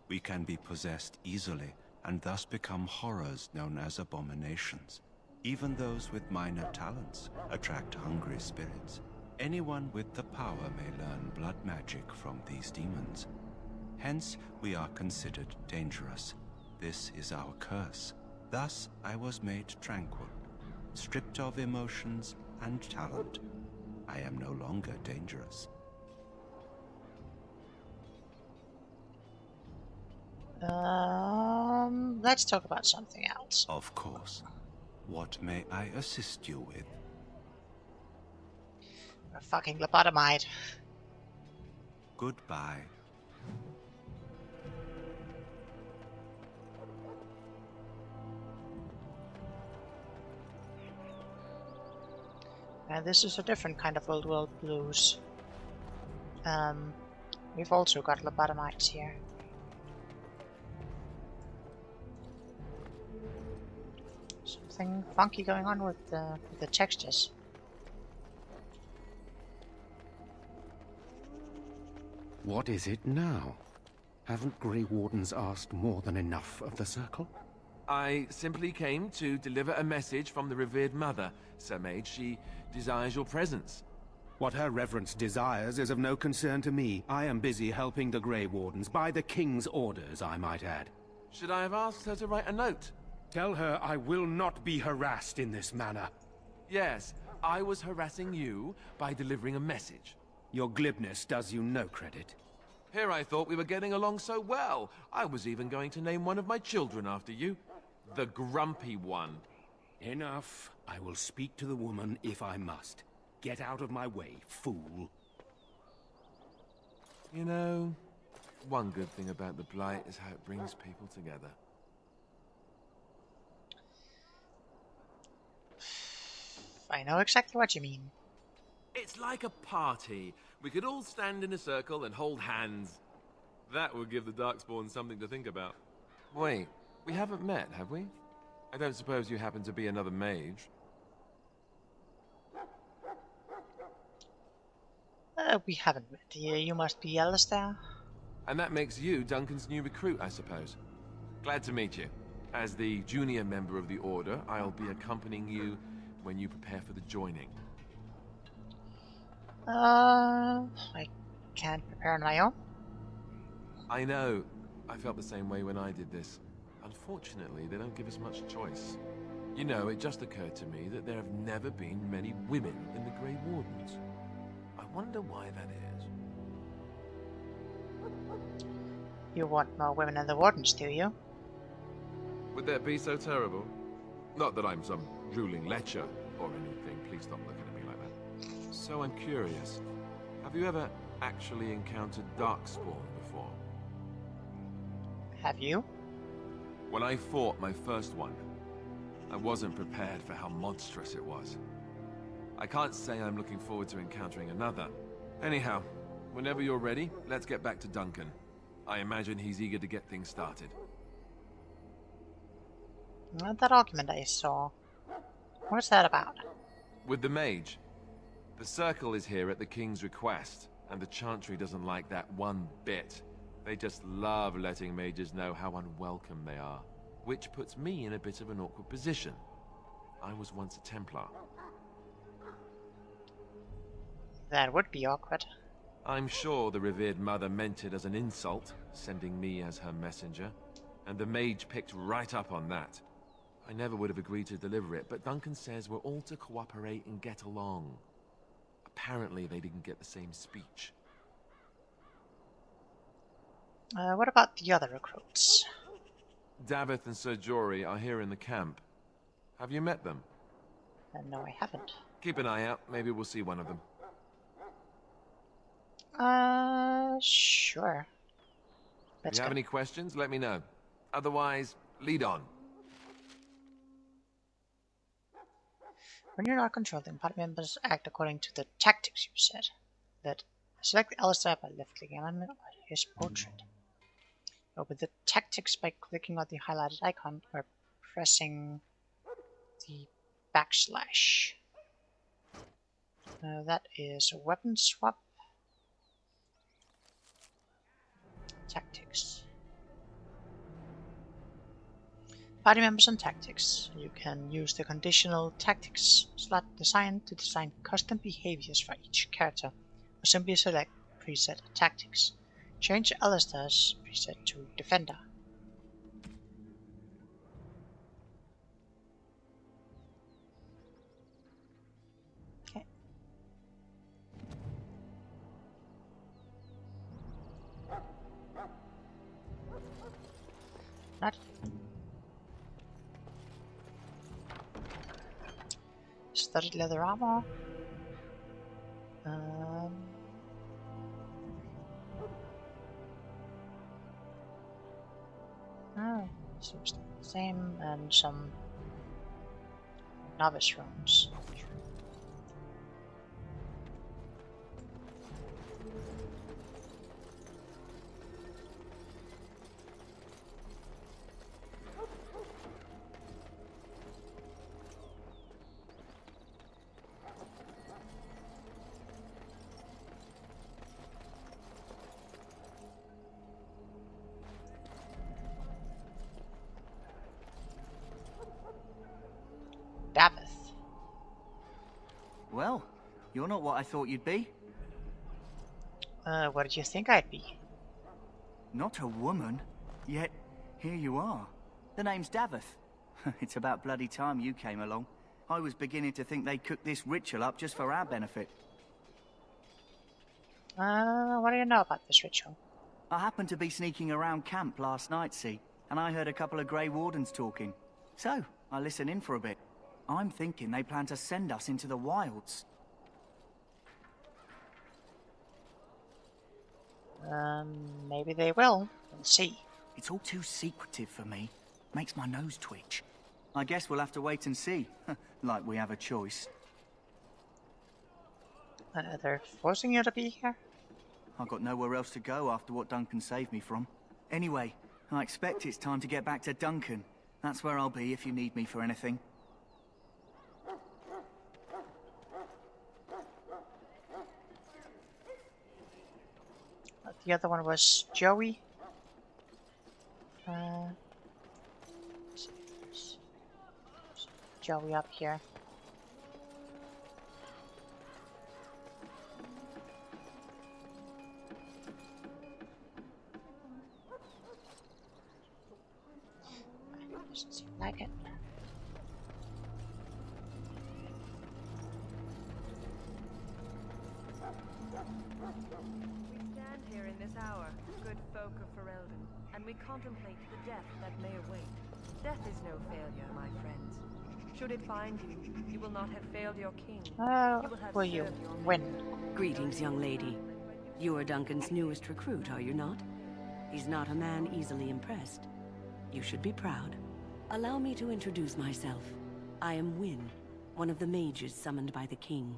We can be possessed easily, and thus become horrors known as abominations. Even those with minor talents attract hungry spirits. Anyone with the power may learn blood magic from these demons. Hence, we are considered dangerous. This is our curse. Thus, I was made tranquil, stripped of emotions and talent. I am no longer dangerous. Let's talk about something else. Of course. What may I assist you with? A fucking lobotomide. Goodbye. And this is a different kind of old world blues. We've also got lobotomides here. Something funky going on with the textures. What is it now? Haven't Grey Wardens asked more than enough of the Circle? I simply came to deliver a message from the revered mother, Sir Mage. She desires your presence. What her reverence desires is of no concern to me. I am busy helping the Grey Wardens, by the King's orders, I might add. Should I have asked her to write a note? Tell her I will not be harassed in this manner. Yes, I was harassing you by delivering a message. Your glibness does you no credit. Here I thought we were getting along so well. I was even going to name one of my children after you. The Grumpy One. Enough. I will speak to the woman if I must. Get out of my way, fool. You know, one good thing about the Blight is how it brings people together. I know exactly what you mean. It's like a party. We could all stand in a circle and hold hands. That would give the Darkspawn something to think about. Wait, We haven't met, have we? I don't suppose you happen to be another mage? We haven't met. You must be Alistair. And that makes you Duncan's new recruit, I suppose. Glad to meet you. As the junior member of the Order, I'll be accompanying you when you prepare for the joining. I can't prepare on my own. I know. I felt the same way when I did this. Unfortunately, they don't give us much choice. You know, it just occurred to me that there have never been many women in the Grey Wardens. I wonder why that is. You want more women in the Wardens, do you? Would that be so terrible? Not that I'm some ruling lecher or anything. Please stop looking at me like that. So I'm curious. Have you ever actually encountered Darkspawn before? Have you? When I fought my first one, I wasn't prepared for how monstrous it was. I can't say I'm looking forward to encountering another. Anyhow, whenever you're ready, let's get back to Duncan. I imagine he's eager to get things started. That argument I saw. What's that about? With the mage. The Circle is here at the King's request, and the Chantry doesn't like that one bit. They just love letting mages know how unwelcome they are, which puts me in a bit of an awkward position. I was once a Templar. That would be awkward. I'm sure the revered mother meant it as an insult, sending me as her messenger, and the mage picked right up on that. I never would have agreed to deliver it, but Duncan says we're all to cooperate and get along. Apparently they didn't get the same speech. What about the other recruits? Davith and Sir Jory are here in the camp. Have you met them? No, I haven't. Keep an eye out. Maybe we'll see one of them. Sure. If you have any questions, let me know. Otherwise, lead on. When you're not controlling, party members act according to the tactics you said. That select Alistair by left-clicking on his portrait. Open the tactics by clicking on the highlighted icon or pressing the backslash. That is a weapon swap. Tactics. Party members and tactics. You can use the conditional tactics slot designed to design custom behaviors for each character, or simply select preset tactics. Change Alistair's preset to Defender. Okay. Not studded leather armor. Oh, seems like the same, and some novice runes. Davith. Well, you're not what I thought you'd be. What did you think I'd be? Not a woman, yet here you are. The name's Davith. It's about bloody time you came along. I was beginning to think they cooked this ritual up just for our benefit. What do you know about this ritual? I happened to be sneaking around camp last night, see, and I heard a couple of Grey Wardens talking. So, I listened in for a bit. I'm thinking they plan to send us into the wilds. Maybe they will. We'll see. It's all too secretive for me. Makes my nose twitch. I guess we'll have to wait and see. Like we have a choice. They're forcing you to be here? I've got nowhere else to go after what Duncan saved me from. Anyway, I expect it's time to get back to Duncan. That's where I'll be if you need me for anything. The other one was Joey. Joey up here. Doesn't seem like it. We stand here in this hour, good folk of Ferelden, and we contemplate the death that may await. Death is no failure, my friends. Should it find you, you will not have failed your king. Will you win? Greetings, young lady. You are Duncan's newest recruit, are you not? He's not a man easily impressed. You should be proud. Allow me to introduce myself. I am Wynne, one of the mages summoned by the king.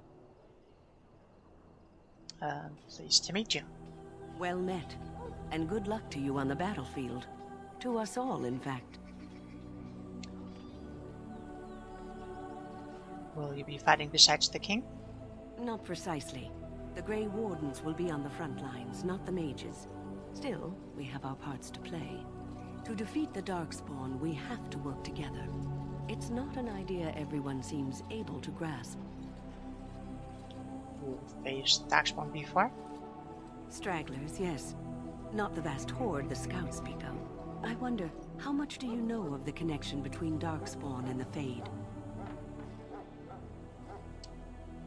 Pleased to meet you. Well met, and good luck to you on the battlefield. To us all, in fact. Will you be fighting besides the king? Not precisely. The Grey Wardens will be on the front lines, not the mages. Still, we have our parts to play. To defeat the Darkspawn, we have to work together. It's not an idea everyone seems able to grasp. You've faced Darkspawn before? Stragglers, yes. Not the vast horde the scouts speak of. I wonder, how much do you know of the connection between Darkspawn and the Fade?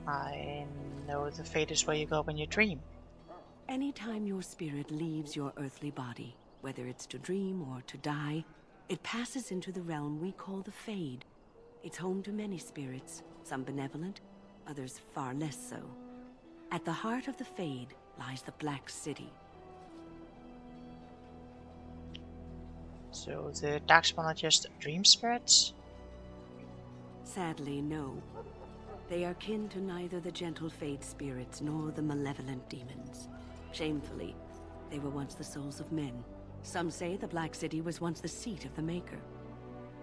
I know the Fade is where you go when you dream. Anytime your spirit leaves your earthly body, whether it's to dream or to die, it passes into the realm we call the Fade. It's home to many spirits, some benevolent, others far less so. At the heart of the Fade lies the Black City. So the Darkspawn are just dream spirits? Sadly, no. They are kin to neither the gentle Fade spirits nor the malevolent demons. Shamefully, they were once the souls of men. Some say the Black City was once the seat of the Maker.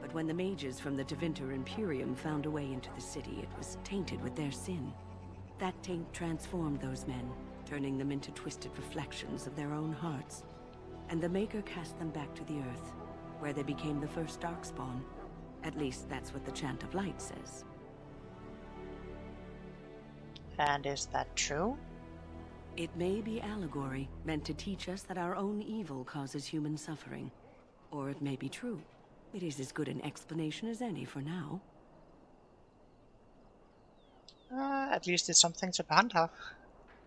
But when the mages from the Tevinter Imperium found a way into the city, it was tainted with their sin. That taint transformed those men, turning them into twisted reflections of their own hearts. And the Maker cast them back to the Earth, where they became the first Darkspawn. At least that's what the Chant of Light says. And is that true? It may be allegory, meant to teach us that our own evil causes human suffering. Or it may be true. It is as good an explanation as any for now. At least it's something to ponder.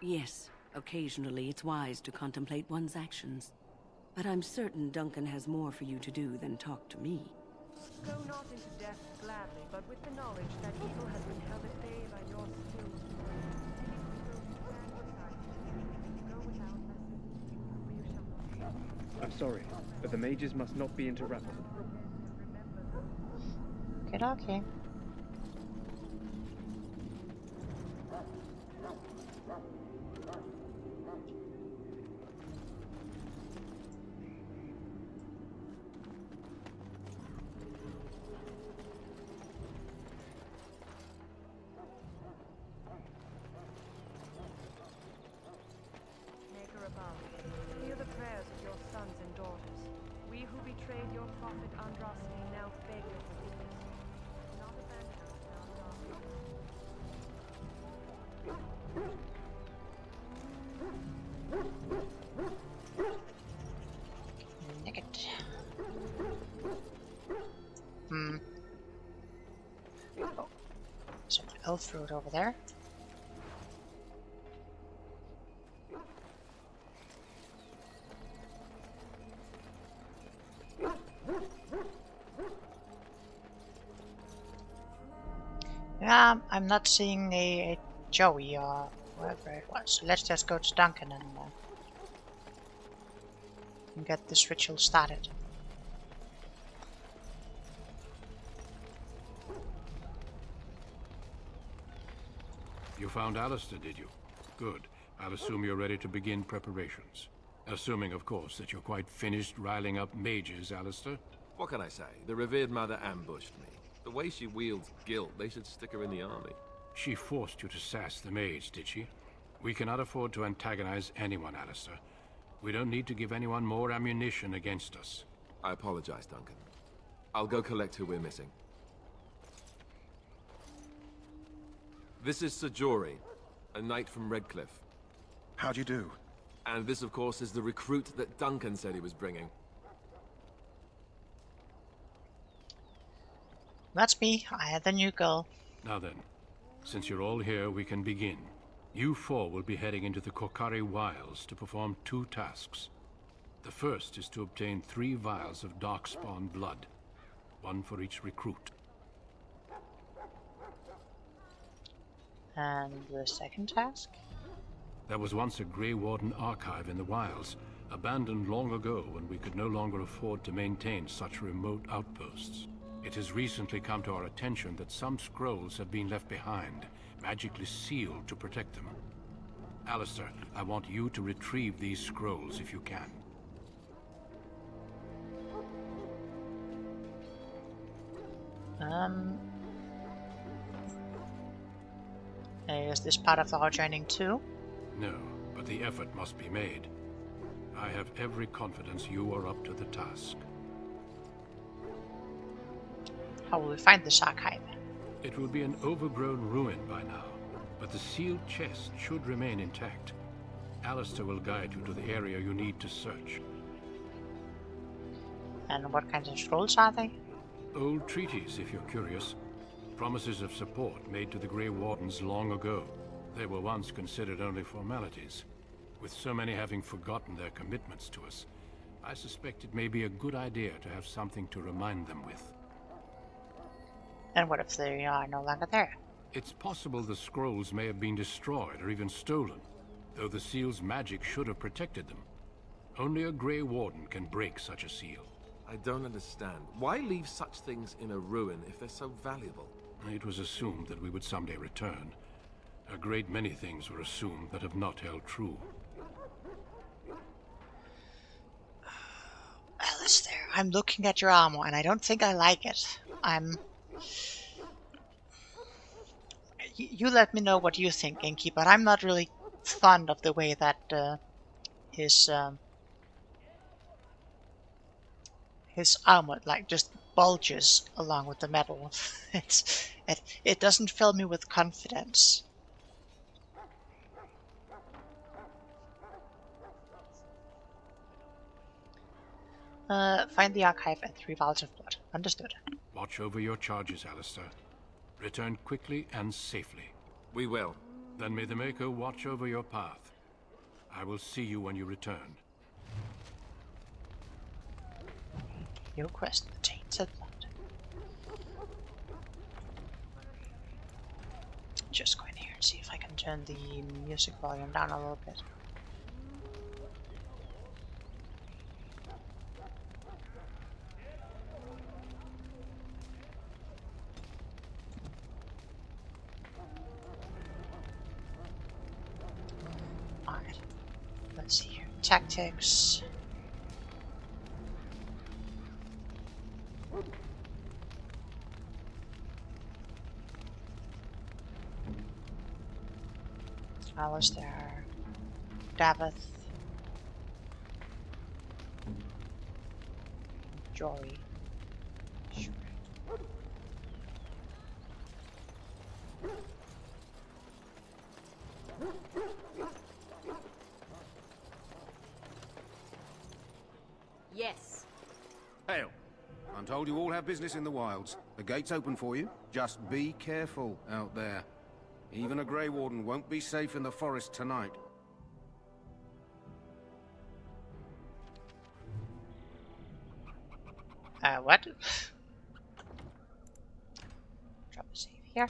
Yes, occasionally it's wise to contemplate one's actions. But I'm certain Duncan has more for you to do than talk to me. Go not into death gladly, but with the knowledge that evil has been held at bay by your skill. I'm sorry, but the mages must not be interrupted. Okay. Maker above, hear the prayers of your sons and daughters. We who betrayed your prophet Andraste now beg your forgiveness. Not abandon us now, Naked. Oh. Some elf fruit over there. Yeah, I'm not seeing a Joey or whatever it was. Let's just go to Duncan and get this ritual started. You found Alistair, did you? Good. I'll assume you're ready to begin preparations. Assuming, of course, that you're quite finished riling up mages, Alistair. What can I say? The revered mother ambushed me. The way she wields guilt, they should stick her in the army. She forced you to sass the mage, did she? We cannot afford to antagonize anyone, Alistair. We don't need to give anyone more ammunition against us. I apologize, Duncan. I'll go collect who we're missing. This is Sir Jory, a knight from Redcliffe. How do you do? And this, of course, is the recruit that Duncan said he was bringing. That's me. I had the new girl. Now then, since you're all here, we can begin. You four will be heading into the Korcari Wilds to perform 2 tasks. The first is to obtain 3 vials of Darkspawn blood, 1 for each recruit. And the second task? There was once a Grey Warden archive in the wilds, abandoned long ago when we could no longer afford to maintain such remote outposts. It has recently come to our attention that some scrolls have been left behind, magically sealed to protect them. Alistair, I want you to retrieve these scrolls if you can. Is this part of our training too? No, but the effort must be made. I have every confidence you are up to the task. How will we find this archive? It will be an overgrown ruin by now, but the sealed chest should remain intact. Alistair will guide you to the area you need to search. And what kinds of scrolls are they? Old treaties, if you're curious. Promises of support made to the Grey Wardens long ago. They were once considered only formalities. With so many having forgotten their commitments to us, I suspect it may be a good idea to have something to remind them with. And what if they are no longer there? It's possible the scrolls may have been destroyed or even stolen, though the seal's magic should have protected them. Only a Grey Warden can break such a seal. I don't understand. Why leave such things in a ruin if they're so valuable? It was assumed that we would someday return. A great many things were assumed that have not held true. Alistair, I'm looking at your armor and I don't think I like it. You let me know what you think, Inky, but I'm not really fond of the way that his armor like just bulges along with the metal. It doesn't fill me with confidence. Find the archive and 3 vials of blood. Understood. Watch over your charges, Alistair. Return quickly and safely. We will. Then may the Maker watch over your path. I will see you when you return. Your quest, the tainted blood. Just go in here and see if I can turn the music volume down a little bit. Alright, let's see here. Tactics. Alistair, Davith, Jory, Yes. Hail. I'm told you all have business in the wilds. The gate's open for you. Just be careful out there. Even a Grey Warden won't be safe in the forest tonight. What? Drop a save here.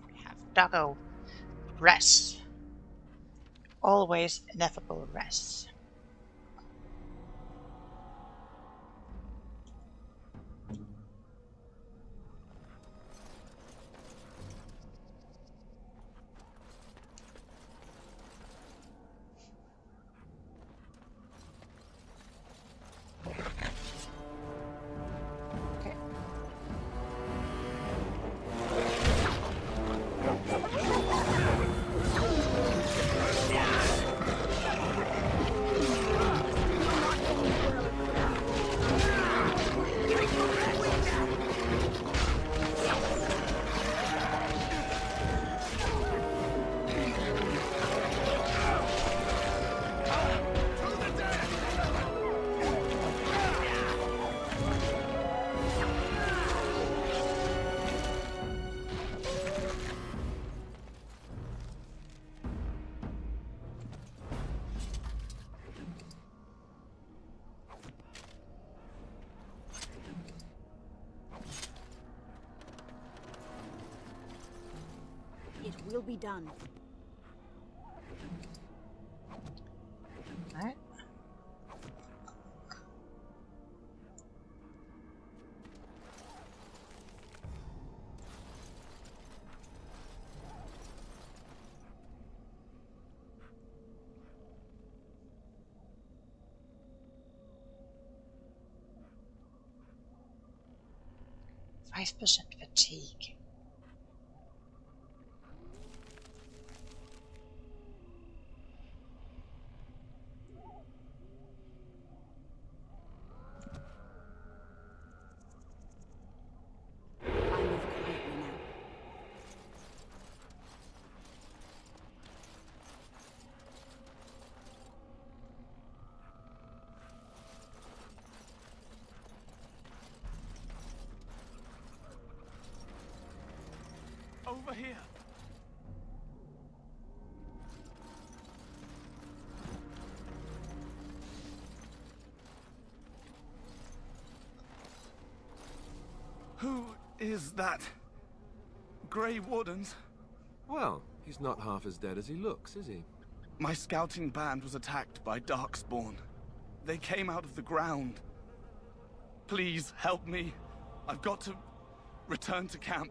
We have Doggo. Rest. Always ineffable rest. It will be done. Alright. %5 fatigue. Over here. Who is that? Grey Wardens? Well, he's not half as dead as he looks, is he? My scouting band was attacked by Darkspawn. They came out of the ground. Please help me. I've got to return to camp.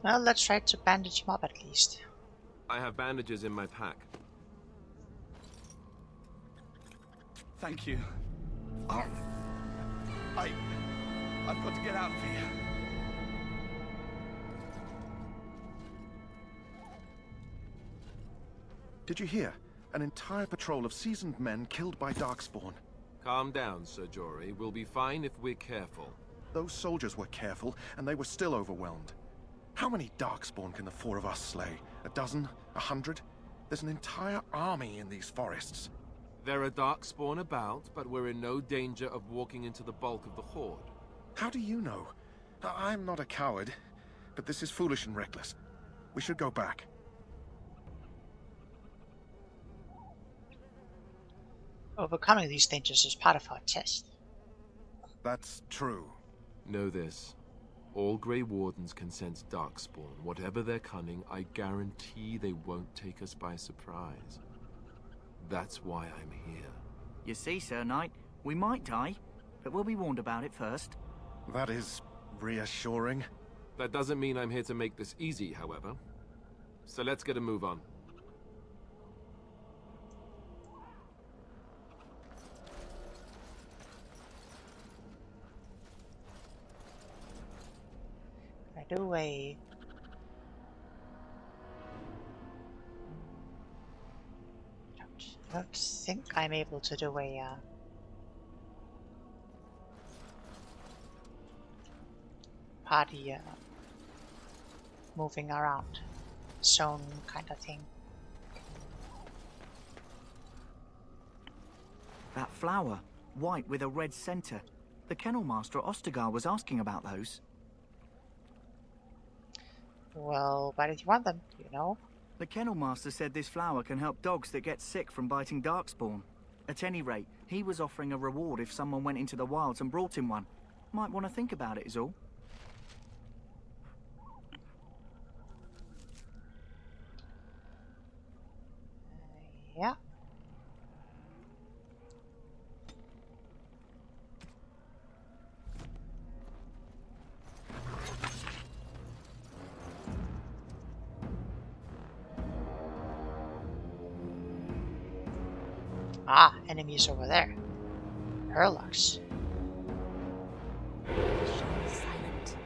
Well, let's try to bandage him up at least. I have bandages in my pack. Thank you. I've got to get out of here. Did you hear? An entire patrol of seasoned men killed by Darkspawn. Calm down, Sir Jory. We'll be fine if we're careful. Those soldiers were careful, and they were still overwhelmed. How many Darkspawn can the four of us slay? A dozen? 100? There's an entire army in these forests. There are Darkspawn about, but we're in no danger of walking into the bulk of the Horde. How do you know? I'm not a coward, but this is foolish and reckless. We should go back. Overcoming these dangers is part of our test. That's true. Know this. All Grey Wardens can sense Darkspawn. Whatever their cunning, I guarantee they won't take us by surprise. That's why I'm here. You see, Sir Knight, we might die, but we'll be warned about it first. That is reassuring. That doesn't mean I'm here to make this easy, however. So let's get a move on. Do a I don't think I'm able to do a party moving around zone kind of thing. That flower, white with a red center. The Kennel Master at Ostagar was asking about those. Well, why did you want them, you know? The Kennel Master said this flower can help dogs that get sick from biting Darkspawn. At any rate, he was offering a reward if someone went into the wilds and brought him one. Might want to think about it is all. Yeah. Ah, enemies over there. Herlocks. Silent.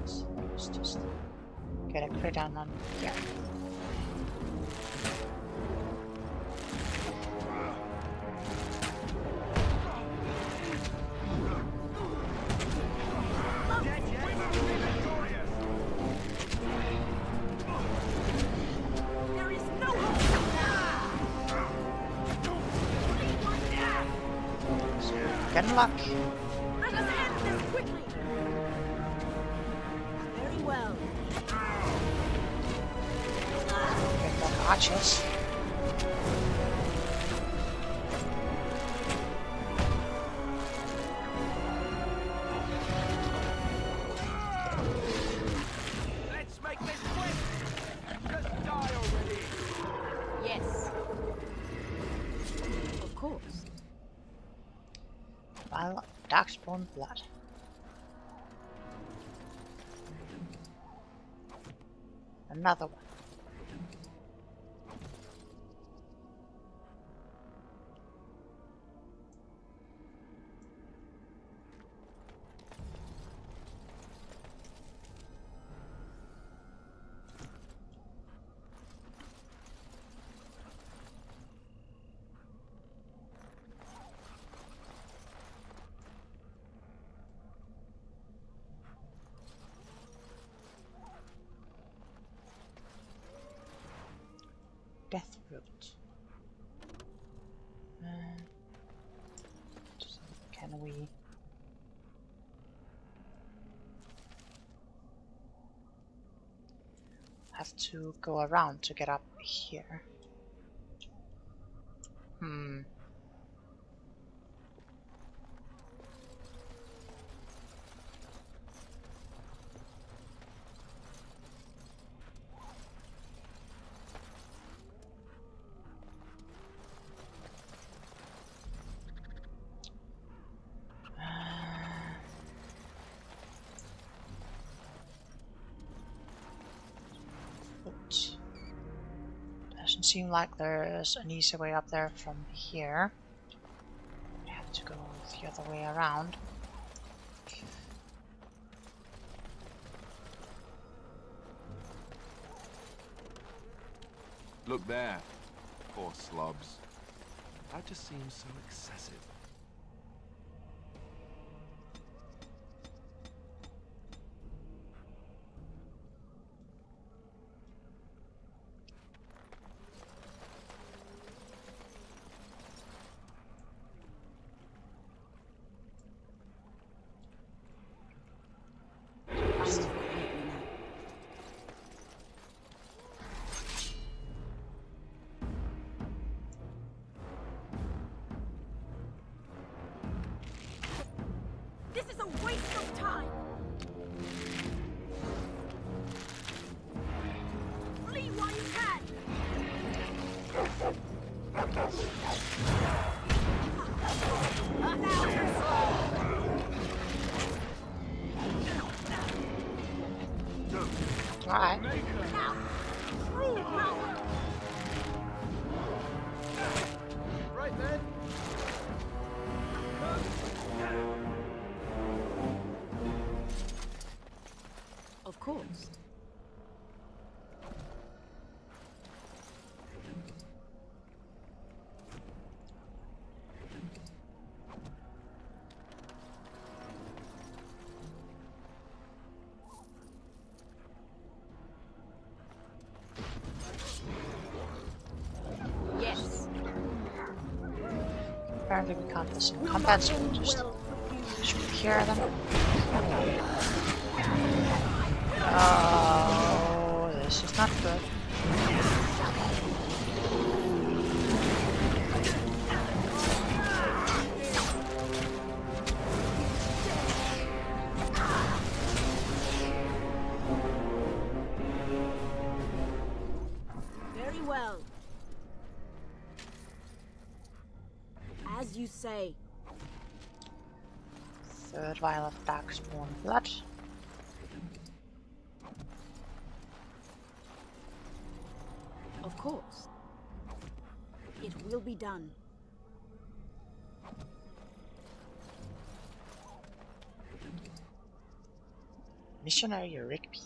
So let's just get a crit down on yeah. Good luck. Let us end this quickly. Very well. Good luck, archers. course. Vial of darkspawn blood. Another one. Death root. Can we? Have to go around to get up here. Hmm. Doesn't seem like there's an easy way up there from here. We have to go the other way around. Look there. Poor slobs. That just seems so excessive. This is a waste of time! Flee while you can! Alright. Right then. Of course. Yes. Apparently we can't listen to combat, so we just should we hear them? Oh, this is not good. Very well. As you say. Third vial of darkspawn blood. Of course. It will be done. Missionary Rigby.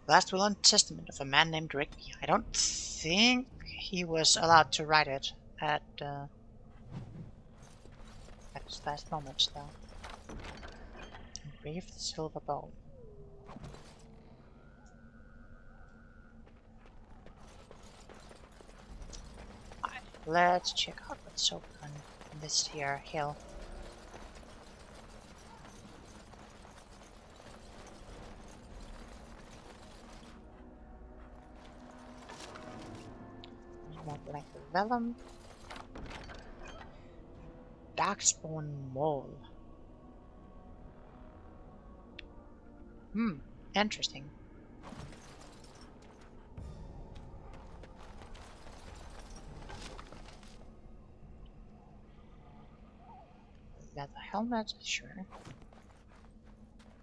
Last will and testament of a man named Rigby. I don't think he was allowed to write it at his last moments, though. Engraved silver bowl. Alright, let's check out what's open on this here hill. More black vellum. Darkspawn mole. Interesting. leather helmet, sure.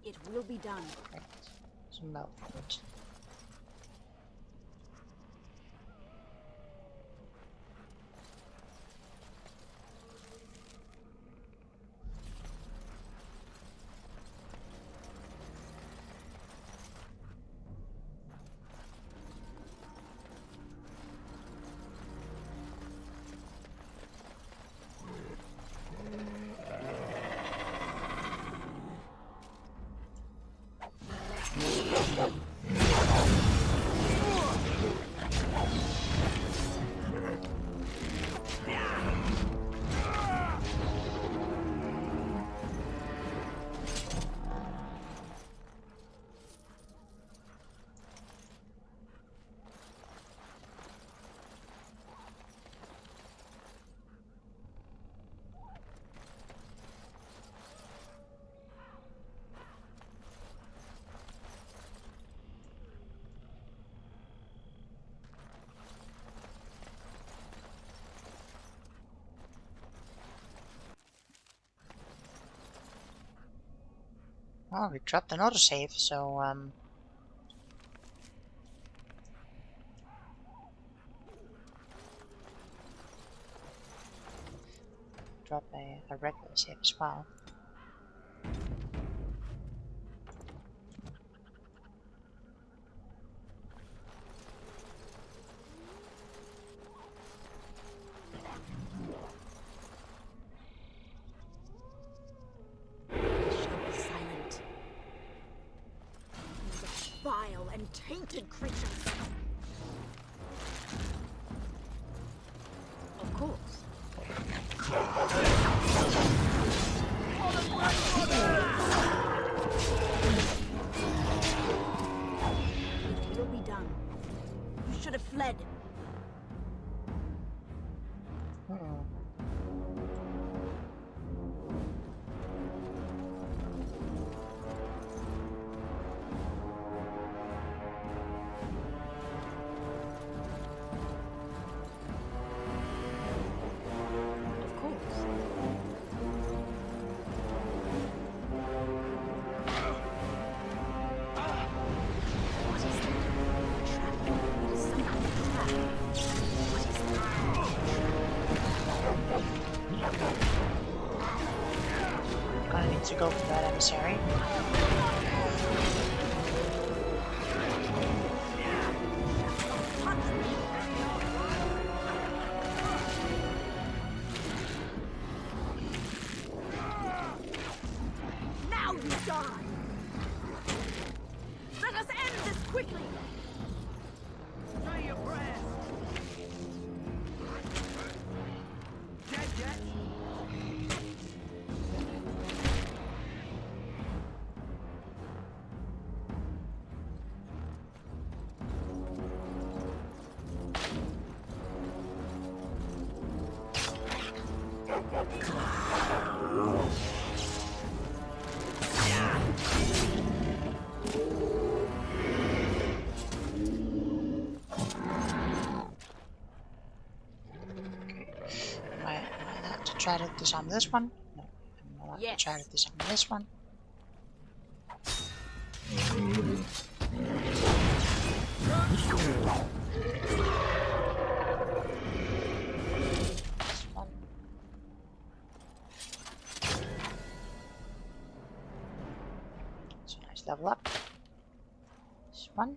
It will be done. Right. Some milk food. Oh, we dropped an autosave, so drop a regular save as well. Vile and tainted creatures. Of course. It will be done. You should have fled. Gonna need to go for that emissary. Now you die! Let us end this quickly! Say your prayers! Dead yet? Am I allowed to try to disarm this one? No. I'm allowed to try to disarm this one. This one. It's a nice level up. This one.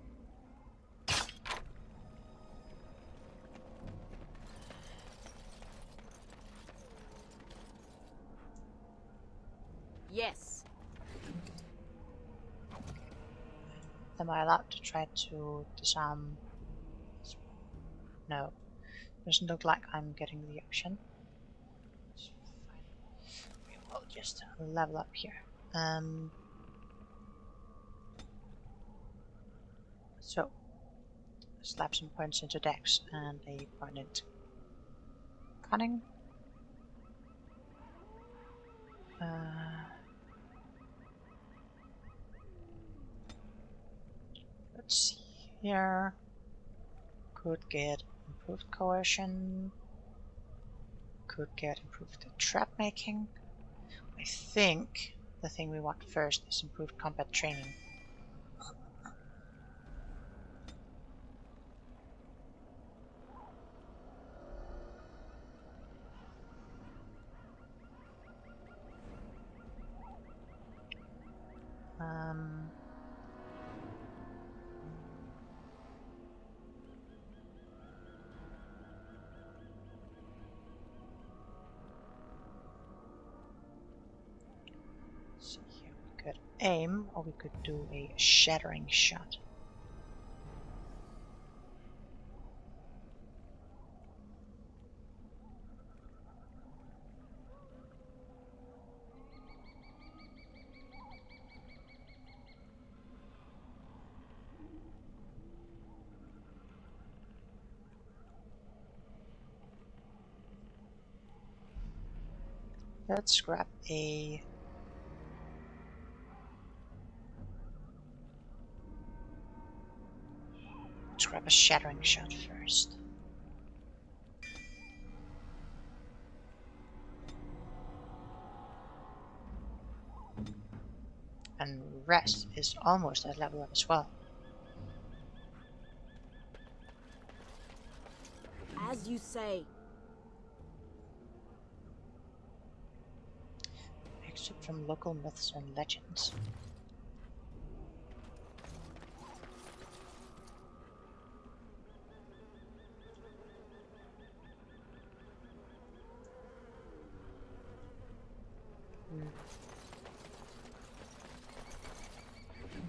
Yes. Am I allowed to try to disarm this one? No. Doesn't look like I'm getting the option. It's fine. We will just level up here. So, slap some points into Dex and a point into Cunning. Let's see here. Could get improved coercion. Could get improved trap making. I think the thing we want first is improved combat training. So here we could aim, or we could do a shattering shot. Let's grab a shattering shot first. And rest is almost at level up as well. As you say. Excerpt from local myths and legends.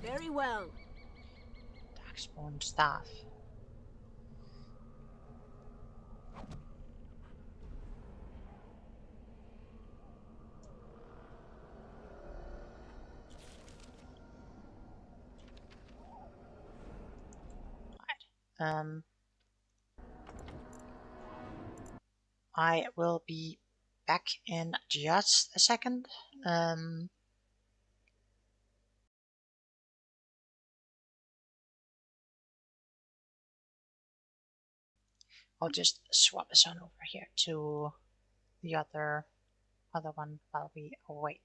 Very well. Darkspawn staff. I will be back in just a second. I'll just swap this on over here to the other one while we wait.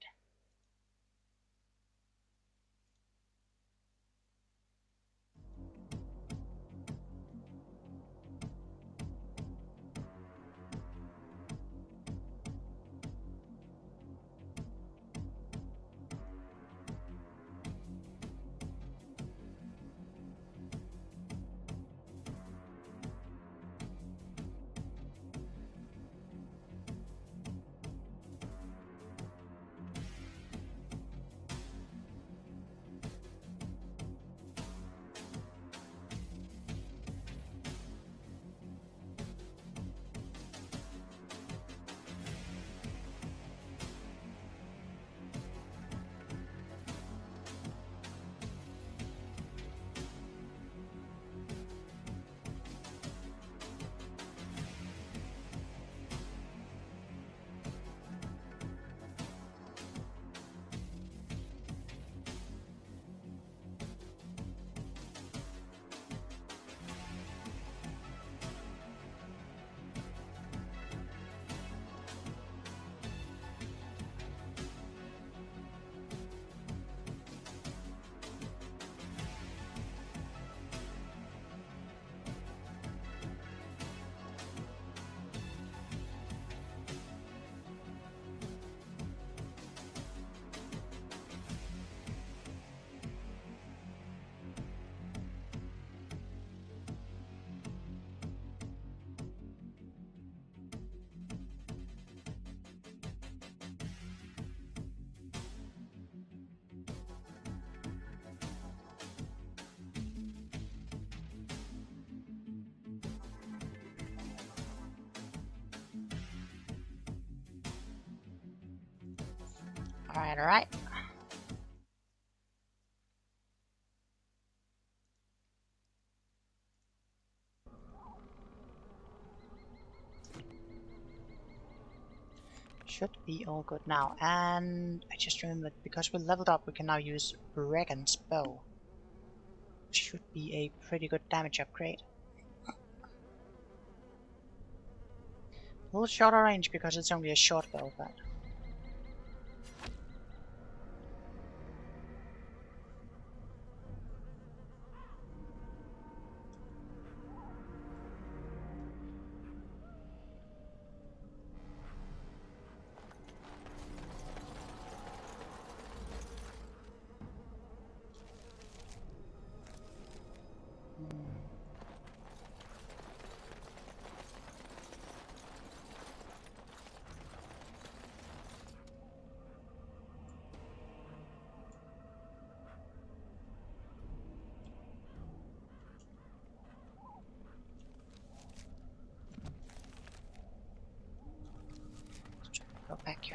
Alright. Should be all good now. And I just remembered, because we leveled up, we can now use Dragon's Bow. Should be a pretty good damage upgrade. A little shorter range because it's only a short bow, but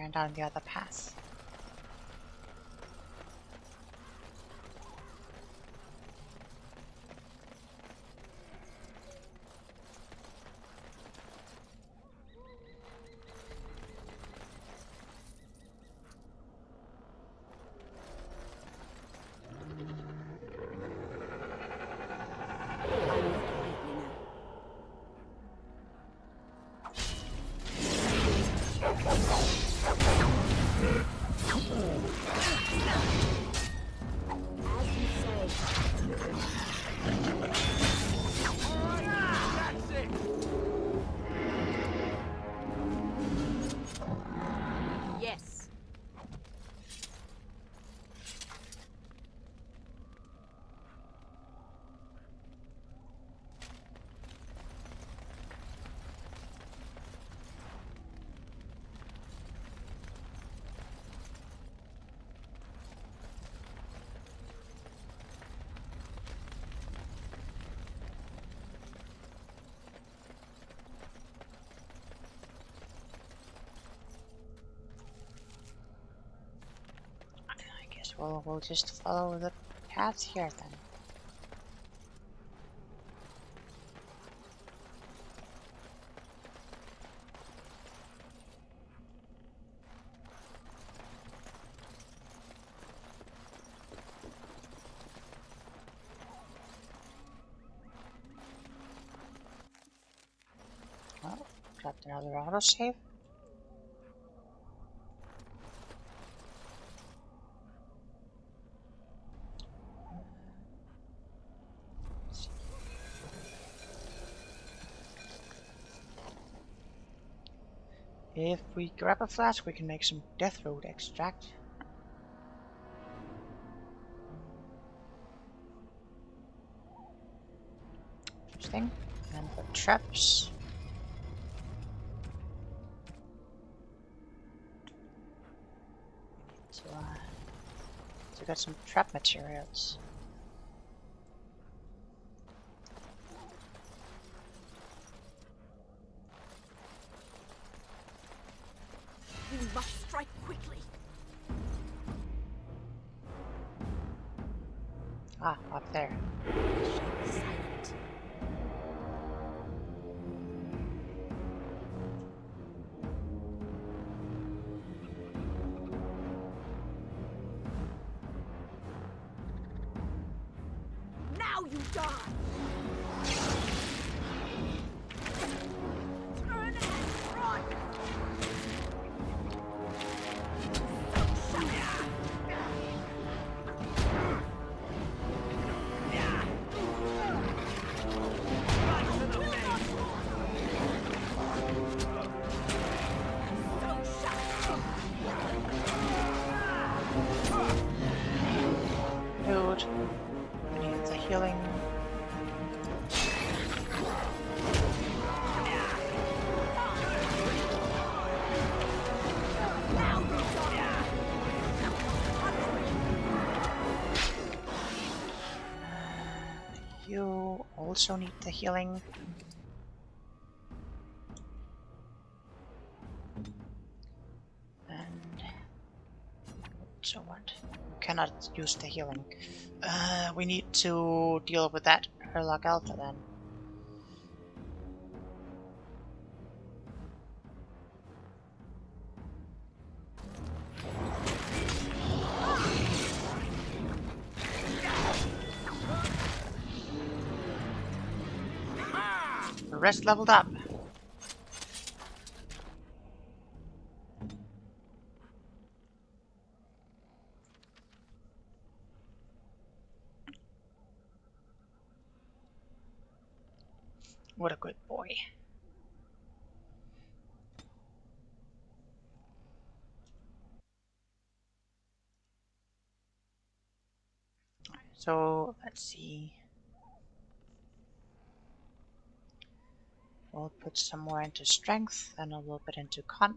Turn down the other path. Yes. I guess we'll just follow the path here then. Oh, dropped another autosave. If we grab a flask, we can make some death road extract. Interesting. And for traps. So got some trap materials. We must strike quickly. Ah, up there. Silent. Now you die. Turn and run. Dude, we need the healing. You also need the healing. And so what? We cannot use the healing. We need to deal with that Herlock Alpha then. The rest leveled up. What a good boy. So let's see. We'll put some more into strength and a little bit into con.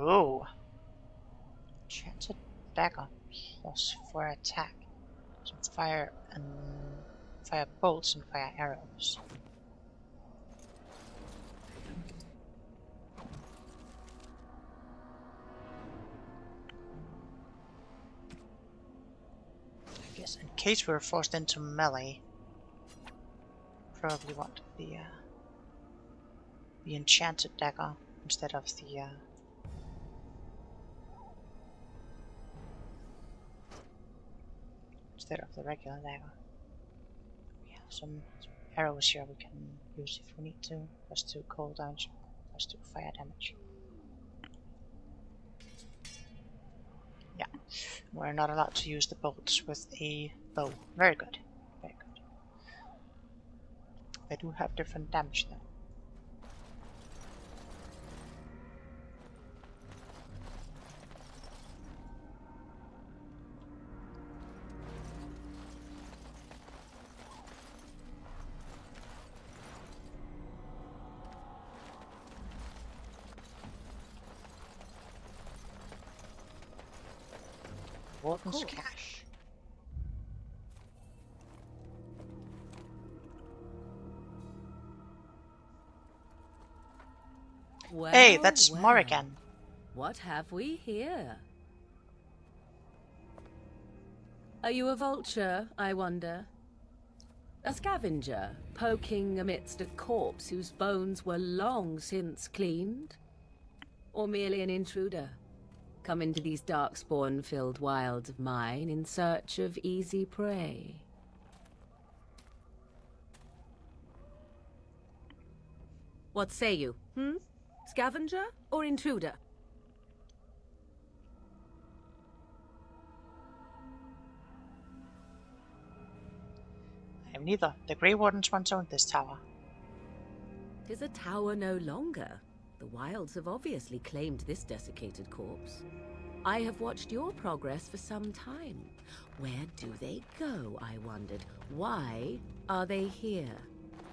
Oh. Enchanted dagger. +4 attack. Some fire bolts and fire arrows. I guess in case we're forced into melee, probably want the enchanted dagger instead of the regular dagger. We have some arrows here we can use if we need to. +2 cold damage, +2 fire damage. Yeah, we're not allowed to use the bolts with a bow. Very good, very good. They do have different damage though. Warden's cash. Well, hey, that's well. Morrigan. What have we here? Are you a vulture, I wonder? A scavenger, poking amidst a corpse whose bones were long since cleaned? Or merely an intruder, come into these darkspawn-filled wilds of mine in search of easy prey? What say you, Scavenger or intruder? I am neither. The Grey Wardens once owned this tower. 'Tis a tower no longer. The wilds have obviously claimed this desiccated corpse. I have watched your progress for some time. Where do they go, I wondered? Why are they here?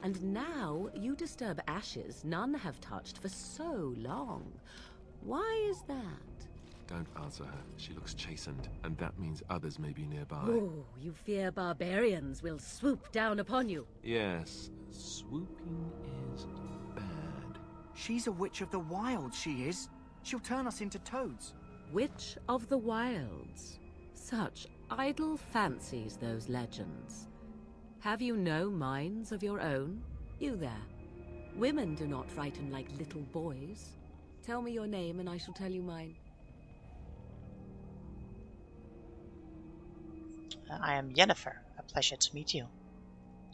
And now you disturb ashes none have touched for so long. Why is that? Don't answer her. She looks chastened, and that means others may be nearby. Oh, you fear barbarians will swoop down upon you. Yes, swooping is bad. She's a witch of the wilds, she is. She'll turn us into toads. Witch of the wilds. Such idle fancies, those legends. Have you no minds of your own? You there. Women do not frighten like little boys. Tell me your name and I shall tell you mine. I am Yennefer. A pleasure to meet you.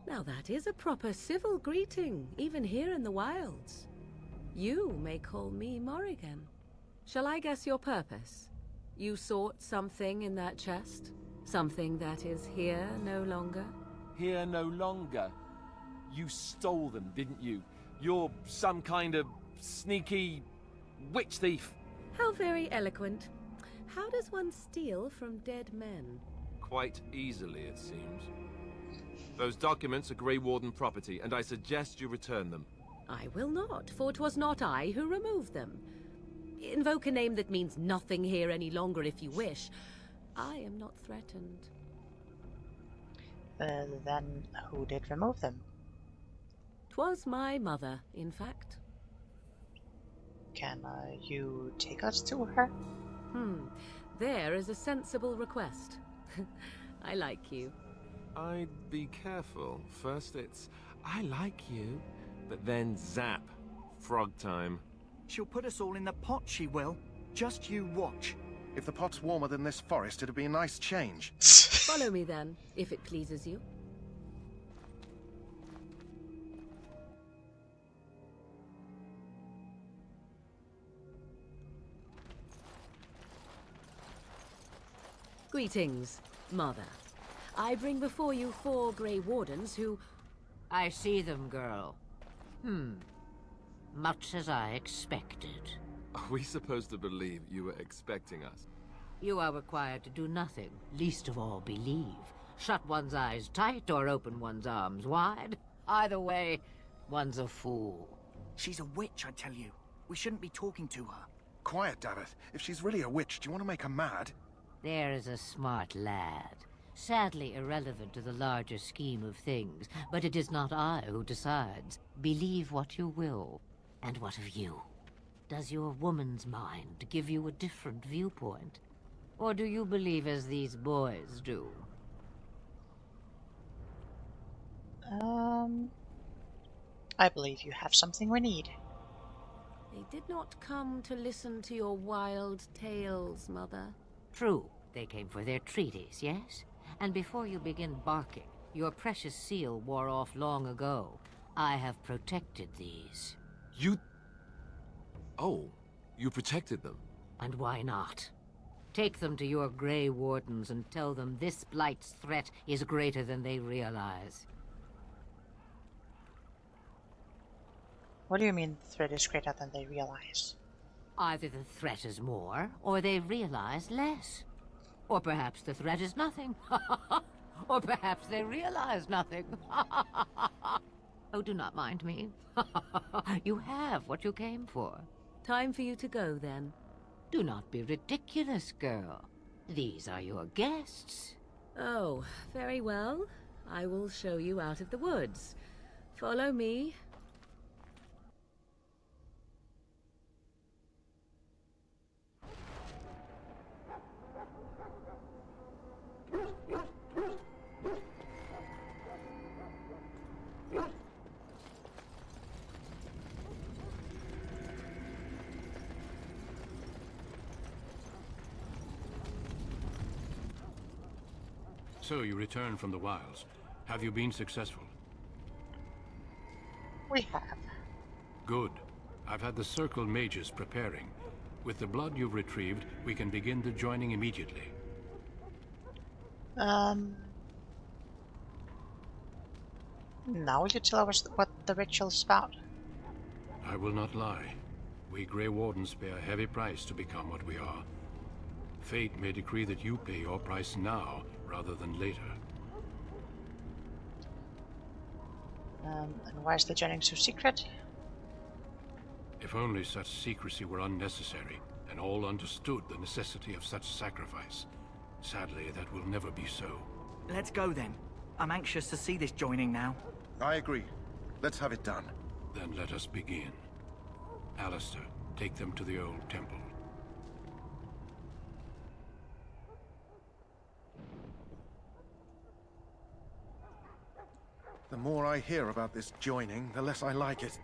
Now that is a proper civil greeting, even here in the wilds. You may call me Morrigan. Shall I guess your purpose? You sought something in that chest? Something that is here no longer? Here no longer. You stole them, didn't you? You're some kind of sneaky witch thief. How very eloquent. How does one steal from dead men? Quite easily, it seems. Those documents are Grey Warden property, and I suggest you return them. I will not, for 'twas not I who removed them. Invoke a name that means nothing here any longer if you wish. I am not threatened. Then who did remove them? 'Twas my mother, in fact. Can you take us to her? There is a sensible request. I like you. I'd be careful. First it's, I like you, but then zap. Frog time. She'll put us all in the pot, she will. Just you watch. If the pot's warmer than this forest, it'd be a nice change. Follow me then, if it pleases you. Greetings, Mother. I bring before you 4 Grey Wardens who... I see them, girl. Much as I expected. Are we supposed to believe you were expecting us? You are required to do nothing, least of all believe. Shut one's eyes tight or open one's arms wide. Either way, one's a fool. She's a witch, I tell you. We shouldn't be talking to her. quiet, Davith. If she's really a witch, do you want to make her mad? There is a smart lad. Sadly irrelevant to the larger scheme of things, but it is not I who decides. Believe what you will. And what of you? Does your woman's mind give you a different viewpoint? Or do you believe as these boys do? I believe you have something we need. They did not come to listen to your wild tales, Mother. True, they came for their treaties, yes? And before you begin barking, your precious seal wore off long ago. I have protected these. You... Oh, you protected them? And why not? Take them to your Grey Wardens and tell them this Blight's threat is greater than they realize. What do you mean the threat is greater than they realize? Either the threat is more, or they realize less. Or perhaps the threat is nothing. Or perhaps they realize nothing. Oh, do not mind me. You have what you came for. Time for you to go, then. Do not be ridiculous, girl. These are your guests. Oh, very well. I will show you out of the woods. Follow me. So you returned from the wilds. Have you been successful? We have. Good. I've had the Circle mages preparing. With the blood you've retrieved, we can begin the joining immediately. Now will you tell us what the ritual's about? I will not lie. We Grey Wardens pay a heavy price to become what we are. Fate may decree that you pay your price now, rather than later. And why is the joining so secret? If only such secrecy were unnecessary, and all understood the necessity of such sacrifice. Sadly, that will never be so. Let's go then. I'm anxious to see this joining now. I agree. Let's have it done. Then let us begin. Alistair, take them to the old temple. The more I hear about this joining, the less I like it.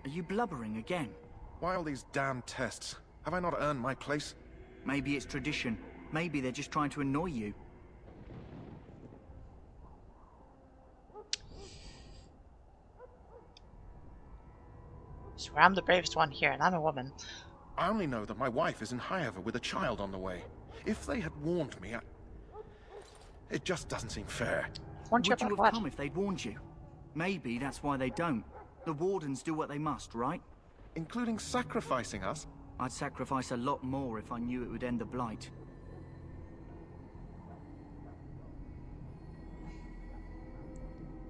Are you blubbering again? Why all these damn tests? Have I not earned my place? Maybe it's tradition. Maybe they're just trying to annoy you. So I'm the bravest one here, and I'm a woman. I only know that my wife is in Highever with a child on the way. If they had warned me, it just doesn't seem fair. Would you have come if they'd warned you? Maybe that's why they don't. The Wardens do what they must, right? Including sacrificing us? I'd sacrifice a lot more if I knew it would end the Blight.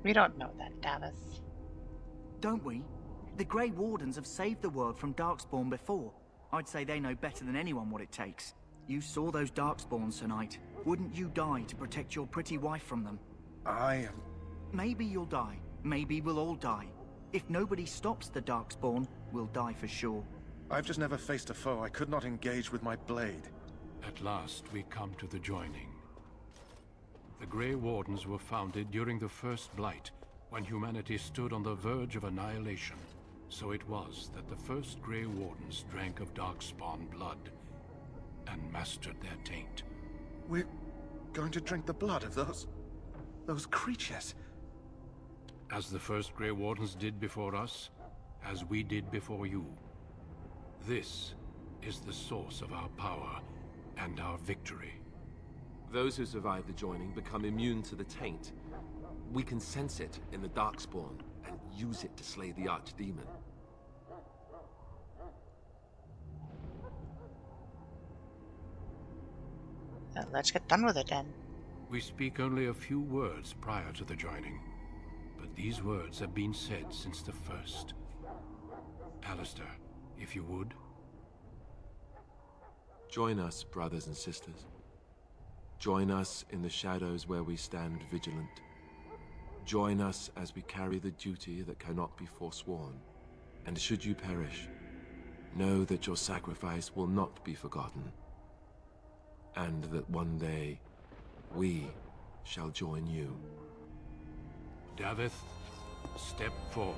We don't know that, Davith. Don't we? The Grey Wardens have saved the world from Darkspawn before. I'd say they know better than anyone what it takes. You saw those Darkspawns tonight. Wouldn't you die to protect your pretty wife from them? Maybe you'll die. Maybe we'll all die. If nobody stops the Darkspawn, we'll die for sure. I've just never faced a foe I could not engage with my blade. At last, we come to the joining. The Grey Wardens were founded during the First Blight, when humanity stood on the verge of annihilation. So it was that the first Grey Wardens drank of Darkspawn blood and mastered their taint. We're going to drink the blood of those creatures. As the first Grey Wardens did before us, as we did before you. This is the source of our power and our victory. Those who survive the joining become immune to the taint. We can sense it in the Darkspawn and use it to slay the Archdemon. Let's get done with it then. We speak only a few words prior to the joining, but these words have been said since the first. Alistair, if you would. Join us, brothers and sisters. Join us in the shadows where we stand vigilant. Join us as we carry the duty that cannot be forsworn. And should you perish, know that your sacrifice will not be forgotten. And that one day, we shall join you. Davith, step forward.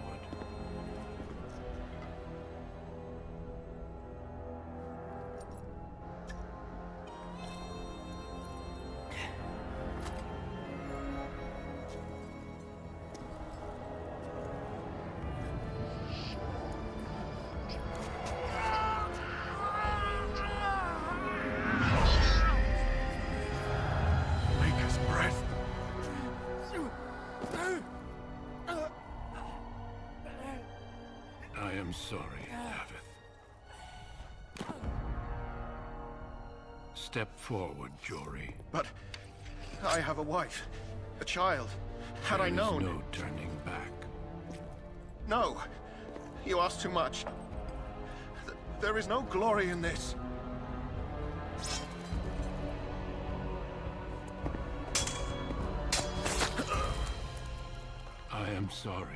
I am sorry, Davith. Step forward, Jory. But I have a wife, a child. Had I known... There is no turning back. No! You ask too much. There is no glory in this. I am sorry.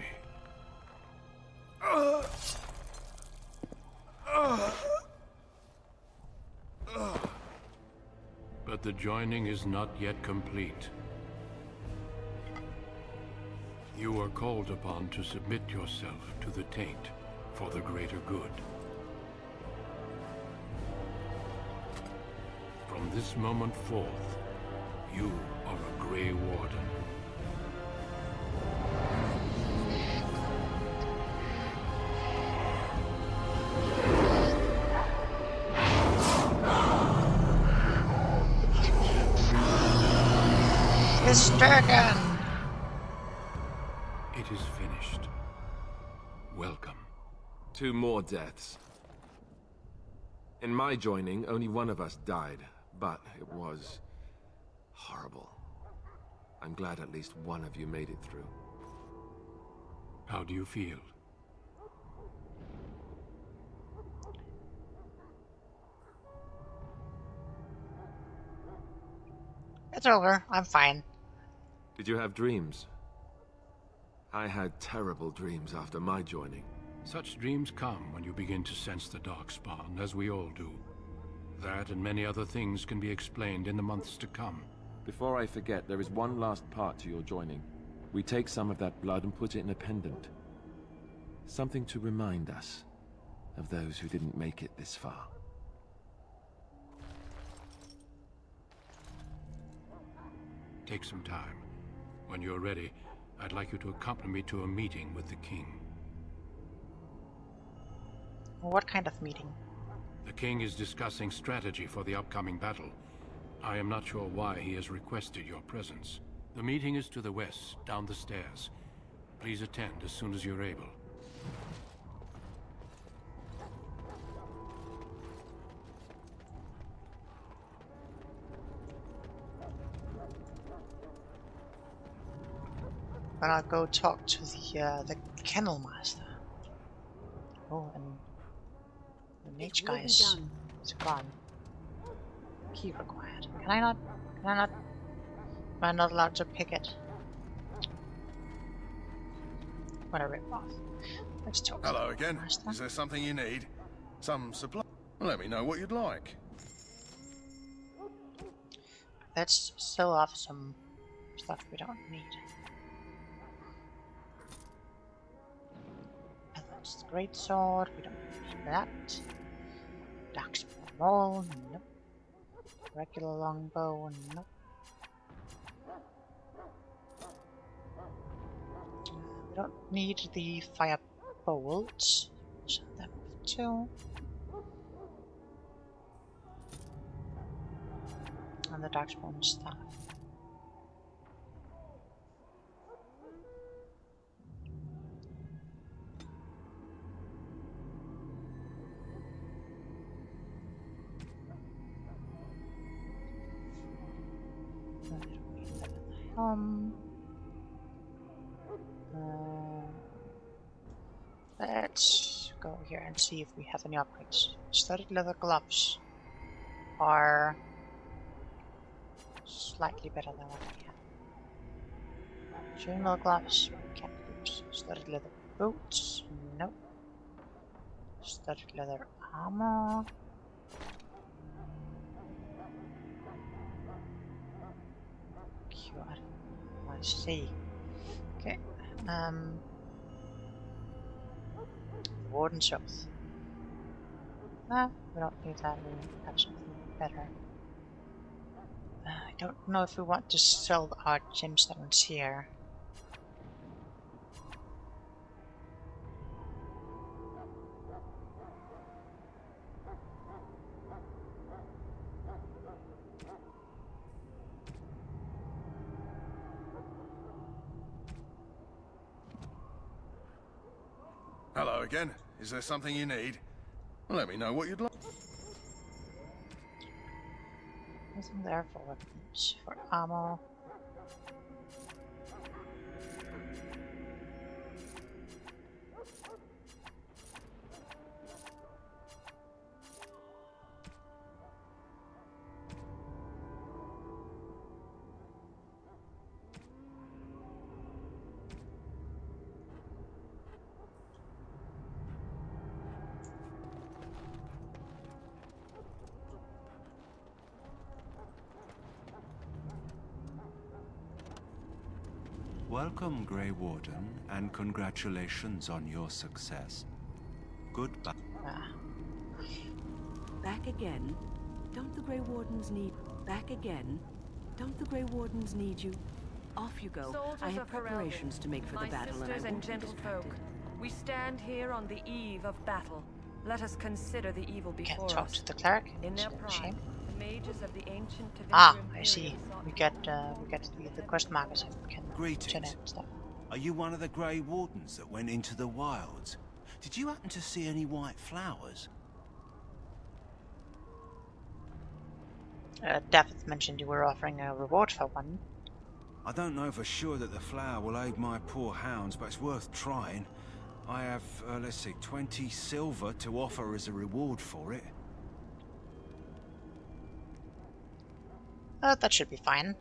But the joining is not yet complete. You are called upon to submit yourself to the taint for the greater good. From this moment forth, you are a Grey Warden. This dragon! It is finished. Welcome. 2 more deaths. In my joining, only one of us died, but it was horrible. I'm glad at least one of you made it through. How do you feel? It's over. I'm fine. Did you have dreams? I had terrible dreams after my joining. Such dreams come when you begin to sense the Darkspawn, as we all do. That and many other things can be explained in the months to come. Before I forget, there is one last part to your joining. We take some of that blood and put it in a pendant. Something to remind us of those who didn't make it this far. Take some time. When you're ready, I'd like you to accompany me to a meeting with the king. What kind of meeting? The king is discussing strategy for the upcoming battle. I am not sure why he has requested your presence. The meeting is to the west, down the stairs. Please attend as soon as you're able. But I'll go talk to the kennel master. Oh, and the mage guy is gone. Key required. Can I not? Am I not allowed to pick it? What a rip-off. Let's talk to Hello the again. master. Is there something you need? Some supply? Let me know what you'd like. Let's sell off some stuff we don't need. That's the great sword, we don't need that. Darkspawn wall, nope. Regular longbow, nope. We don't need the fire bolts. Sell them off too. And the Darkspawn staff. Let's go here and see if we have any upgrades. Studded leather gloves. are slightly better than what we have. Chainmail gloves, we can't use. Studded leather boots, nope. Studded leather armor. God, let's see. Okay, Warden's Oath. No, we don't need that, we have something better. I don't know if we want to sell our gemstones here. Hello again. Is there something you need? Let me know what you'd like. Nothing there for weapons, for ammo. Welcome, Grey Warden, and congratulations on your success. Goodbye. Back again? Don't the Grey Wardens need... Back again? Don't the Grey Wardens need you? Off you go. Soldiers I have of Ferelden, preparations to make for the battle, and I sisters won't and be gentlefolk, distracted. we stand here on the eve of battle. Let us consider the evil before Can't talk us. to the cleric. In their It's a prime, shame. the mages of the ancient I see. We get the quest markers and we can Greetings. turn it and stuff. Are you one of the Grey Wardens that went into the wilds? Did you happen to see any white flowers? David mentioned you were offering a reward for one. I don't know for sure that the flower will aid my poor hounds, but it's worth trying. I have, let's see, 20 silver to offer as a reward for it. That should be fine.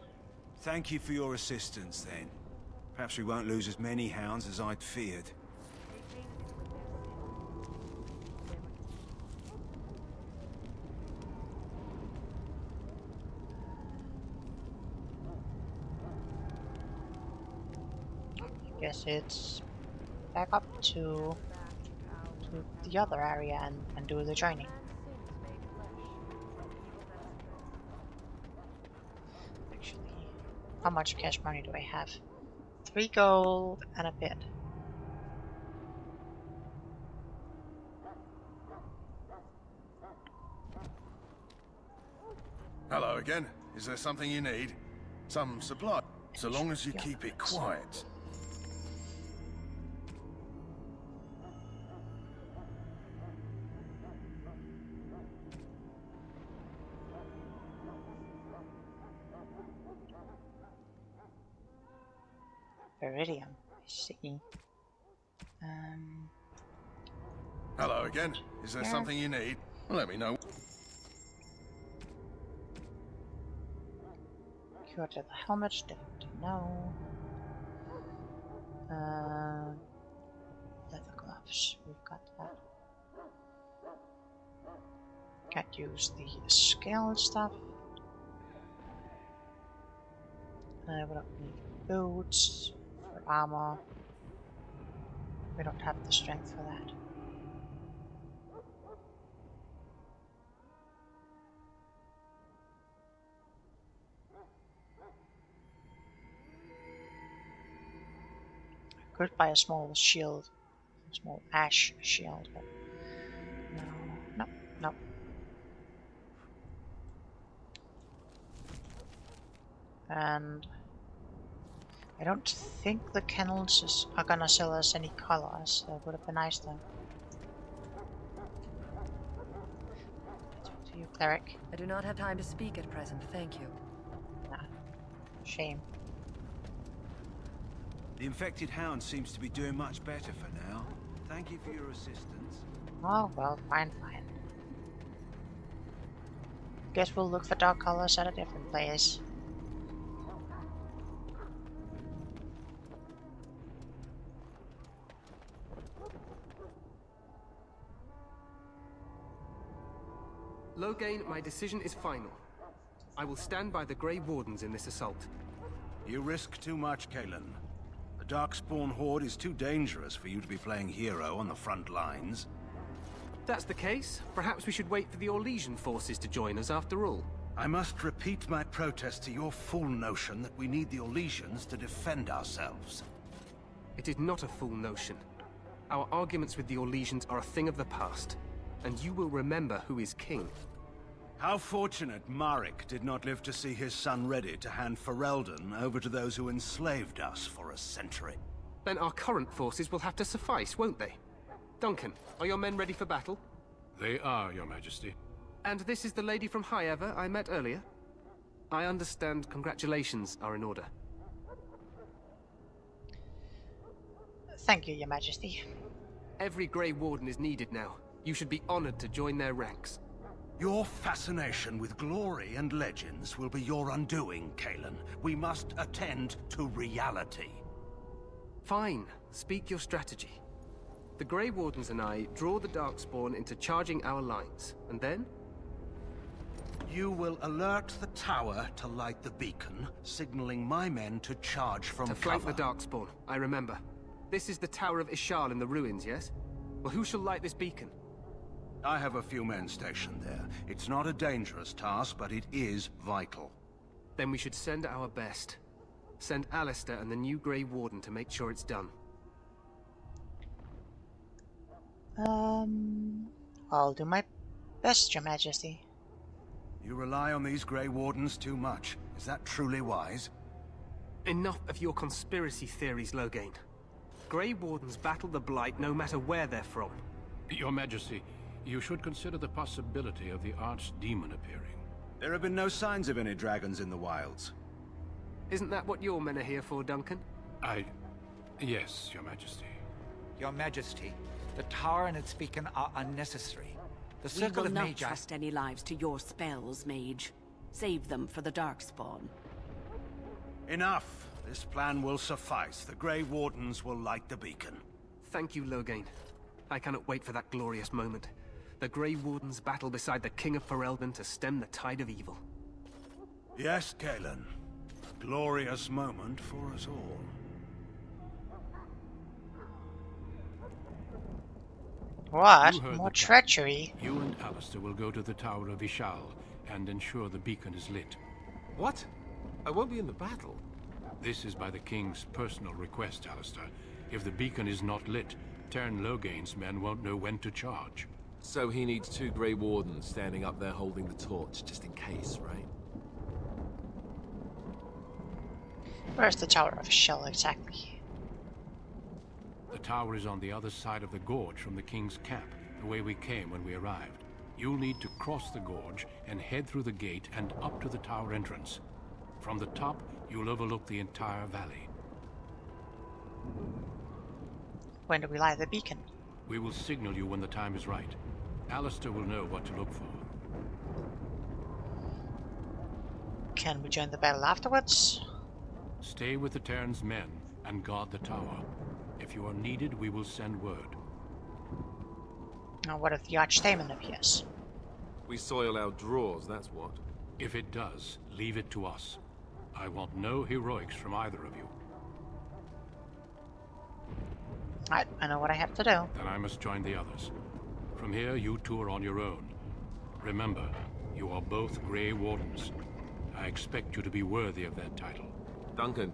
Thank you for your assistance, then. Perhaps we won't lose as many hounds as I'd feared. I guess it's back up to the other area and do the journey. Actually, how much cash money do I have? 3 gold and a bit. Hello again. Is there something you need? Some supply? So long as you keep it quiet. Iridium, I see. Hello again. Is there Yeah. something you need? Let me know. Cure to the helmet, definitely no. Leather gloves, we've got that. Can't use the scale stuff. We don't need boots for armor. We don't have the strength for that. I could buy a small shield, a small ash shield, but no. And I don't think the kennels are gonna sell us any colors. That would have been nice though. Talk to you, cleric. I do not have time to speak at present, thank you. Nah. Shame. The infected hound seems to be doing much better for now. Thank you for your assistance. Oh, well, fine. guess we'll look for dark colors at a different place. Loghain, my decision is final. I will stand by the Grey Wardens in this assault. You risk too much, Kalen. The Darkspawn Horde is too dangerous for you to be playing hero on the front lines. If that's the case, perhaps we should wait for the Orlesian forces to join us after all. I must repeat my protest to your fool notion that we need the Orlesians to defend ourselves. It is not a fool notion. Our arguments with the Orlesians are a thing of the past, and you will remember who is king. How fortunate Marek did not live to see his son ready to hand Ferelden over to those who enslaved us for a century. Then our current forces will have to suffice, won't they? Duncan, are your men ready for battle? They are, Your Majesty. And this is the lady from High Ever I met earlier? I understand congratulations are in order. Thank you, Your Majesty. Every Grey Warden is needed now. You should be honored to join their ranks. Your fascination with glory and legends will be your undoing, Kalen. We must attend to reality. Fine. Speak your strategy. The Grey Wardens and I draw the Darkspawn into charging our lines, and then? You will alert the tower to light the beacon, signaling my men to charge from cover. To flank the Darkspawn, I remember. This is the Tower of Ishal in the ruins, yes? Well, who shall light this beacon? I have a few men stationed there. It's not a dangerous task, but it is vital. Then we should send our best. Send Alistair and the new Grey Warden to make sure it's done. I'll do my best, Your Majesty. You rely on these Grey Wardens too much. Is that truly wise? Enough of your conspiracy theories, Loghain. Grey Wardens battle the Blight no matter where they're from. Your Majesty, you should consider the possibility of the Archdemon appearing. There have been no signs of any dragons in the wilds. Isn't that what your men are here for, Duncan? Yes, Your Majesty. Your Majesty, the tower and its beacon are unnecessary. The circle We of will not Magi... trust any lives to your spells, Mage. Save them for the Darkspawn. Enough. This plan will suffice. The Grey Wardens will light the beacon. Thank you, Loghain. I cannot wait for that glorious moment. The Grey Wardens battle beside the King of Ferelden to stem the tide of evil. Yes, Kalen. A glorious moment for us all. What? More treachery? You and Alistair will go to the Tower of Ishal and ensure the beacon is lit. What? I won't be in the battle. This is by the King's personal request, Alistair. If the beacon is not lit, Tern Loghain's men won't know when to charge. So he needs 2 Grey Wardens standing up there holding the torch, just in case, right? Where's the Tower of Ishal exactly? The tower is on the other side of the gorge from the King's camp, the way we came when we arrived. You'll need to cross the gorge and head through the gate and up to the tower entrance. From the top, you'll overlook the entire valley. When do we light the beacon? We will signal you when the time is right. Alistair will know what to look for. Can we join the battle afterwards? Stay with the Terran's men and guard the tower. If you are needed, we will send word. Now, what if the Archdemon appears? We soil our drawers, that's what. If it does, leave it to us. I want no heroics from either of you. I know what I have to do. Then I must join the others. From here, you two are on your own. Remember, you are both Grey Wardens. I expect you to be worthy of that title. Duncan,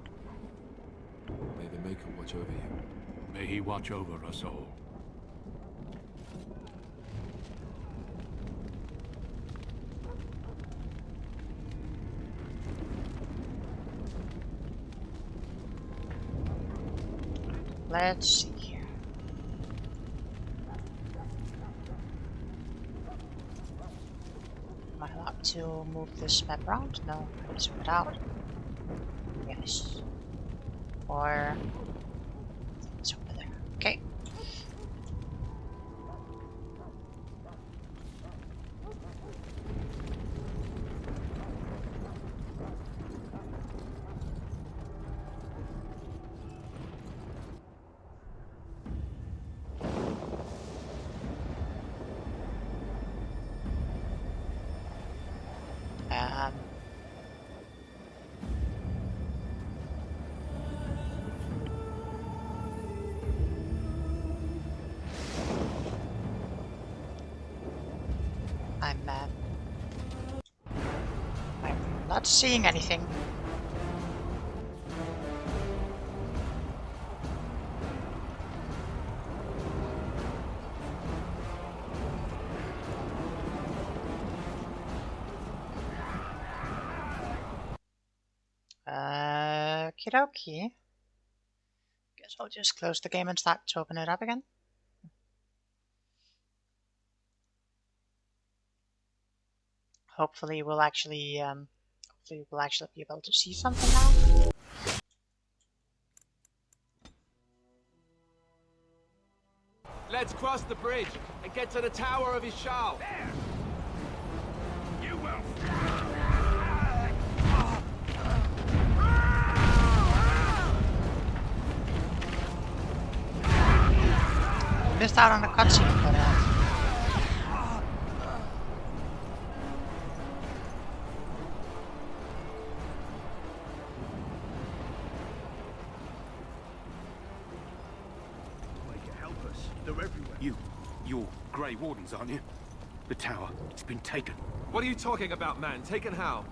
may the Maker watch over you. May he watch over us all. Let's see here. Am I allowed to move this map around? No, I just put out. Yes. Or it's over there. Okay. I'm not seeing anything. Okie dokie. Guess I'll just close the game and start to open it up again. Hopefully we'll actually be able to see something now. Let's cross the bridge and get to the Tower of Ishal. There! You will. Missed out on the cutscene, but You're Grey Wardens, aren't you? The tower, it's been taken. What are you talking about, man? Taken how?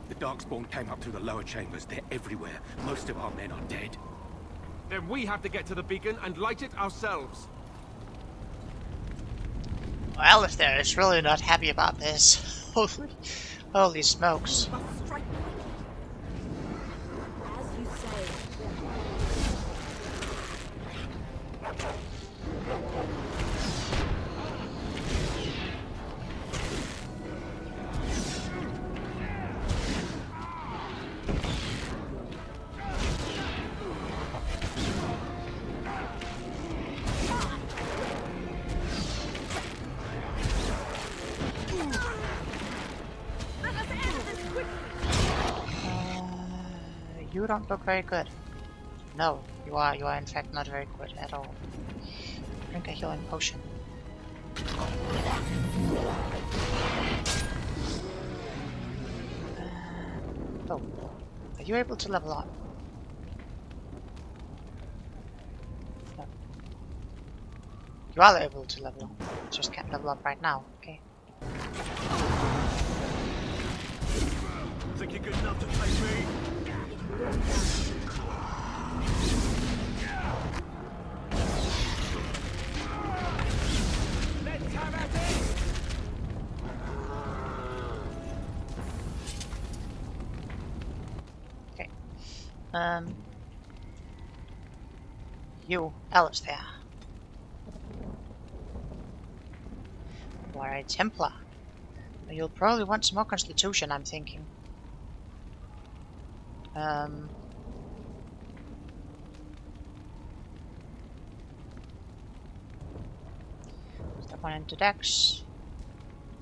The Darkspawn came up through the lower chambers. They're everywhere. Most of our men are dead. Then we have to get to the beacon and light it ourselves. well, if they're really not happy about this, holy smokes. You don't look very good. No, you are in fact not very good at all. Drink a healing potion. Oh, are you able to level up? No. You are able to level up. You just can't level up right now, okay? Think you're good enough to take me? Let's have at it! Okay. You, Alistair. You are a Templar. You'll probably want some more Constitution, I'm thinking. Step one into Dex.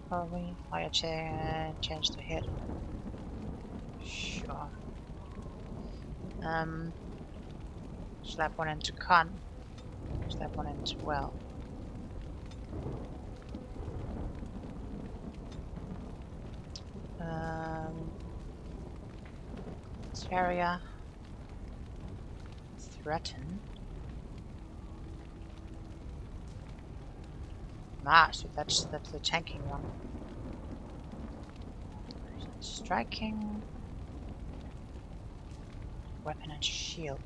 Probably higher chance to hit. Sure. Slap one into Con. Slap one into Well. Area. Threaten. So that's the tanking one. Striking. Weapon and shield.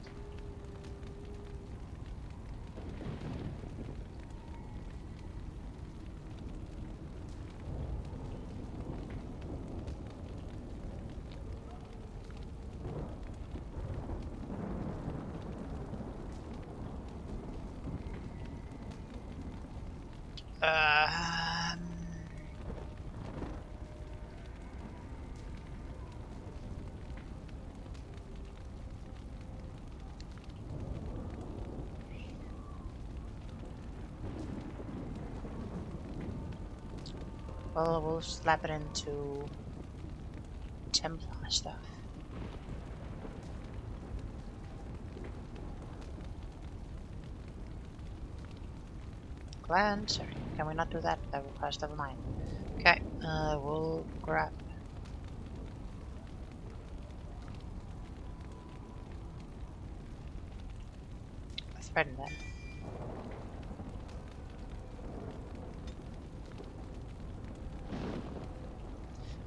Well, we'll slap it into Templar stuff. Clan, sorry, can we not do that? That requires level 9. Okay, we'll grab a threaten then.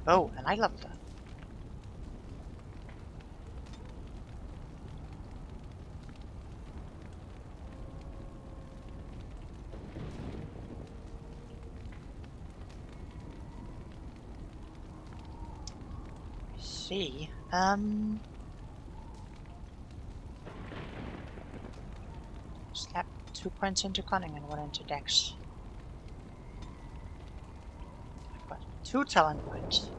Oh, and I love that. See, slap 2 points into cunning and 1 into dex. I've got 2 talent points.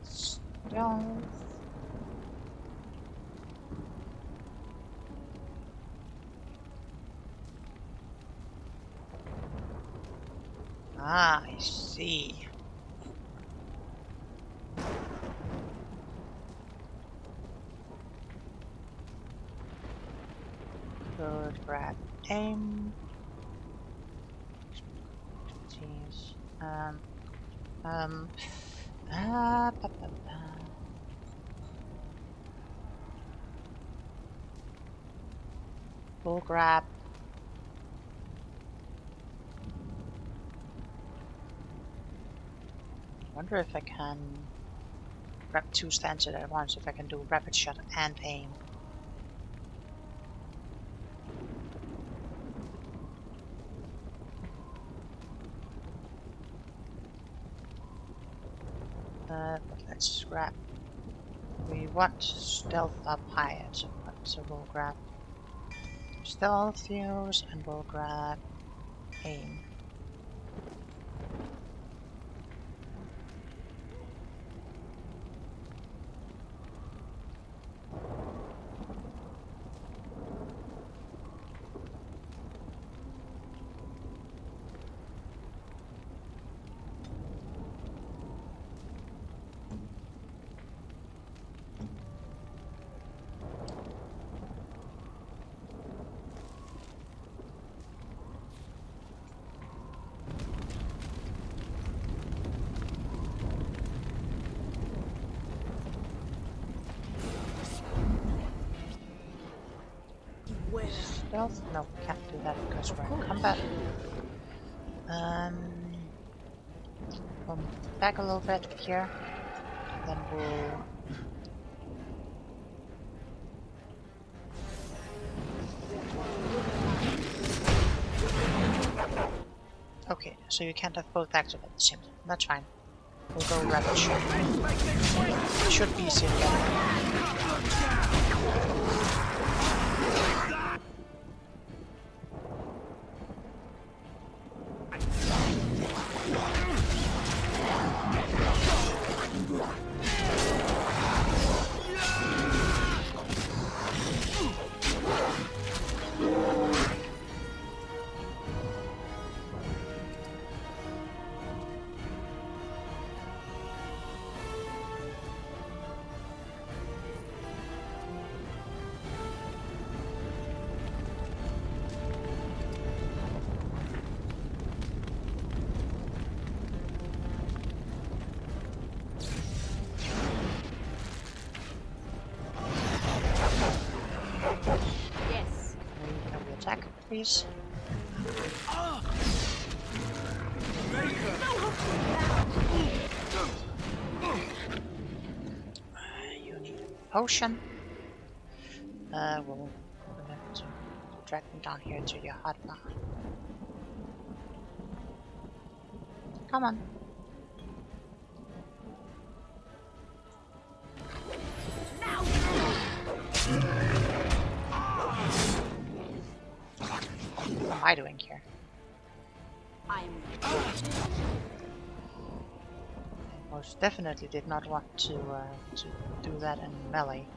Stealth. Ah, I see. Good grab, aim. Expertise. Ba, ba, ba. Full grab. Wonder if I can grab 2 stances at once, if I can do rapid shot and aim. But let's grab. We want stealth up higher, so we'll grab stealth use and we'll grab aim. Stealth? No, can't do that because we're in combat. Come back a little bit here. Then we'll okay, so you can't have both active at the same time. That's fine. We'll go rapid shot. It should be easier again. Please. You need a potion. We'll have to drag them down here to your hotbar. Come on. What am I doing here? I most definitely did not want to do that in melee.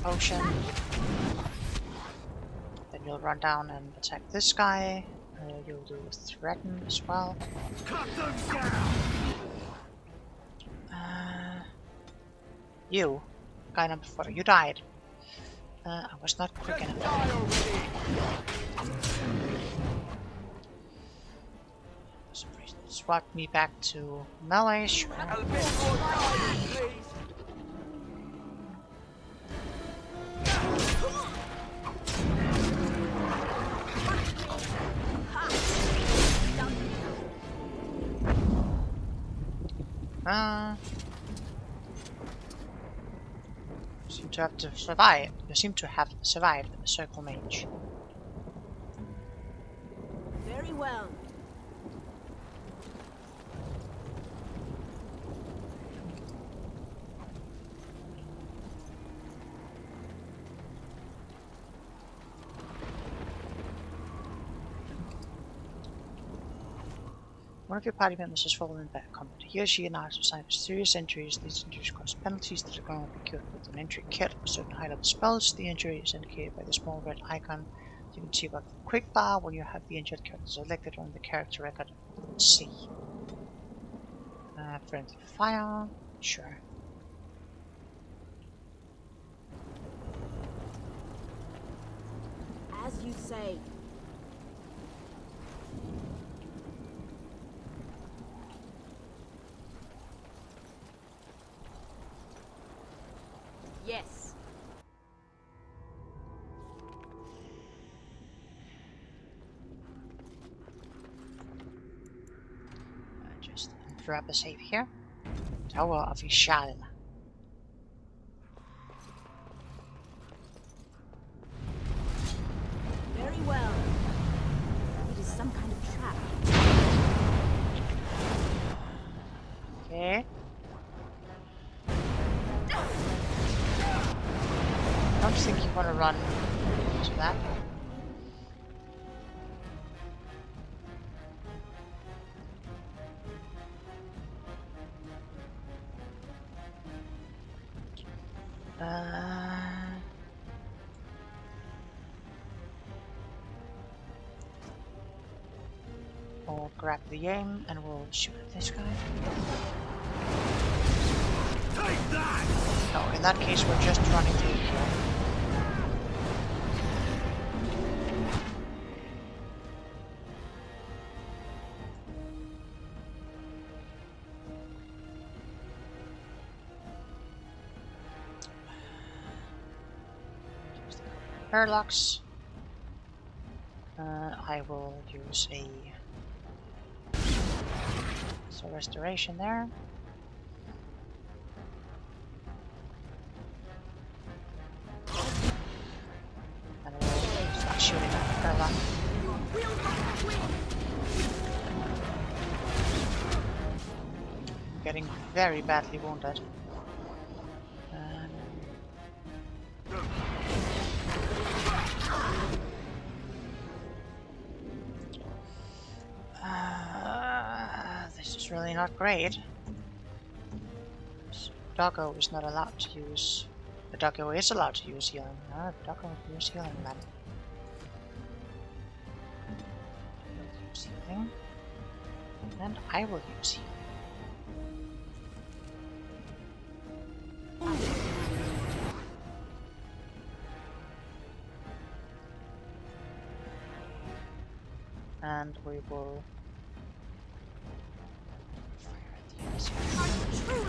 Potion. Then you'll run down and attack this guy. You'll do threaten as well. Cut them down! You, guy number 4, you died. I was not quick enough. Swap me back to melee, sure. Seem to have to survive. You seem to have survived the circle mage. Very well. One of your party members has fallen in bad combat. He or she now sustained serious injuries. These injuries cause penalties that are going to be cured with an injury kit for certain high-level spells. The injury is indicated by the small red icon. You can see about the quick bar when you have the injured character selected on the character record. C. Friendly fire. Sure. As you say. Yes. Just drop a save here. Tower Official. Very well. It is some kind of trap. Okay. I don't think you want to run into that. We'll grab the aim and we'll shoot at this guy. Take that! No, in that case we're just running through here. Parallax. I will use a restoration there. And we'll start shooting at the parallax. Getting very badly wounded. This is really not great. Doggo is not allowed to use. The doggo is allowed to use healing. No, the doggo will use healing then. He'll use healing. And I will use healing. And we will fire at the enemies here.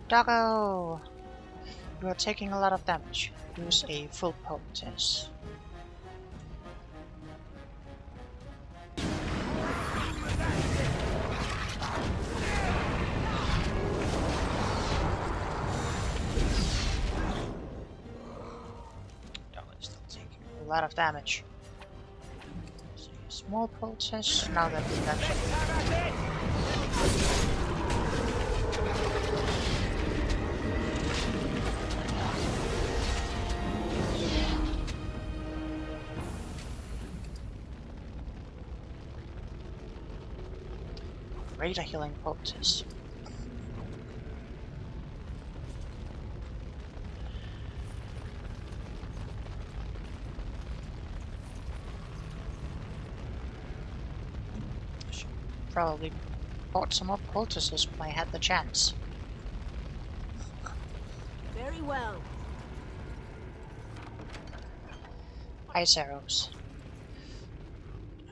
Doggo! You are taking a lot of damage. Use a full poultice. A lot of damage. So a small poultice, now that we've actually... greater healing poultice. Should probably bought some more poultices when I had the chance. Very well. Ice arrows.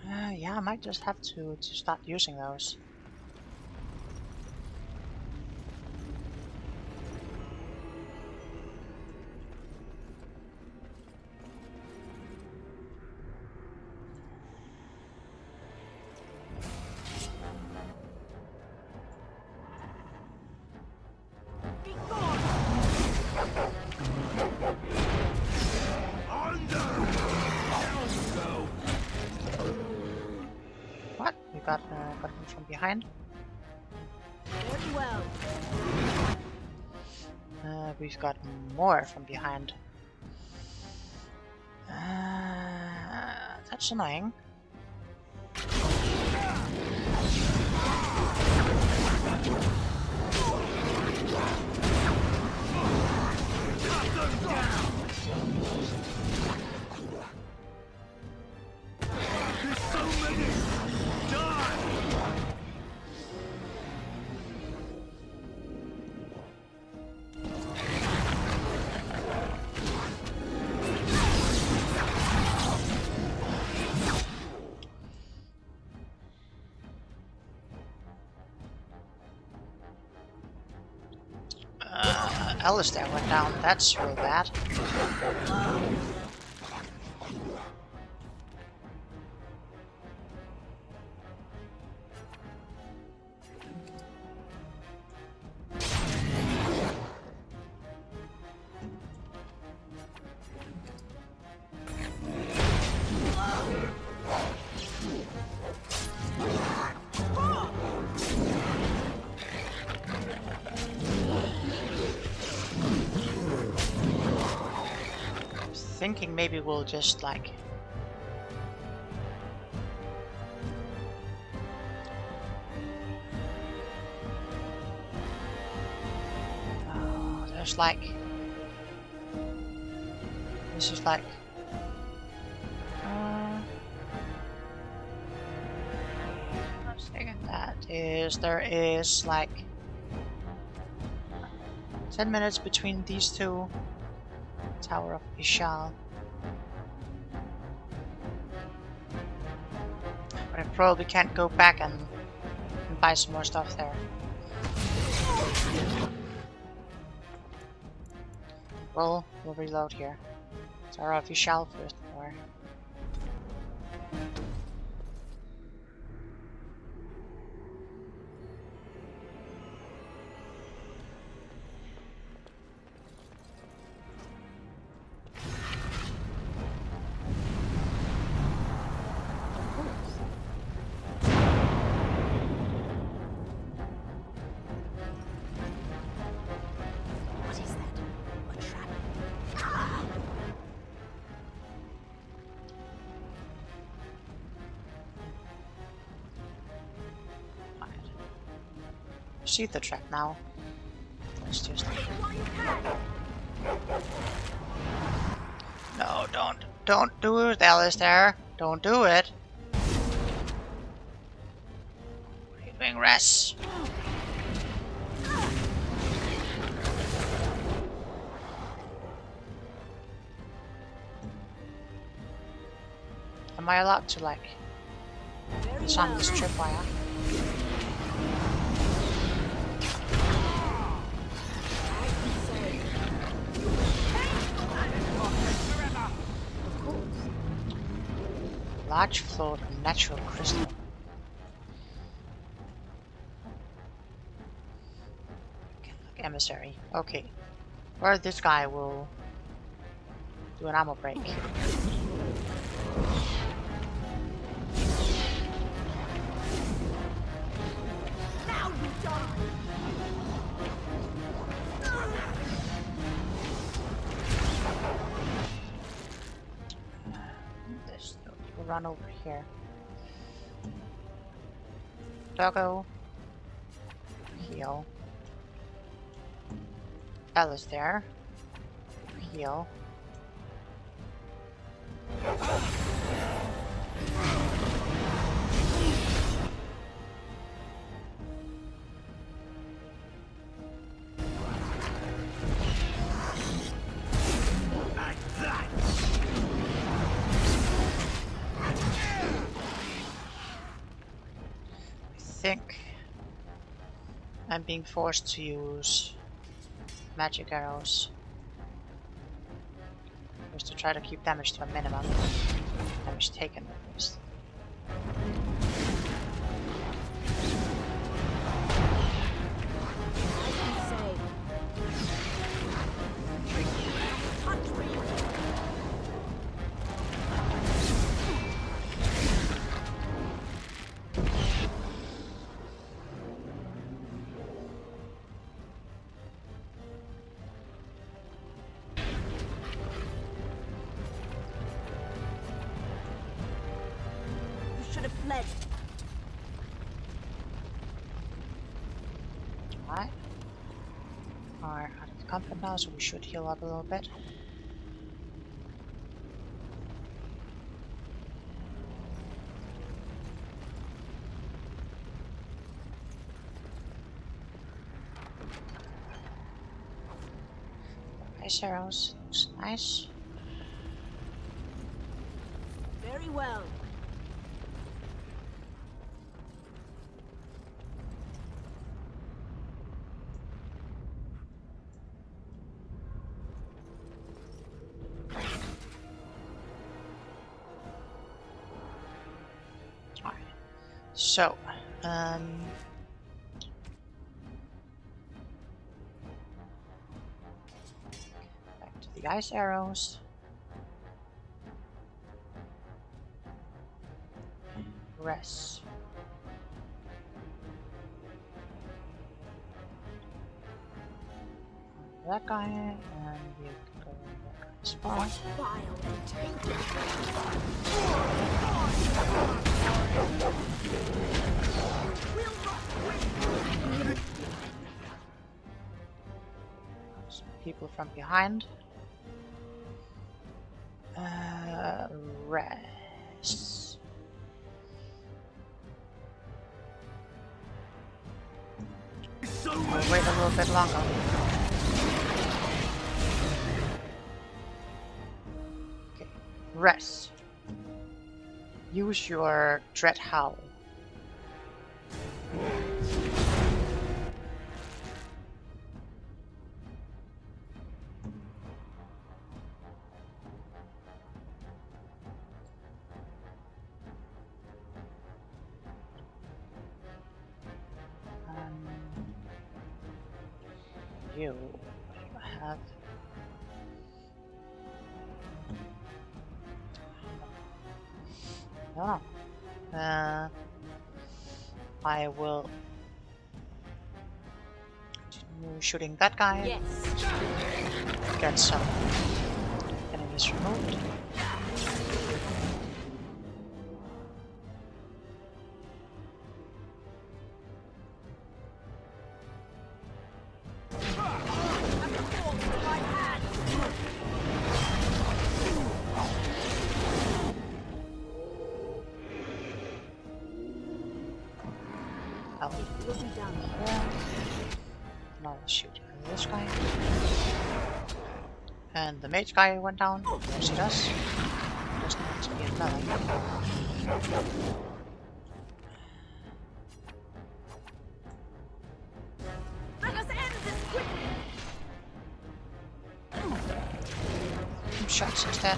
Yeah, I might just have to start using those. What? We got him from behind. Very well. We've got more from behind. That's annoying. Alistair went down. That's real bad. Thinking maybe we'll just like there's like this is like let's see, that is there is like 10 minutes between these two. Tower of Ishal. But I probably can't go back and buy some more stuff there. We'll reload here. Tower of Ishal first floor. See the trap now. Let's just... No, don't do it, Alistair. Don't do it. What are you doing, Res? Am I allowed to like disarm this tripwire? Large float of natural crystal. Emissary. Okay. Or this guy will do an ammo break. Now you die. We'll run over here. Doggo, Heal. Alistair. Heal. I think I'm being forced to use magic arrows just to try to keep damage to a minimum. Damage taken at least. Alright. Are out of comfort now, so we should heal up a little bit. Ice arrows, looks nice. Very well. So, back to the ice arrows. Rest. That guy, and you can go in that guy's spot. Some people from behind. Rest. We'll wait a little bit longer. Okay, rest. Use your Dread Howl. You have no. I will continue shooting that guy. Yes. Get some enemies removed. Now let's shoot this guy. And the mage guy went down. Yes, he does. Just need to be a melee. Let us end this quickly. Some shots instead.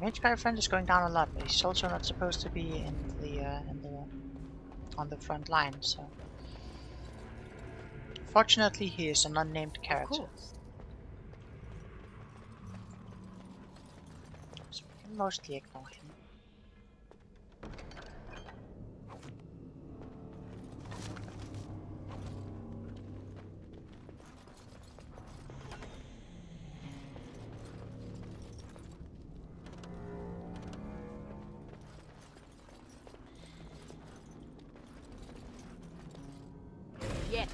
Mage guy friend is going down a lot, but he's also not supposed to be on the front line. So, fortunately, he is an unnamed character. So we can mostly ignore him. Yeah.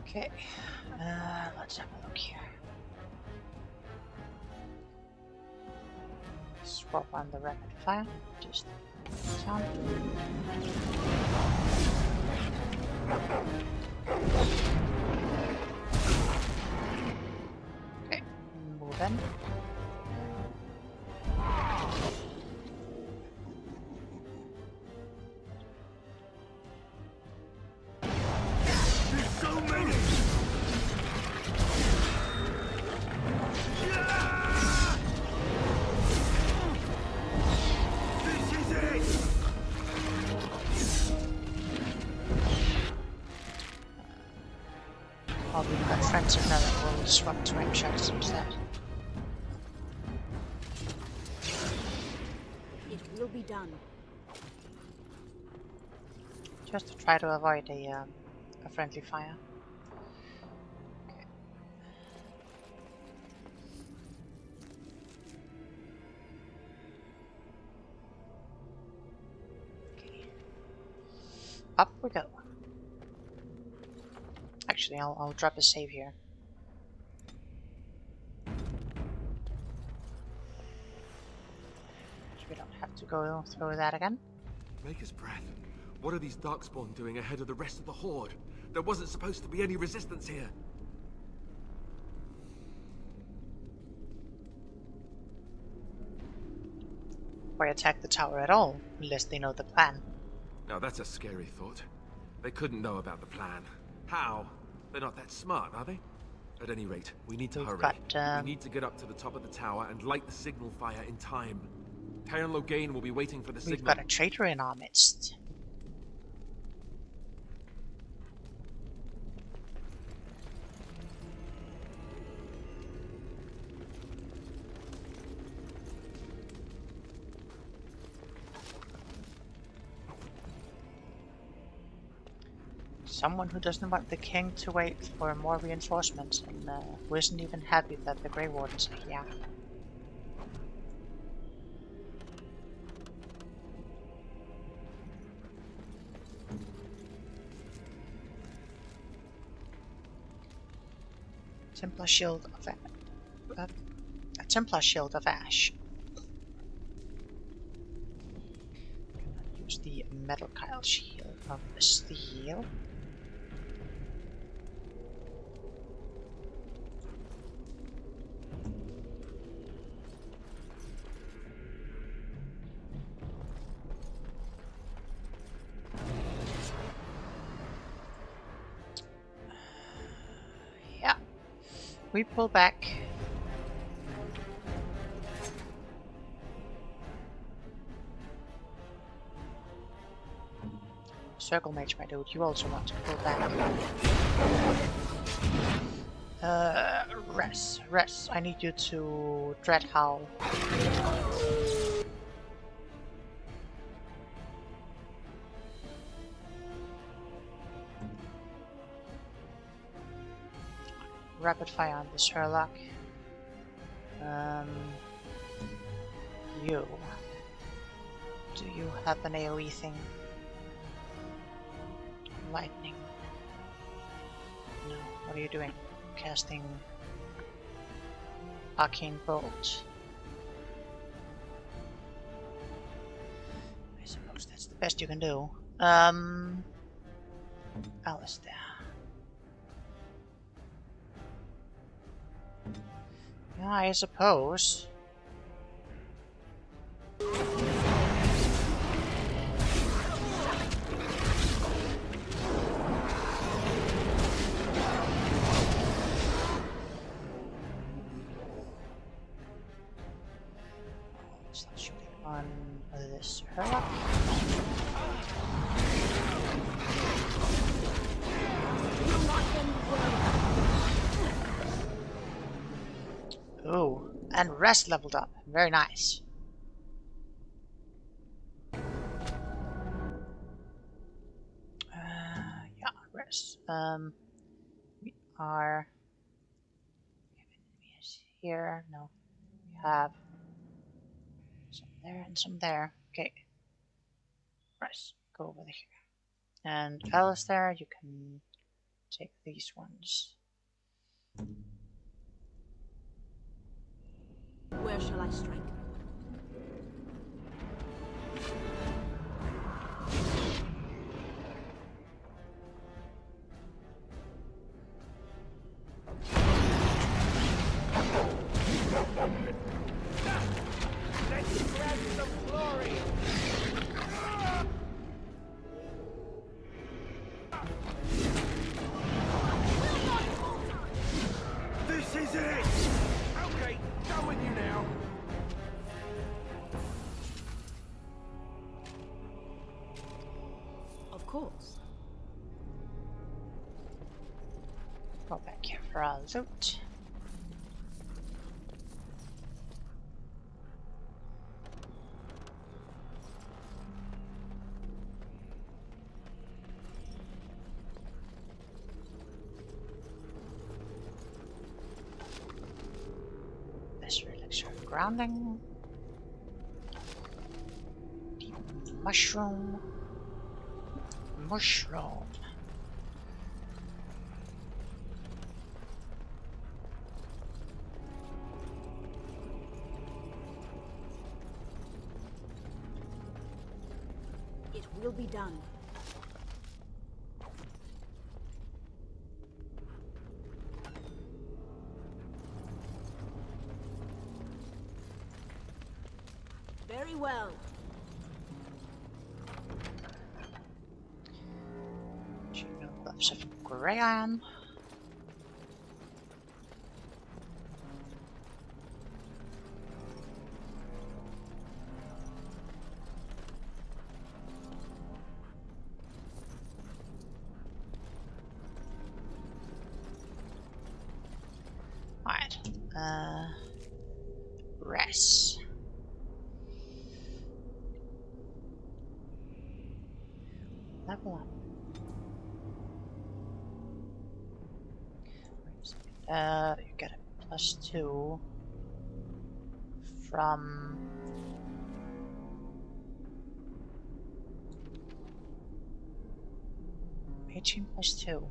Okay, let's have a look here. Swap on the rapid fire. Just sound. Okay, move in. Oh, we've got friends in there that will swap to range shots instead. It will be done. Just to try to avoid a friendly fire. Okay. Okay. Up we go. Actually, I'll drop a save here. So we don't have to go through that again. Maker's breath. What are these Darkspawn doing ahead of the rest of the Horde? There wasn't supposed to be any resistance here. Why attack the tower at all, unless they know the plan? Now that's a scary thought. They couldn't know about the plan. How? They're not that smart, are they? At any rate, we need to hurry. We need to get up to the top of the tower and light the signal fire in time. Terran Logain will be waiting for the signal. We've got a traitor in our midst. Someone who doesn't want the king to wait for more reinforcements and who isn't even happy that the Grey Wardens are here. Templar Shield of a Templar Shield of Ash. Cannot use the Metal Kyle Shield of Steel. We pull back. Circle Mage, my dude, you also want to pull back. Res, I need you to Dread Howl. Rapid fire on this Herlock. You. Do you have an AoE thing? Lightning. No, what are you doing? Casting Arcane Bolt. I suppose that's the best you can do. Alistair. Yeah, I suppose. Hurry up. Oh, and rest leveled up. Very nice. Yeah, rest. We are here. No, we have some there and some there. Okay. Rest. Go over here. And Alistair, you can take these ones. Where shall I strike? Let's grab some glory! This is it! Okay, go with you now. Of course. Go back here for our loot. This elixir of grounding. Deep mushroom. Mushroom. It will be done. Very well. Gloves of grey iron. Alright. Rest. Level up. You get a +2 from +18 +2.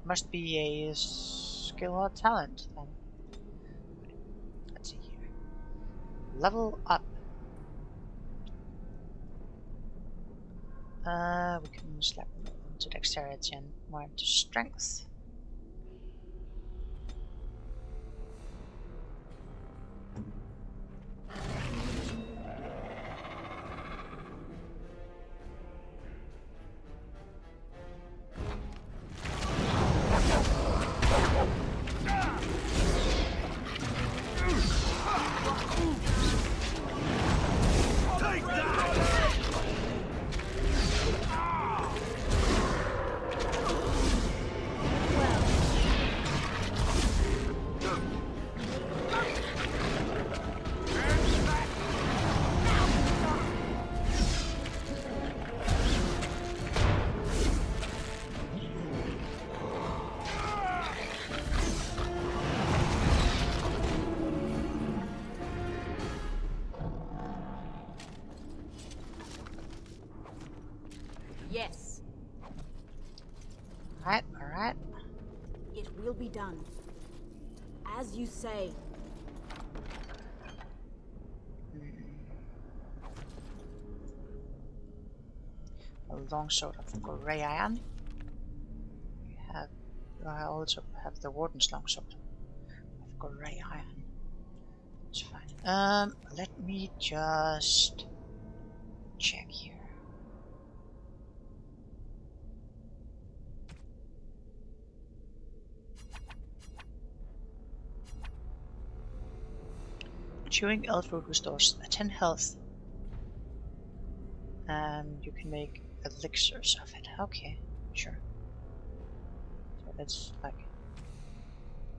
Must be a skill or talent then. Let's see here. Level up. We can slap into dexterity and more into strength. Yes. Alright. It will be done. As you say. A long sword of grey iron. I also have the warden's long sword of grey iron. It's fine. Let me just check here. Chewing elf root restores 10 health. And you can make elixirs of it. Okay, sure. So that's like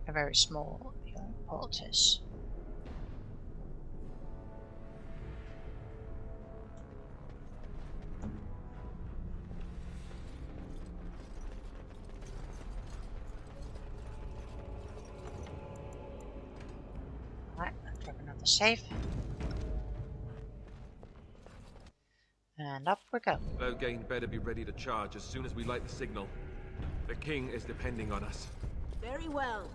a very small healing poultice. Alright, drop another save. And up we go. Logain better be ready to charge as soon as we light the signal. The king is depending on us. Very well.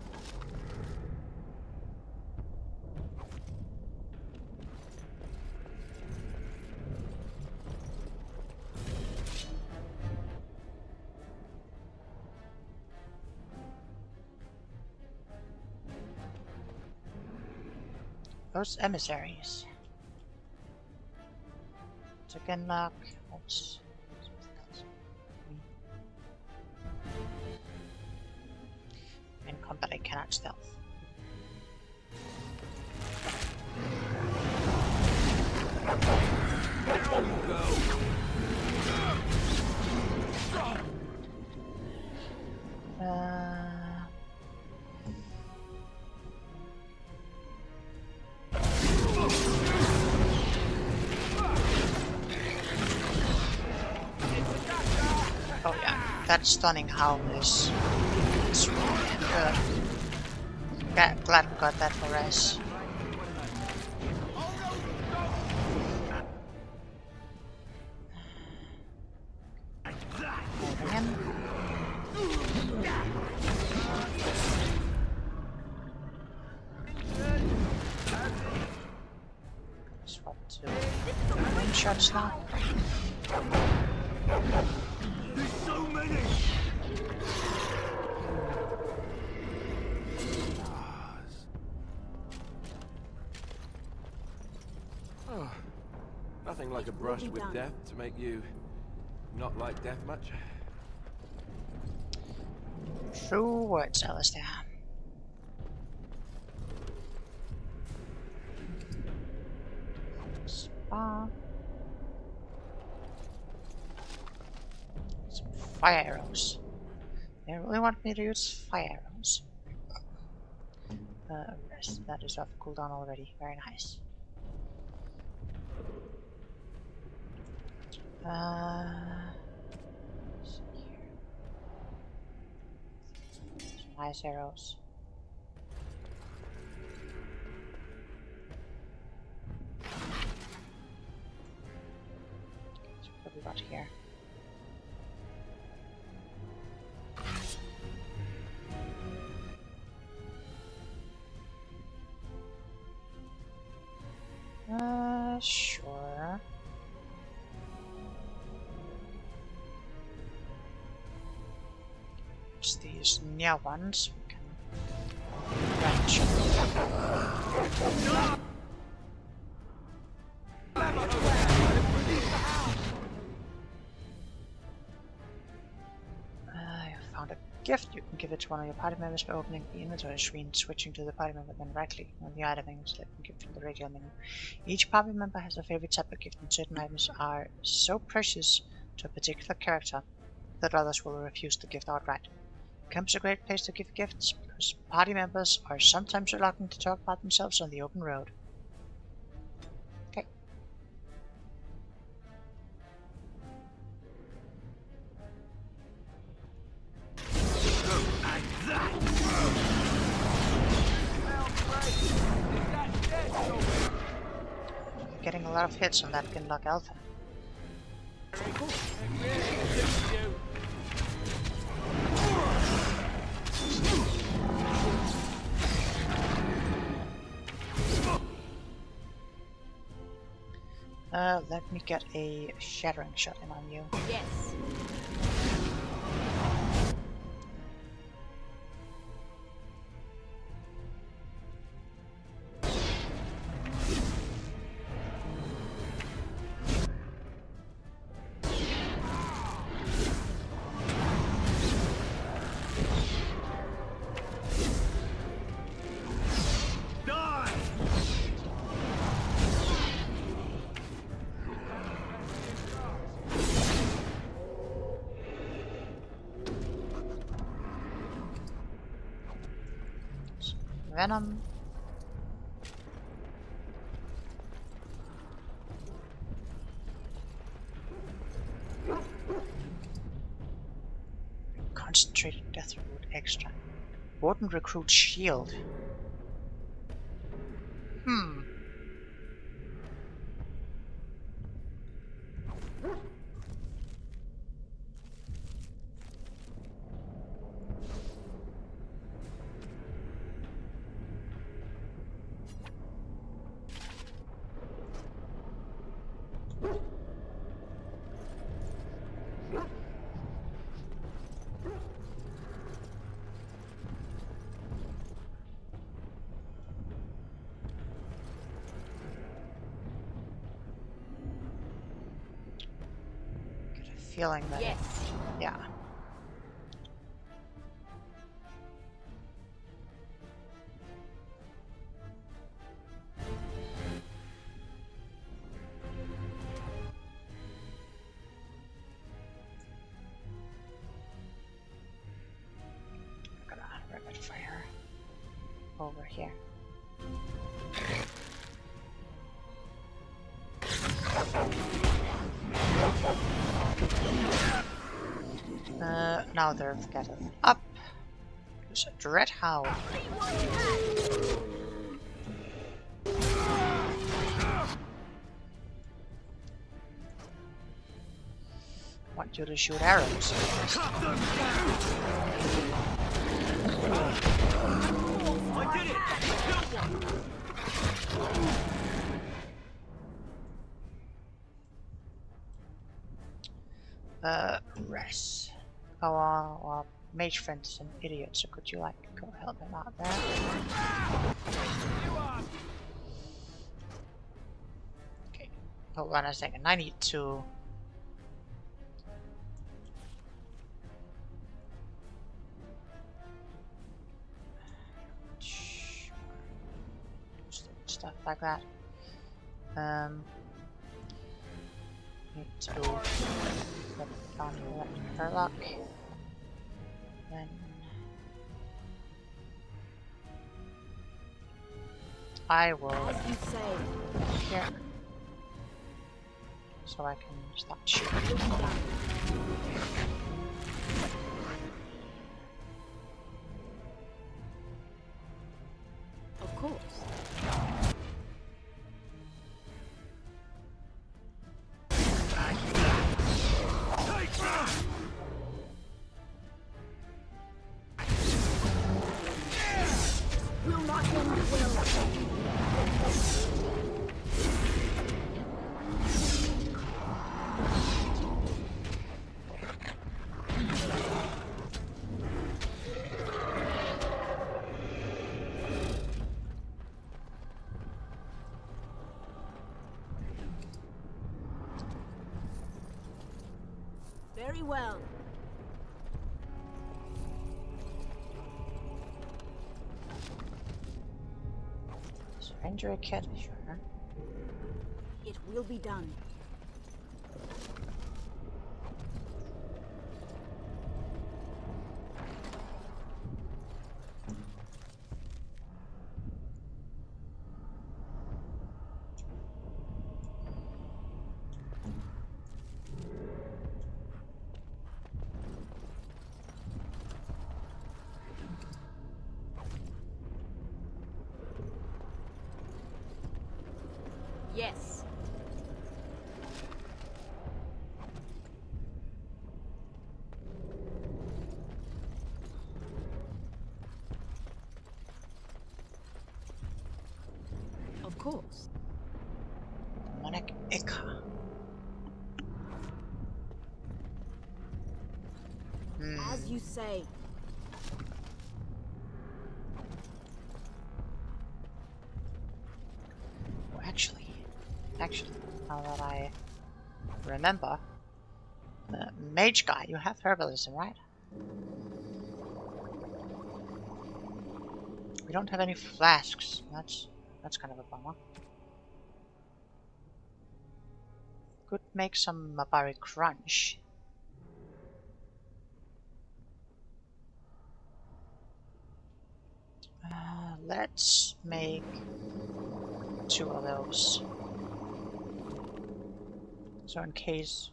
Those emissaries. Chicken lock. Oops. In combat, I cannot stealth. Oh yeah, that stunning howl is really good. Glad we got that for us. Swap to range shots now. There's so many! Oh, nothing like a brush with death to make you not like death much. True words, Alistair. Spa. Some fire arrows. They really want me to use fire arrows. Rest. That is off cooldown already. Very nice. Some nice arrows. So what have we got here? Sure. It's these near ones we can range. I found a gift. You can give it to one of your party members by opening the inventory screen, switching to the party member, then right-clicking on the item and selecting gift from the regular menu. Each party member has a favorite type of gift, and certain items are so precious to a particular character that others will refuse to gift outright. Camp's a great place to give gifts because party members are sometimes reluctant to talk about themselves on the open road. Okay. Getting a lot of hits on that Ginlock Alpha. Let me get a shattering shot in on you. Yes. venom. Concentrated deathroot extract. Warden recruit shield. Feeling that. Yes. Yeah. Gonna rapid fire over here. Now they're getting up. There's a dread howl. Want you to shoot arrows. I did it! Rest. Oh, well, mage friend is an idiot, so could you, like, go help him out there? Okay, hold on a second, I need to... stuff like that. Need to put down here at Herlock. Then I will here, so I can start shooting. Of course. Will not end well. Very well. Injury kit, sure. It will be done. Yes. Of course. Demonic Ica. As you say. Well, actually, now that I remember, mage guy, you have herbalism, right? We don't have any flasks. That's kind of a bummer. Could make some Mabari crunch. let's make 2 of those. So in case...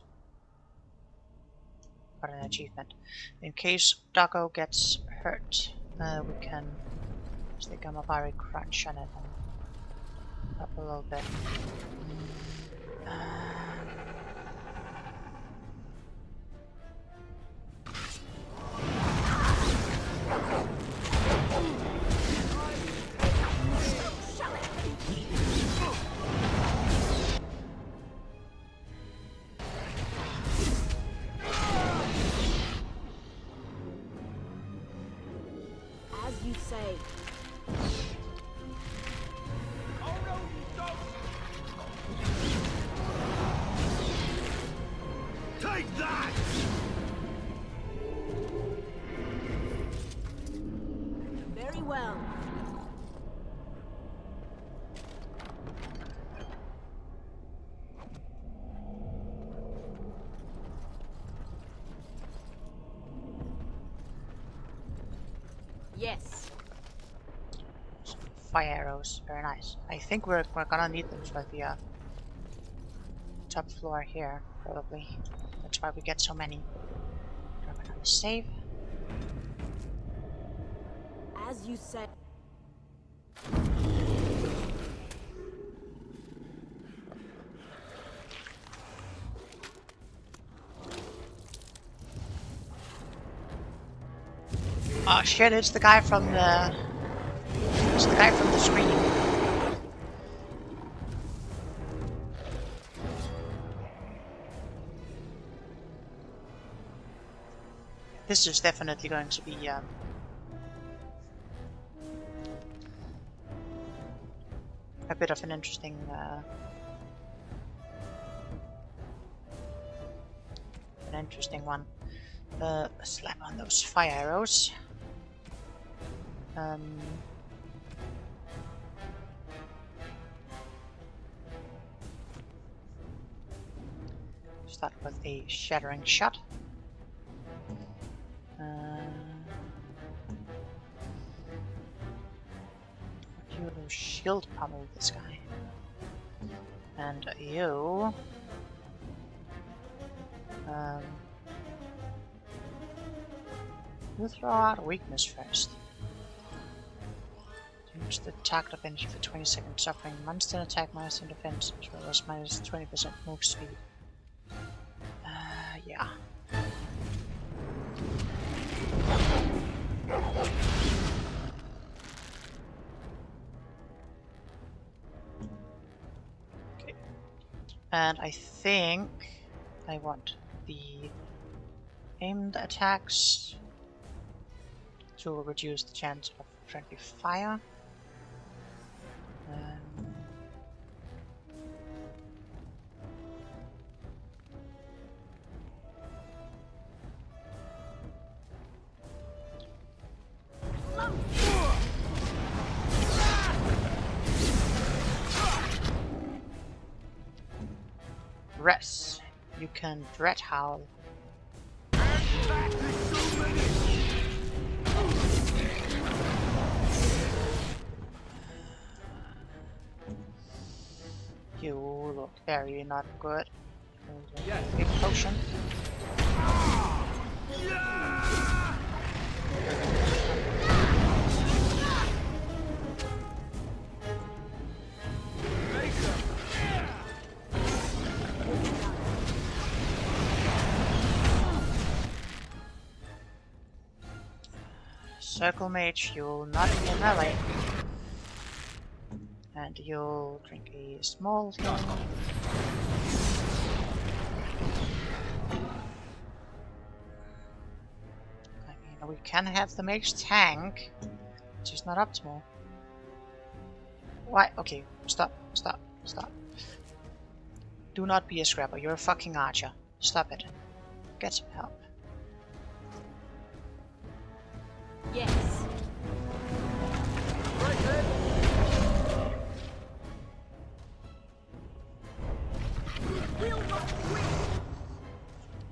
Got an achievement. In case Doggo gets hurt, we can stick a Mabari crunch on it and up a little bit. As you say. Take that! Very well. Yes. Fire arrows, very nice. I think we're gonna need them for the top floor here, probably. That's why we get so many. Drop it on the save. As you say. Oh shit, it's the guy from the... It's the guy from the screen. This is definitely going to be a bit of an interesting one. Slap on those fire arrows. Start with a shattering shot. You shield pummel this guy. And you... you throw out a weakness first. Use the attack defense for 20 seconds, suffering -10 attack, -10 defense, as well as -20% move speed. Yeah. Okay. And I think I want the aimed attacks to reduce the chance of friendly fire. Rest. You can dread howl. You look very not good. Big potion. Circle Mage, you'll not be in melee. And you'll drink a small thing. I mean, we can have the Mage tank, which is not optimal. Why? Okay, stop. Do not be a scrapper, you're a fucking archer. Stop it. Get some help. Yes.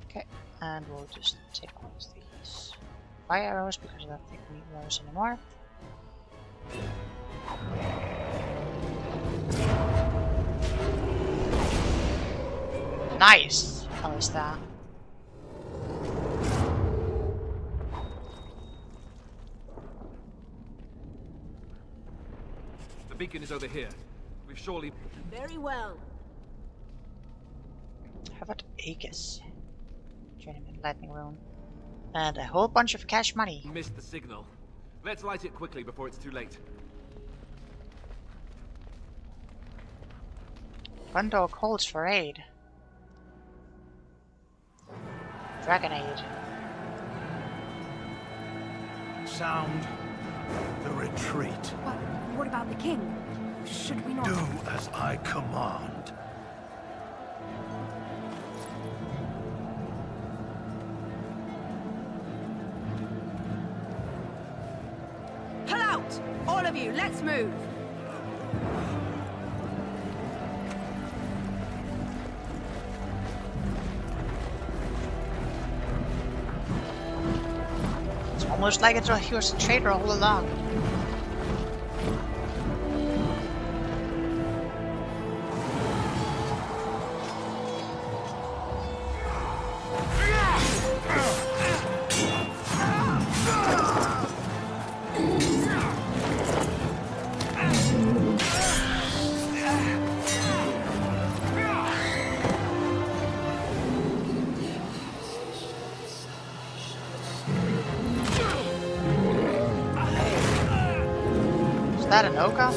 Okay, and we'll just take all these fire arrows because I don't think we need those anymore. Nice, Alistair. The beacon is over here. We've surely... Very well. How about Aegis? Journeyman lightning rune. And a whole bunch of cash money. missed the signal. Let's light it quickly before it's too late. Bundle calls for aid. Dragonaid. Sound the retreat. But what about the king? Should we not... Do as I command. Pull out! All of you, let's move! It's almost like he was a traitor all along. Is that an Oka?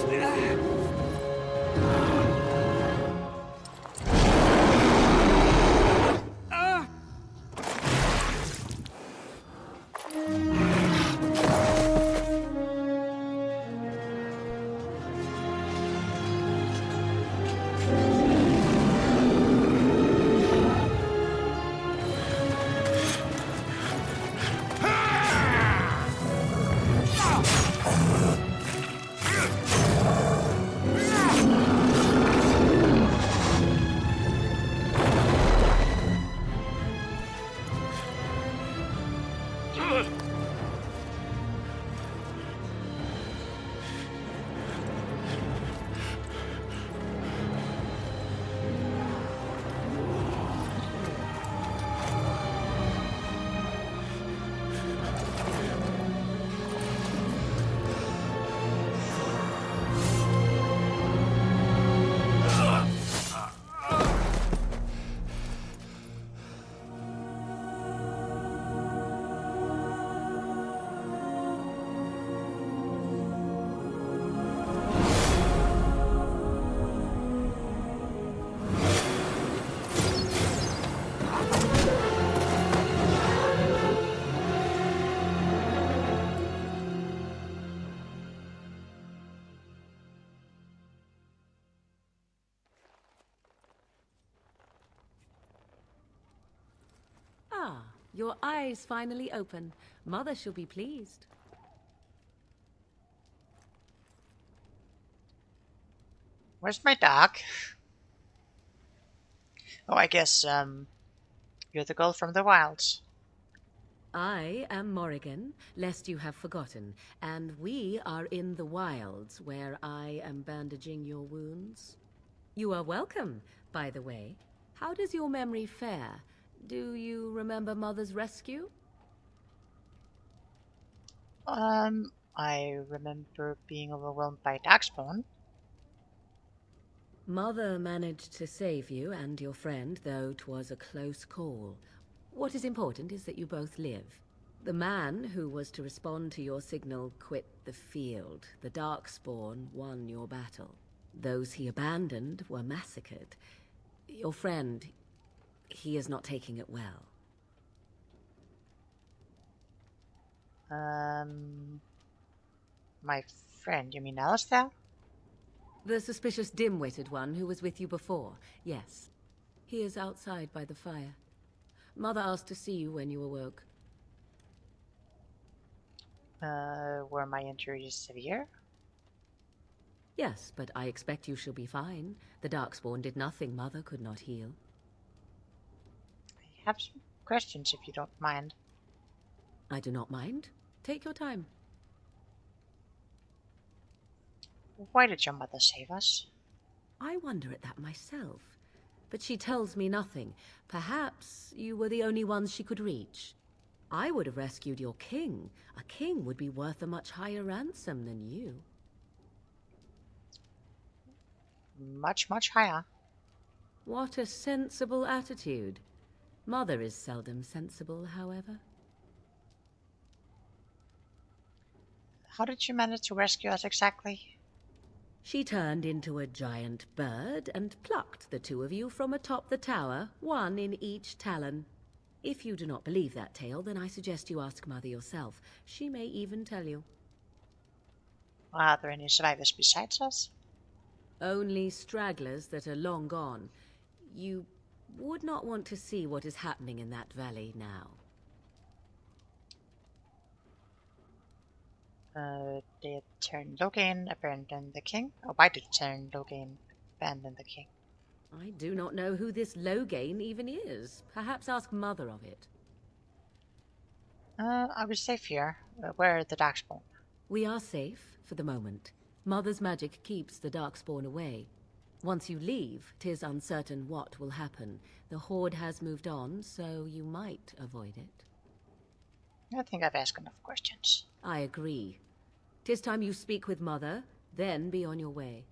Ah, your eyes finally open. Mother shall be pleased. Where's my dog? Oh, I guess, you're the girl from the wilds. I am Morrigan, lest you have forgotten, and we are in the wilds, where I am bandaging your wounds. You are welcome, by the way. How does your memory fare? Do you remember Mother's rescue? I remember being overwhelmed by darkspawn. Mother managed to save you and your friend, though 'twas a close call. What is important is that you both live. The man who was to respond to your signal quit the field. The Darkspawn won your battle. Those he abandoned were massacred. Your friend, he is not taking it well. My friend, you mean Alistair? The suspicious dim-witted one who was with you before, yes. He is outside by the fire. Mother asked to see you when you awoke. Were my injuries severe? Yes, but I expect you shall be fine. The Darkspawn did nothing Mother could not heal. I have some questions, if you don't mind. I do not mind. Take your time. Why did your mother save us? I wonder at that myself. But she tells me nothing. Perhaps you were the only ones she could reach. I would have rescued your king. A king would be worth a much higher ransom than you. Much, much higher. What a sensible attitude. Mother is seldom sensible, however. How did you manage to rescue us exactly? She turned into a giant bird and plucked the two of you from atop the tower, one in each talon. If you do not believe that tale, then I suggest you ask Mother yourself. She may even tell you. Are there any survivors besides us? Only stragglers that are long gone. You would not want to see what is happening in that valley now. Did Turn Logain abandon the king? Or why did Turn Logain abandon the king? I do not know who this Logain even is. Perhaps ask Mother of it. I was safe here. Where are the Darkspawn? We are safe, for the moment. Mother's magic keeps the Darkspawn away. Once you leave, 'tis uncertain what will happen. The Horde has moved on, so you might avoid it. I think I've asked enough questions. I agree. 'Tis time you speak with Mother, then be on your way.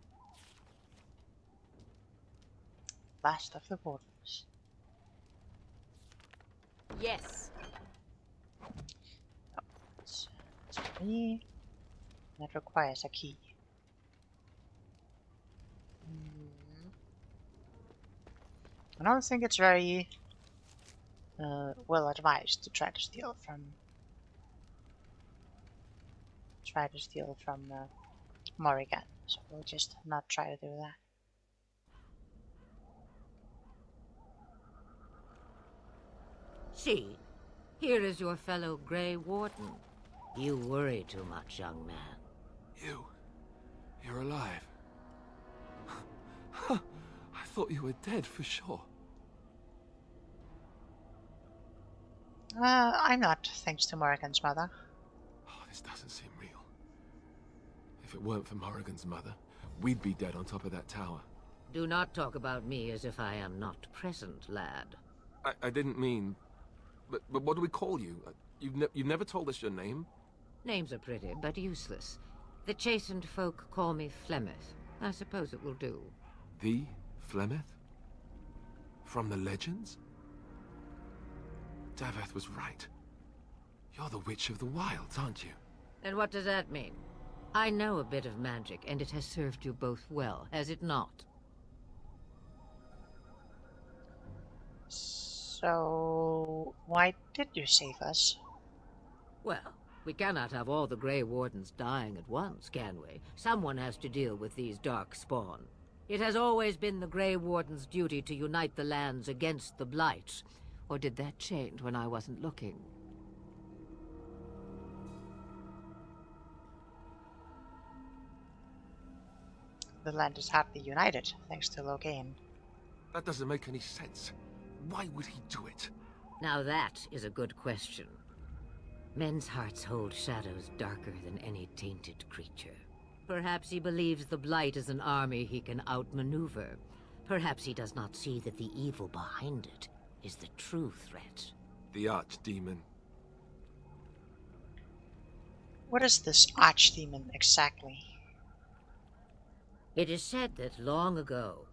Last of the Wolves. Yes. It's me. That requires a key. I don't think it's very well advised to try to steal from Morrigan, so we'll just not try to do that. See, here is your fellow Grey Warden. You worry too much, young man. You're alive. I thought you were dead for sure. I'm not, thanks to Morrigan's mother. Oh, this doesn't seem real. If it weren't for Morrigan's mother, we'd be dead on top of that tower. Do not talk about me as if I am not present, lad. I didn't mean... But what do we call you? You've never told us your name? Names are pretty, but useless. The chastened folk call me Flemeth. I suppose it will do. The Flemeth? From the legends? Daveth was right. You're the Witch of the Wilds, aren't you? And what does that mean? I know a bit of magic, and it has served you both well, has it not? So, why did you save us? Well, we cannot have all the Grey Wardens dying at once, can we? Someone has to deal with these Darkspawn. It has always been the Grey Warden's duty to unite the lands against the Blights. Or did that change when I wasn't looking? The land is hardly united, thanks to Logain. That doesn't make any sense. Why would he do it? Now that is a good question. Men's hearts hold shadows darker than any tainted creature. Perhaps he believes the Blight is an army he can outmaneuver. Perhaps he does not see that the evil behind it is the true threat. The Archdemon. What is this Archdemon exactly? It is said that long ago,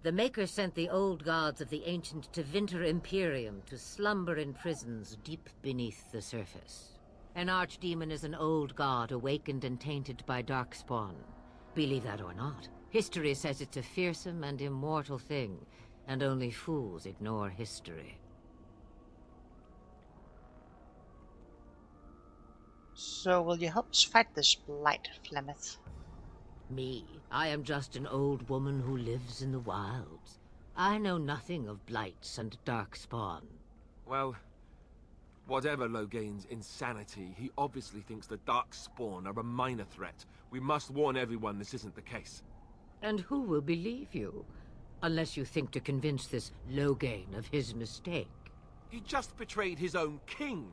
the Maker sent the old gods of the ancient Tevinter Imperium to slumber in prisons deep beneath the surface. An Archdemon is an old god awakened and tainted by Darkspawn. Believe that or not, history says it's a fearsome and immortal thing, and only fools ignore history. So will you help us fight this blight, Flemeth? Me? I am just an old woman who lives in the wilds. I know nothing of blights and Darkspawn. Well, whatever Logain's insanity, he obviously thinks the Darkspawn are a minor threat. We must warn everyone this isn't the case. And who will believe you? Unless you think to convince this Logain of his mistake. He just betrayed his own king.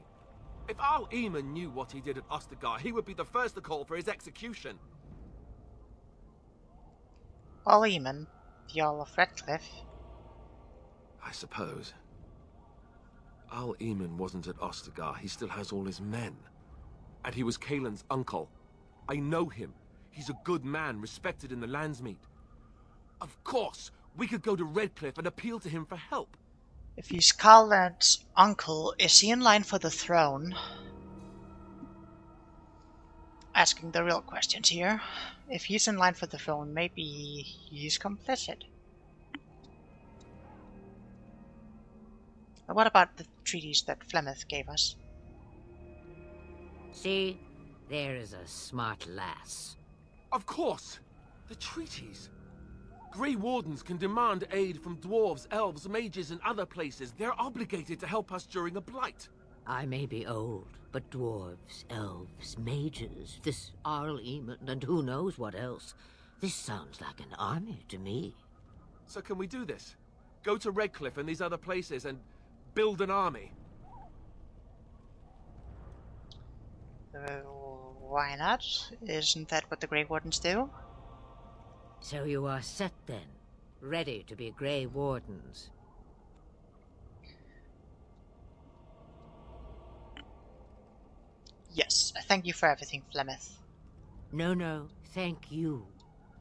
If Al Eamon knew what he did at Ostagar, he would be the first to call for his execution. Eamon, the Jarl of Redcliffe. I suppose. Al Eamon wasn't at Ostagar. He still has all his men. And he was Kaelin's uncle. I know him. He's a good man, respected in the Landsmeet. Of course, we could go to Redcliffe and appeal to him for help. If he's Kaelin's uncle, is he in line for the throne? Asking the real questions here. If he's in line for the throne, maybe he's complicit. What about the treaties that Flemeth gave us? See? There is a smart lass. Of course! The treaties! Grey Wardens can demand aid from dwarves, elves, mages, and other places. They're obligated to help us during a blight. I may be old, but dwarves, elves, mages, this Arl Eamon, and who knows what else. This sounds like an army to me. So can we do this? Go to Redcliffe and these other places and build an army? Why not? Isn't that what the Grey Wardens do? So you are set then, ready to be Grey Wardens. Yes, thank you for everything, Flemeth. No, thank you.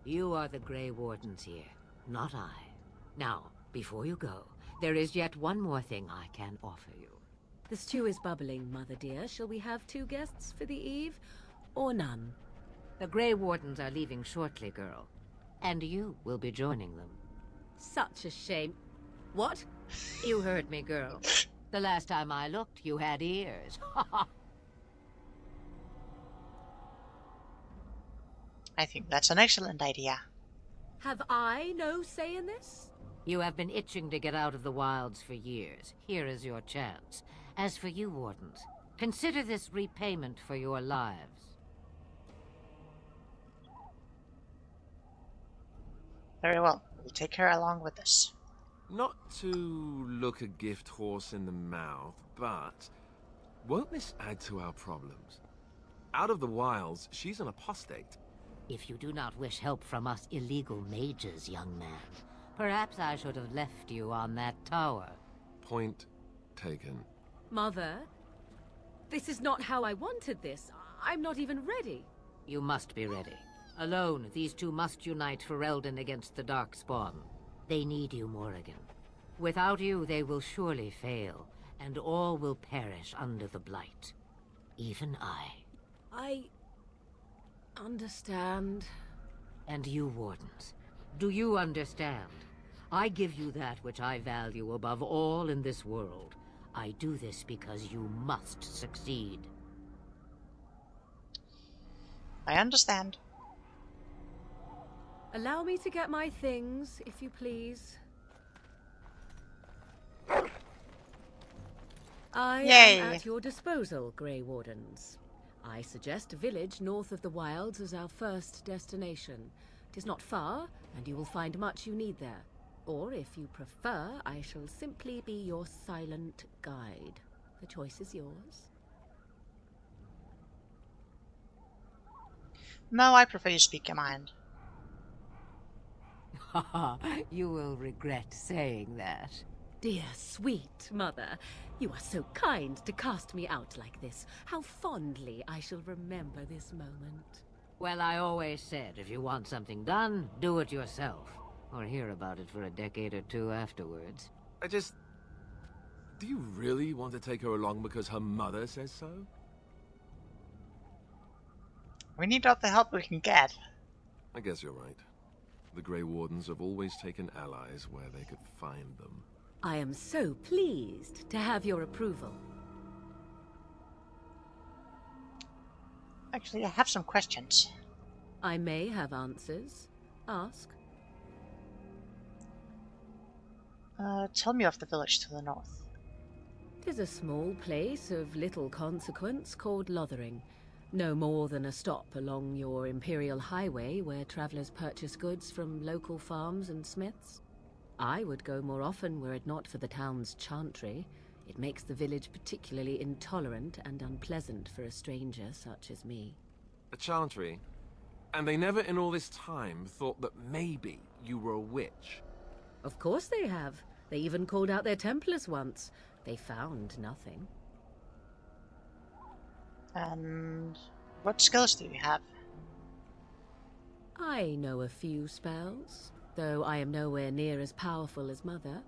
You are the Grey Wardens here, not I. Now, before you go, there is yet one more thing I can offer you. The stew is bubbling, Mother dear. Shall we have 2 guests for the eve, or none? The Grey Wardens are leaving shortly, girl. And you will be joining them. Such a shame. What? You heard me, girl. The last time I looked, you had ears. I think that's an excellent idea. Have I no say in this? You have been itching to get out of the wilds for years. Here is your chance. As for you, Wardens, consider this repayment for your lives. Very well. We'll take her along with us. Not to look a gift horse in the mouth, but won't this add to our problems? Out of the wilds, she's an apostate. If you do not wish help from us illegal mages, young man, perhaps I should have left you on that tower. Point taken. Mother, this is not how I wanted this. I'm not even ready. You must be ready. Alone, these two must unite for Eldon against the Darkspawn. They need you, Morrigan. Without you, they will surely fail, and all will perish under the Blight. Even I understand. And you, Wardens, do you understand? I give you that which I value above all in this world. I do this because you must succeed. I understand. Allow me to get my things, if you please. I am at your disposal, Grey Wardens. I suggest a village north of the wilds as our first destination. 'Tis not far, and you will find much you need there. Or, if you prefer, I shall simply be your silent guide. The choice is yours. No, I prefer you speak your mind. You will regret saying that. Dear, sweet mother, you are so kind to cast me out like this. How fondly I shall remember this moment. Well, I always said, if you want something done, do it yourself. Or hear about it for a decade or two afterwards. Do you really want to take her along because her mother says so? We need all the help we can get. I guess you're right. The Grey Wardens have always taken allies where they could find them. I am so pleased to have your approval. Actually, I have some questions. I may have answers. Ask. Tell me of the village to the north. 'Tis a small place of little consequence called Lothering. No more than a stop along your Imperial Highway where travelers purchase goods from local farms and smiths. I would go more often were it not for the town's chantry. It makes the village particularly intolerant and unpleasant for a stranger such as me. A chantry? And they never in all this time thought that maybe you were a witch. Of course they have. They even called out their Templars once. They found nothing. And what skills do you have? I know a few spells, though I am nowhere near as powerful as Mother.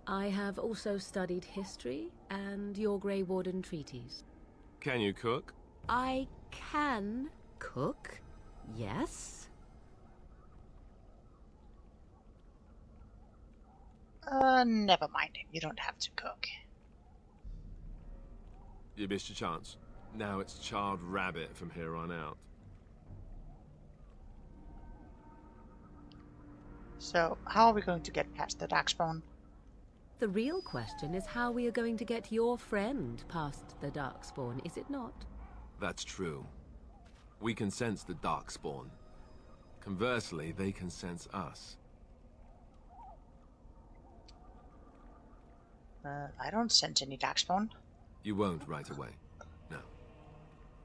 I have also studied history and your Grey Warden treaties. Can you cook? I can cook, yes. Never mind. You don't have to cook. You missed your chance. Now it's charred rabbit from here on out. So, how are we going to get past the Darkspawn? The real question is how we are going to get your friend past the Darkspawn, is it not? That's true. We can sense the Darkspawn. Conversely, they can sense us. I don't sense any Darkspawn. You won't right away. No.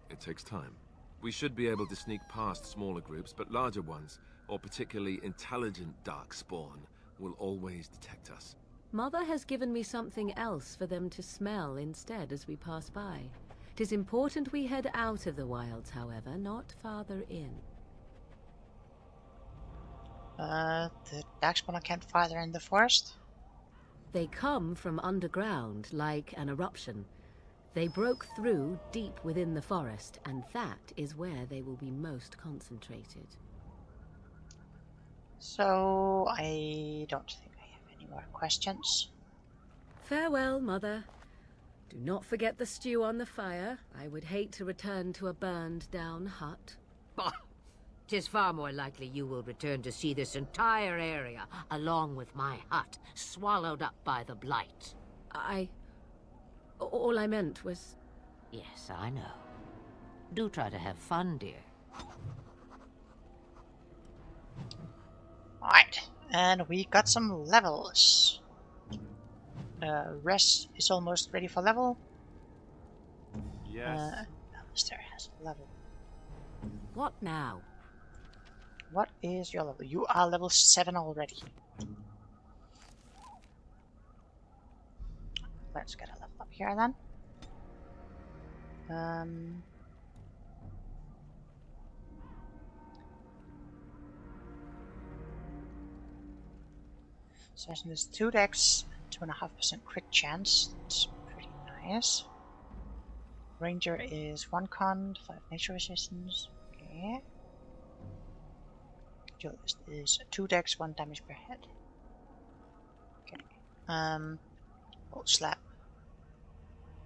It takes time. We should be able to sneak past smaller groups, but larger ones, or particularly intelligent Darkspawn, will always detect us. Mother has given me something else for them to smell instead as we pass by. 'Tis important we head out of the wilds, however, not farther in. The Darkspawn are camped farther in the forest? They come from underground, like an eruption. They broke through deep within the forest, and that is where they will be most concentrated. So, I don't think I have any more questions. Farewell, Mother. Do not forget the stew on the fire. I would hate to return to a burned-down hut. Bah! 'Tis far more likely you will return to see this entire area, along with my hut, swallowed up by the blight. All I meant was... Yes, I know. Do try to have fun, dear. Alright, and we got some levels. Res is almost ready for level. Yes. Alistair has a level. What now? What is your level? You are level 7 already. Let's get a level up here then. Assassin is 2 dex, 2.5% crit chance. That's pretty nice. Ranger is 1 con, 5 nature resistance. Okay. Duelist is 2 dex, 1 damage per head. Okay. Bolt slap.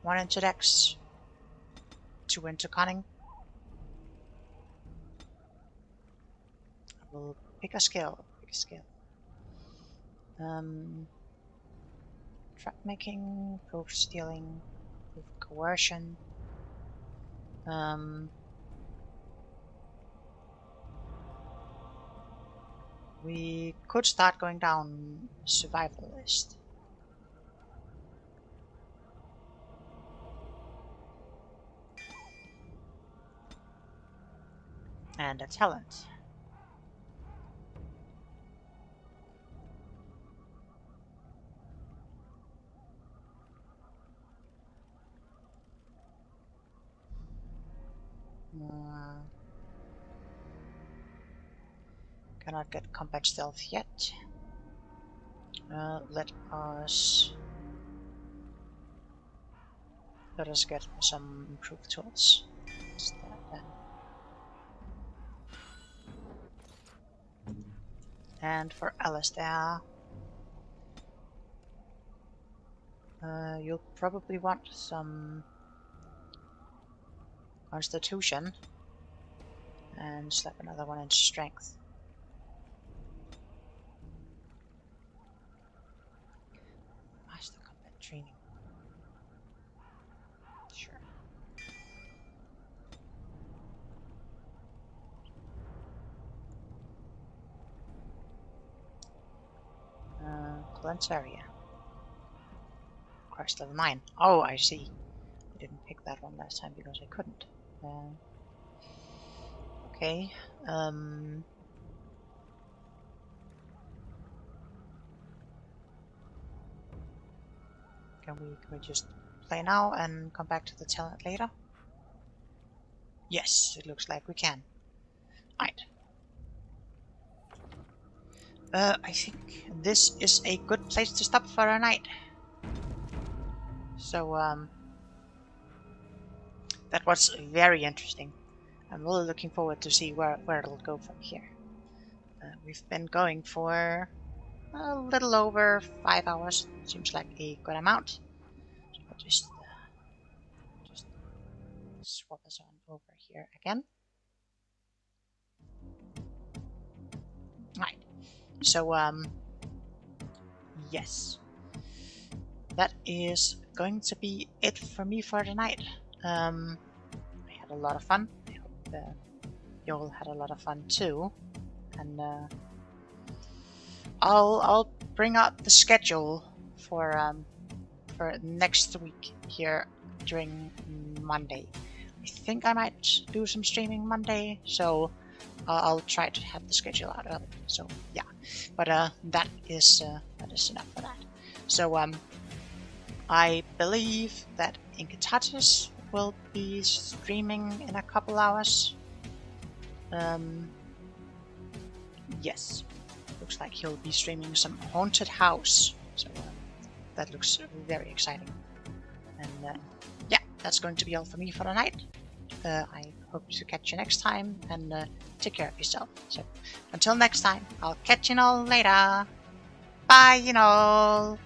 1 into dex, 2 into cunning. I will pick a skill. Trap making, proof stealing, proof coercion. We could start going down survival list. And a talent. Cannot get combat stealth yet. Let us get some improved tools. What's that then? And for Alistair, you'll probably want some Constitution and slap another one in Strength. Master combat training. Sure. Cleanse area. Christ, level 9. Oh, I see. I didn't pick that one last time because I couldn't. Okay. can we just play now and come back to the talent later? Yes, it looks like we can. Right. I think this is a good place to stop for a night. So, that was very interesting. I'm really looking forward to see where it'll go from here. We've been going for a little over 5 hours. Seems like a good amount. So I'll just swap us on over here again. Right. So, yes. That is going to be it for me for tonight. I had a lot of fun. I hope you all had a lot of fun too. And I'll bring up the schedule for next week here during Monday. I think I might do some streaming Monday, so I'll try to have the schedule out early. So yeah, but that is enough for that. So I believe that Inkatatus will be streaming in a couple hours. Yes, looks like he'll be streaming some Haunted House. So that looks very exciting. And yeah, that's going to be all for me for tonight. I hope to catch you next time, and take care of yourself. So until next time, I'll catch you all later. Bye, you know.